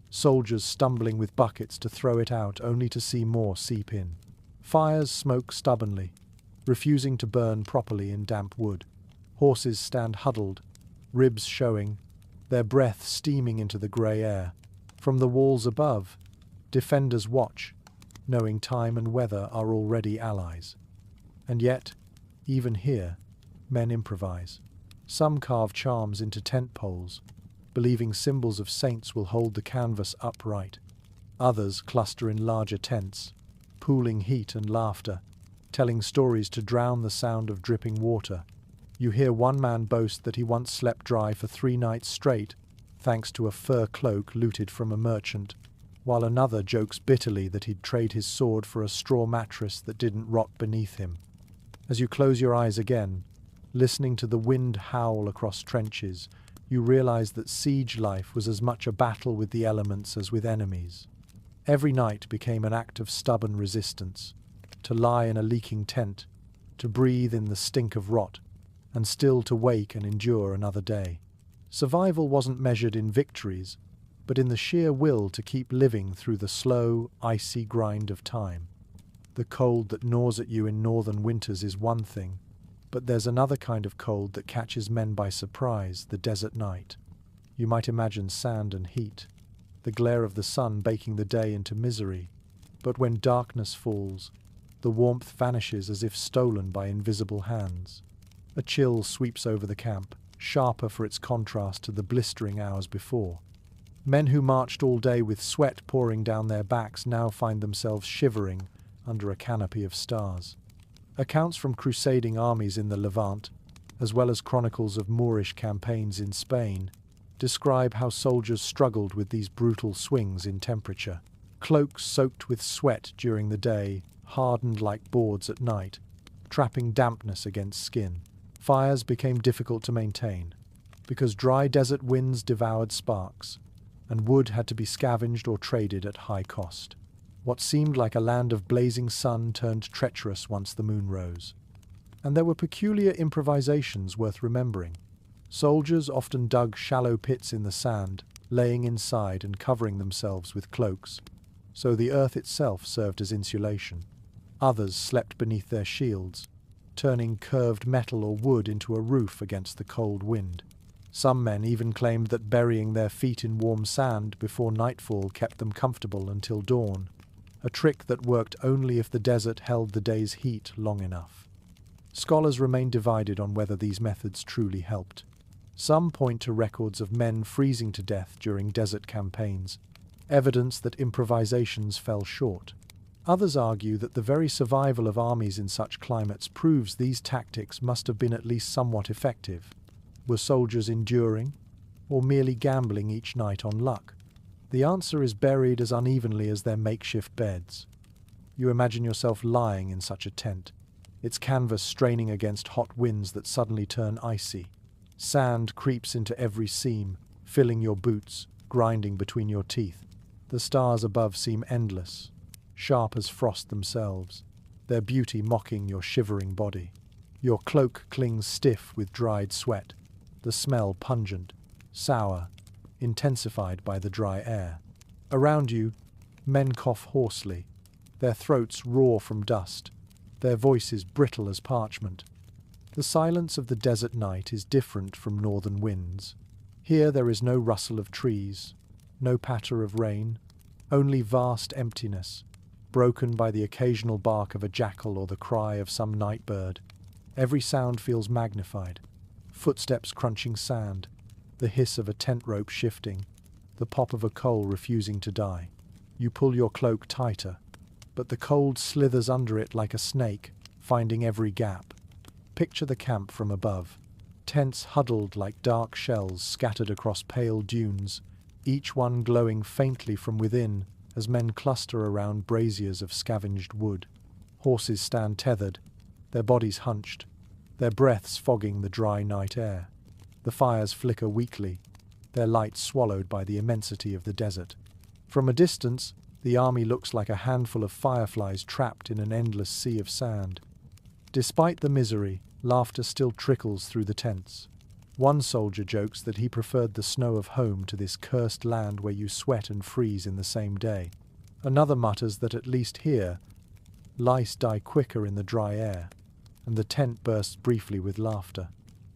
soldiers stumbling with buckets to throw it out only to see more seep in. Fires smoke stubbornly, refusing to burn properly in damp wood. Horses stand huddled, ribs showing, their breath steaming into the grey air. From the walls above, defenders watch, knowing time and weather are already allies. And yet, even here, men improvise. Some carve charms into tent poles, believing symbols of saints will hold the canvas upright. Others cluster in larger tents, pooling heat and laughter, telling stories to drown the sound of dripping water. You hear one man boast that he once slept dry for 3 nights straight, thanks to a fur cloak looted from a merchant, while another jokes bitterly that he'd trade his sword for a straw mattress that didn't rot beneath him. As you close your eyes again, listening to the wind howl across trenches, you realize that siege life was as much a battle with the elements as with enemies. Every night became an act of stubborn resistance, to lie in a leaking tent, to breathe in the stink of rot, and still to wake and endure another day. Survival wasn't measured in victories, but in the sheer will to keep living through the slow, icy grind of time. The cold that gnaws at you in northern winters is one thing, but there's another kind of cold that catches men by surprise, the desert night. You might imagine sand and heat, the glare of the sun baking the day into misery, but when darkness falls, the warmth vanishes as if stolen by invisible hands. A chill sweeps over the camp, sharper for its contrast to the blistering hours before. Men who marched all day with sweat pouring down their backs now find themselves shivering under a canopy of stars. Accounts from crusading armies in the Levant, as well as chronicles of Moorish campaigns in Spain, describe how soldiers struggled with these brutal swings in temperature. Cloaks soaked with sweat during the day, hardened like boards at night, trapping dampness against skin. Fires became difficult to maintain, because dry desert winds devoured sparks, and wood had to be scavenged or traded at high cost. What seemed like a land of blazing sun turned treacherous once the moon rose. And there were peculiar improvisations worth remembering. Soldiers often dug shallow pits in the sand, laying inside and covering themselves with cloaks, so the earth itself served as insulation. Others slept beneath their shields, turning curved metal or wood into a roof against the cold wind. Some men even claimed that burying their feet in warm sand before nightfall kept them comfortable until dawn, a trick that worked only if the desert held the day's heat long enough. Scholars remain divided on whether these methods truly helped. Some point to records of men freezing to death during desert campaigns, evidence that improvisations fell short. Others argue that the very survival of armies in such climates proves these tactics must have been at least somewhat effective. Were soldiers enduring, or merely gambling each night on luck? The answer is buried as unevenly as their makeshift beds. You imagine yourself lying in such a tent, its canvas straining against hot winds that suddenly turn icy. Sand creeps into every seam, filling your boots, grinding between your teeth. The stars above seem endless, sharp as frost themselves, their beauty mocking your shivering body. Your cloak clings stiff with dried sweat, the smell pungent, sour, intensified by the dry air. Around you, men cough hoarsely, their throats roar from dust, their voices brittle as parchment. The silence of the desert night is different from northern winds. Here there is no rustle of trees, no patter of rain, only vast emptiness, broken by the occasional bark of a jackal or the cry of some night bird. Every sound feels magnified. Footsteps crunching sand, the hiss of a tent rope shifting, the pop of a coal refusing to die. You pull your cloak tighter, but the cold slithers under it like a snake, finding every gap. Picture the camp from above. Tents huddled like dark shells scattered across pale dunes, each one glowing faintly from within as men cluster around braziers of scavenged wood. Horses stand tethered, their bodies hunched, their breaths fogging the dry night air. The fires flicker weakly, their light swallowed by the immensity of the desert. From a distance, the army looks like a handful of fireflies trapped in an endless sea of sand. Despite the misery, laughter still trickles through the tents. One soldier jokes that he preferred the snow of home to this cursed land where you sweat and freeze in the same day. Another mutters that at least here, lice die quicker in the dry air, and the tent bursts briefly with laughter.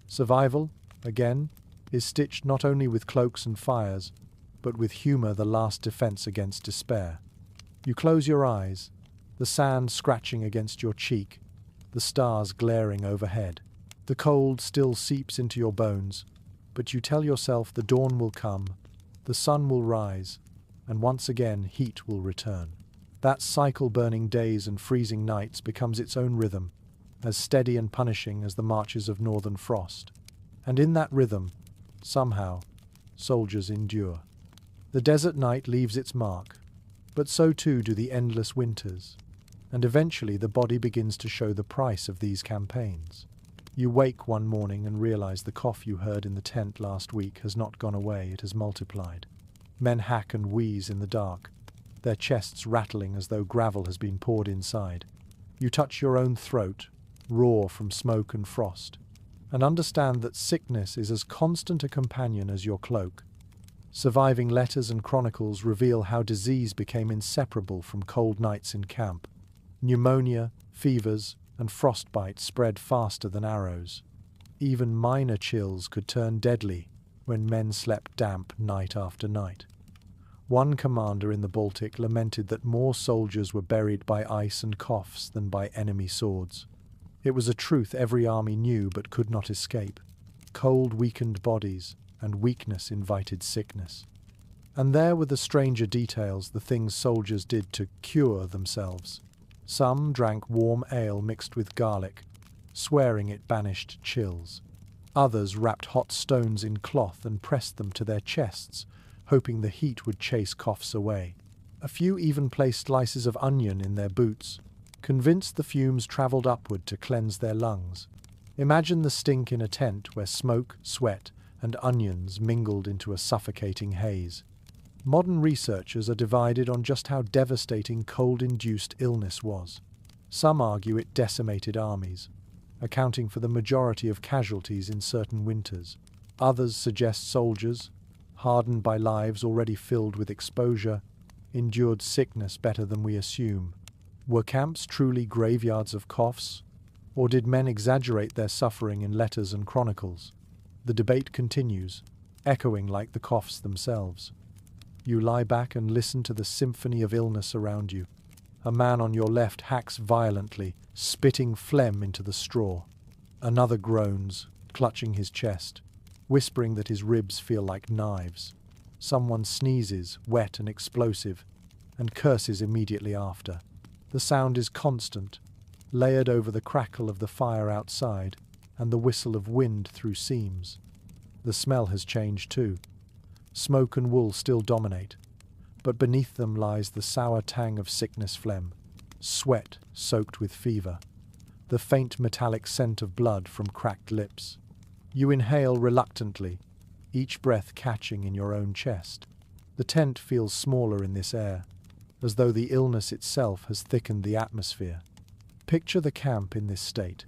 Survival, again, is stitched not only with cloaks and fires, but with humor, the last defense against despair. You close your eyes, the sand scratching against your cheek, the stars glaring overhead. The cold still seeps into your bones, but you tell yourself the dawn will come, the sun will rise, and once again heat will return. That cycle burning days and freezing nights becomes its own rhythm, as steady and punishing as the marches of northern frost. And in that rhythm, somehow, soldiers endure. The desert night leaves its mark, but so too do the endless winters, and eventually the body begins to show the price of these campaigns. You wake one morning and realize the cough you heard in the tent last week has not gone away, it has multiplied. Men hack and wheeze in the dark, their chests rattling as though gravel has been poured inside. You touch your own throat, raw from smoke and frost, and understand that sickness is as constant a companion as your cloak. Surviving letters and chronicles reveal how disease became inseparable from cold nights in camp. Pneumonia, fevers, and frostbite spread faster than arrows. Even minor chills could turn deadly when men slept damp night after night. One commander in the Baltic lamented that more soldiers were buried by ice and coughs than by enemy swords. It was a truth every army knew but could not escape. Cold weakened bodies, and weakness invited sickness. And there were the stranger details, the things soldiers did to cure themselves. Some drank warm ale mixed with garlic, swearing it banished chills. Others wrapped hot stones in cloth and pressed them to their chests, hoping the heat would chase coughs away. A few even placed slices of onion in their boots, convinced the fumes travelled upward to cleanse their lungs. Imagine the stink in a tent where smoke, sweat, and onions mingled into a suffocating haze. Modern researchers are divided on just how devastating cold-induced illness was. Some argue it decimated armies, accounting for the majority of casualties in certain winters. Others suggest soldiers, hardened by lives already filled with exposure, endured sickness better than we assume. Were camps truly graveyards of coughs, or did men exaggerate their suffering in letters and chronicles? The debate continues, echoing like the coughs themselves. You lie back and listen to the symphony of illness around you. A man on your left hacks violently, spitting phlegm into the straw. Another groans, clutching his chest, whispering that his ribs feel like knives. Someone sneezes, wet and explosive, and curses immediately after. The sound is constant, layered over the crackle of the fire outside and the whistle of wind through seams. The smell has changed too. Smoke and wool still dominate, but beneath them lies the sour tang of sickness phlegm, sweat soaked with fever, the faint metallic scent of blood from cracked lips. You inhale reluctantly, each breath catching in your own chest. The tent feels smaller in this air, as though the illness itself has thickened the atmosphere. Picture the camp in this state.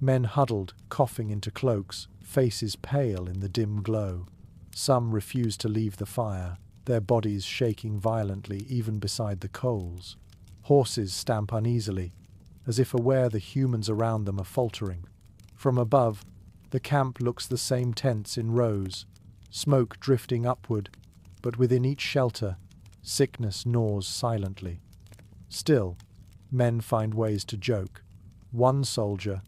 Men huddled, coughing into cloaks, faces pale in the dim glow. Some refuse to leave the fire, their bodies shaking violently even beside the coals. Horses stamp uneasily, as if aware the humans around them are faltering. From above, the camp looks the same, tents in rows, smoke drifting upward, but within each shelter, sickness gnaws silently. Still, men find ways to joke. One soldier,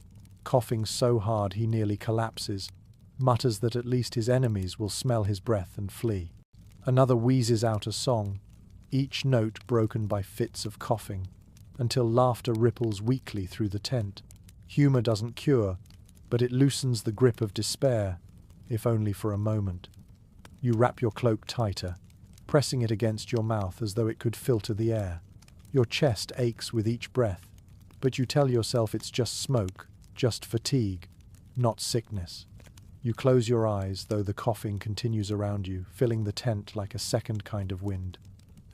coughing so hard he nearly collapses, mutters that at least his enemies will smell his breath and flee. Another wheezes out a song, each note broken by fits of coughing, until laughter ripples weakly through the tent. Humor doesn't cure, but it loosens the grip of despair, if only for a moment. You wrap your cloak tighter, pressing it against your mouth as though it could filter the air. Your chest aches with each breath, but you tell yourself it's just smoke, just fatigue, not sickness. You close your eyes, though the coughing continues around you, filling the tent like a second kind of wind.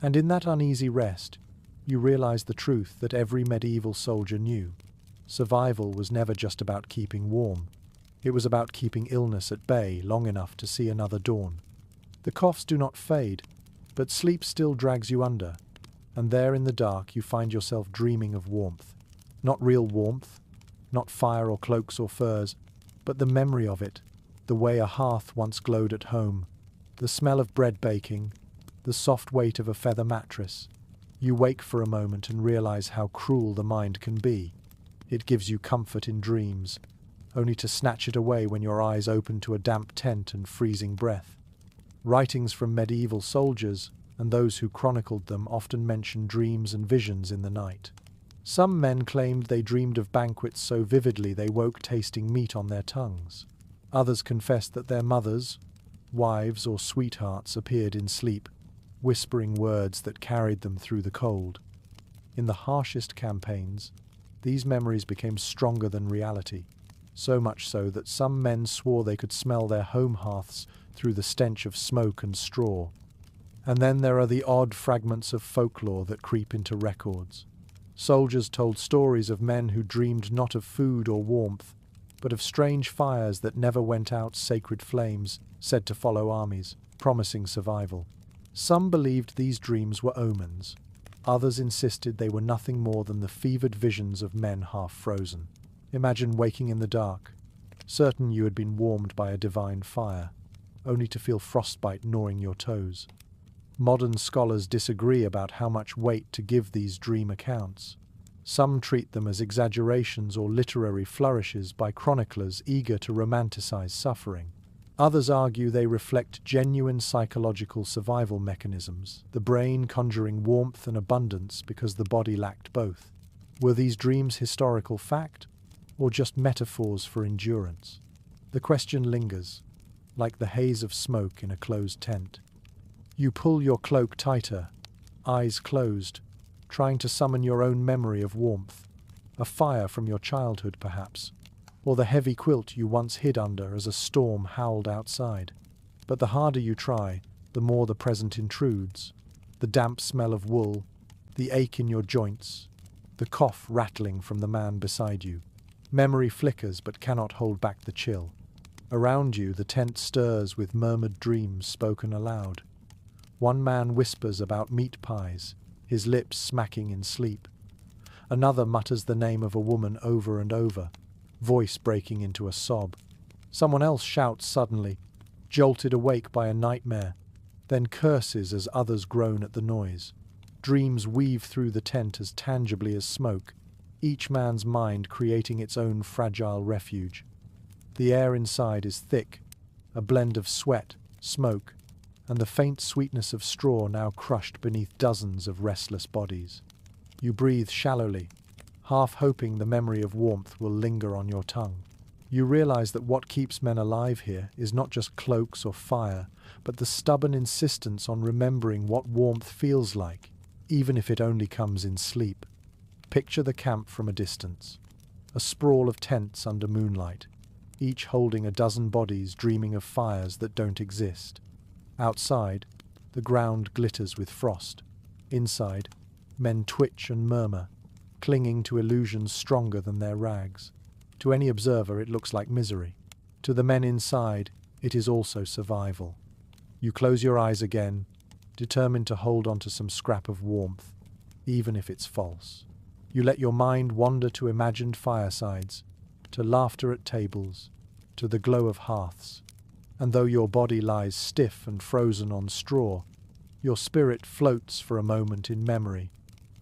And in that uneasy rest, you realize the truth that every medieval soldier knew. Survival was never just about keeping warm. It was about keeping illness at bay long enough to see another dawn. The coughs do not fade, but sleep still drags you under, and there in the dark you find yourself dreaming of warmth. Not real warmth, not fire or cloaks or furs, but the memory of it, the way a hearth once glowed at home, the smell of bread baking, the soft weight of a feather mattress. You wake for a moment and realize how cruel the mind can be. It gives you comfort in dreams, only to snatch it away when your eyes open to a damp tent and freezing breath. Writings from medieval soldiers and those who chronicled them often mention dreams and visions in the night. Some men claimed they dreamed of banquets so vividly they woke tasting meat on their tongues. Others confessed that their mothers, wives, or sweethearts appeared in sleep, whispering words that carried them through the cold. In the harshest campaigns, these memories became stronger than reality, so much so that some men swore they could smell their home hearths through the stench of smoke and straw. And then there are the odd fragments of folklore that creep into records. Soldiers told stories of men who dreamed not of food or warmth, but of strange fires that never went out, sacred flames said to follow armies, promising survival. Some believed these dreams were omens. Others insisted they were nothing more than the fevered visions of men half frozen. Imagine waking in the dark, certain you had been warmed by a divine fire, only to feel frostbite gnawing your toes. Modern scholars disagree about how much weight to give these dream accounts. Some treat them as exaggerations or literary flourishes by chroniclers eager to romanticize suffering. Others argue they reflect genuine psychological survival mechanisms, the brain conjuring warmth and abundance because the body lacked both. Were these dreams historical fact, or just metaphors for endurance? The question lingers, like the haze of smoke in a closed tent. You pull your cloak tighter, eyes closed, trying to summon your own memory of warmth, a fire from your childhood perhaps, or the heavy quilt you once hid under as a storm howled outside. But the harder you try, the more the present intrudes. The damp smell of wool, the ache in your joints, the cough rattling from the man beside you. Memory flickers but cannot hold back the chill. Around you the tent stirs with murmured dreams spoken aloud. One man whispers about meat pies, his lips smacking in sleep. Another mutters the name of a woman over and over, voice breaking into a sob. Someone else shouts suddenly, jolted awake by a nightmare, then curses as others groan at the noise. Dreams weave through the tent as tangibly as smoke, each man's mind creating its own fragile refuge. The air inside is thick, a blend of sweat, smoke, and the faint sweetness of straw now crushed beneath dozens of restless bodies. You breathe shallowly, half hoping the memory of warmth will linger on your tongue. You realize that what keeps men alive here is not just cloaks or fire, but the stubborn insistence on remembering what warmth feels like, even if it only comes in sleep. Picture the camp from a distance. A sprawl of tents under moonlight, each holding a dozen bodies dreaming of fires that don't exist. Outside, the ground glitters with frost. Inside, men twitch and murmur, clinging to illusions stronger than their rags. To any observer, it looks like misery. To the men inside, it is also survival. You close your eyes again, determined to hold on to some scrap of warmth, even if it's false. You let your mind wander to imagined firesides, to laughter at tables, to the glow of hearths. And though your body lies stiff and frozen on straw, your spirit floats for a moment in memory,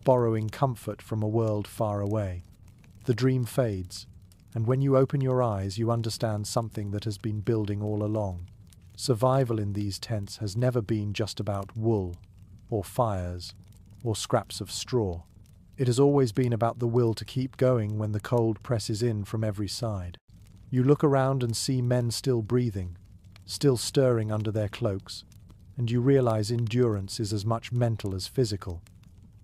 borrowing comfort from a world far away. The dream fades, and when you open your eyes, you understand something that has been building all along. Survival in these tents has never been just about wool, or fires, or scraps of straw. It has always been about the will to keep going when the cold presses in from every side. You look around and see men still breathing, still stirring under their cloaks, and you realize endurance is as much mental as physical.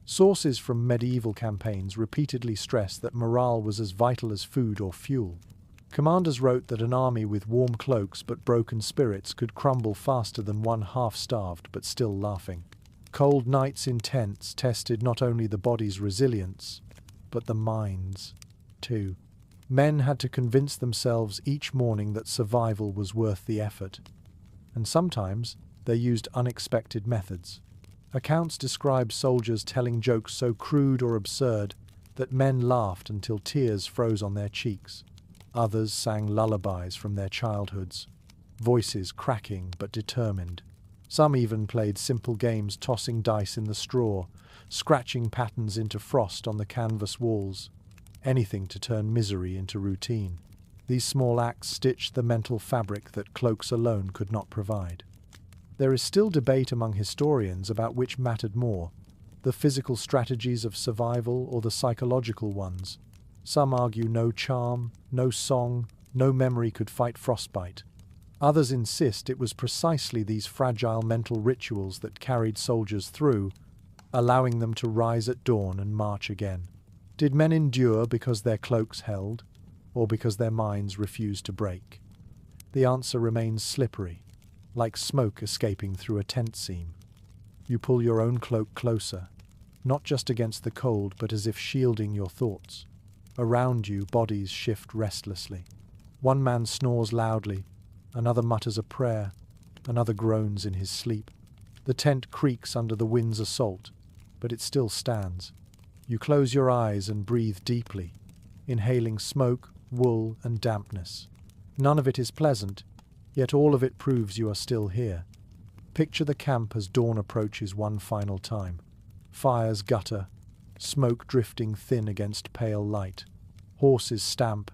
Sources from medieval campaigns repeatedly stress that morale was as vital as food or fuel. Commanders wrote that an army with warm cloaks but broken spirits could crumble faster than one half-starved but still laughing. Cold nights in tents tested not only the body's resilience, but the mind's, too. Men had to convince themselves each morning that survival was worth the effort. And sometimes they used unexpected methods. Accounts describe soldiers telling jokes so crude or absurd that men laughed until tears froze on their cheeks. Others sang lullabies from their childhoods, voices cracking but determined. Some even played simple games, tossing dice in the straw, scratching patterns into frost on the canvas walls. Anything to turn misery into routine. These small acts stitched the mental fabric that cloaks alone could not provide. There is still debate among historians about which mattered more, the physical strategies of survival or the psychological ones. Some argue no charm, no song, no memory could fight frostbite. Others insist it was precisely these fragile mental rituals that carried soldiers through, allowing them to rise at dawn and march again. Did men endure because their cloaks held, or because their minds refused to break? The answer remains slippery, like smoke escaping through a tent seam. You pull your own cloak closer, not just against the cold, but as if shielding your thoughts. Around you, bodies shift restlessly. One man snores loudly, another mutters a prayer, another groans in his sleep. The tent creaks under the wind's assault, but it still stands. You close your eyes and breathe deeply, inhaling smoke, wool, and dampness. None of it is pleasant, yet all of it proves you are still here. Picture the camp as dawn approaches one final time. Fires gutter, smoke drifting thin against pale light. Horses stamp,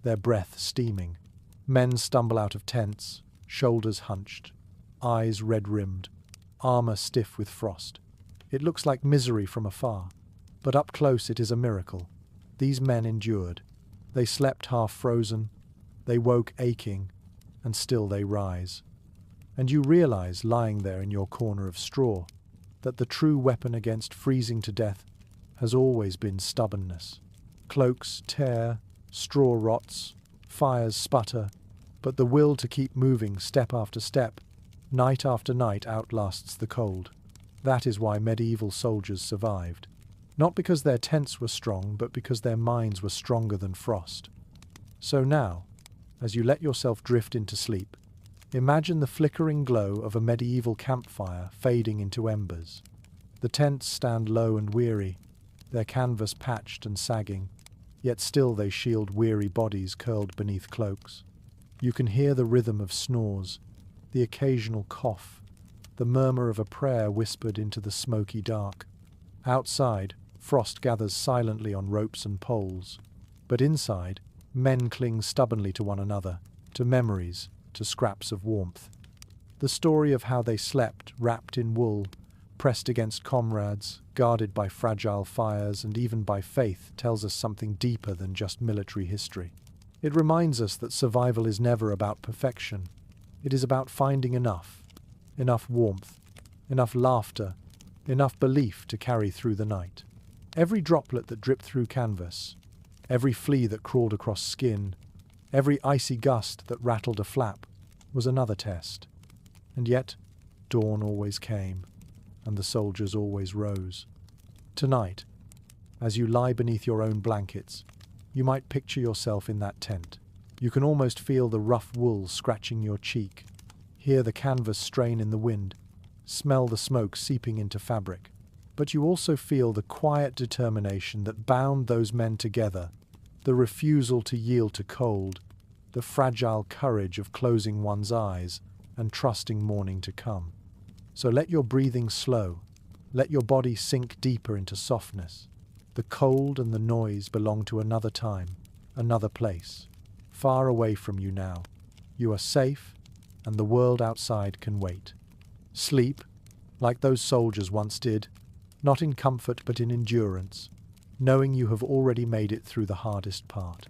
their breath steaming. Men stumble out of tents, shoulders hunched, eyes red-rimmed, armor stiff with frost. It looks like misery from afar, but up close it is a miracle. These men endured. They slept half-frozen, they woke aching, and still they rise. And you realize, lying there in your corner of straw, that the true weapon against freezing to death has always been stubbornness. Cloaks tear, straw rots, fires sputter, but the will to keep moving step after step, night after night outlasts the cold. That is why medieval soldiers survived. Not because their tents were strong, but because their minds were stronger than frost. So now, as you let yourself drift into sleep, imagine the flickering glow of a medieval campfire fading into embers. The tents stand low and weary, their canvas patched and sagging, yet still they shield weary bodies curled beneath cloaks. You can hear the rhythm of snores, the occasional cough, the murmur of a prayer whispered into the smoky dark. Outside, frost gathers silently on ropes and poles, but inside, men cling stubbornly to one another, to memories, to scraps of warmth. The story of how they slept, wrapped in wool, pressed against comrades, guarded by fragile fires and even by faith, tells us something deeper than just military history. It reminds us that survival is never about perfection. It is about finding enough warmth, enough laughter, enough belief to carry through the night. Every droplet that dripped through canvas, every flea that crawled across skin, every icy gust that rattled a flap was another test. And yet, dawn always came, and the soldiers always rose. Tonight, as you lie beneath your own blankets, you might picture yourself in that tent. You can almost feel the rough wool scratching your cheek, hear the canvas strain in the wind, smell the smoke seeping into fabric. But you also feel the quiet determination that bound those men together, the refusal to yield to cold, the fragile courage of closing one's eyes and trusting morning to come. So let your breathing slow, let your body sink deeper into softness. The cold and the noise belong to another time, another place, far away from you now. You are safe, and the world outside can wait. Sleep, like those soldiers once did, not in comfort but in endurance, knowing you have already made it through the hardest part.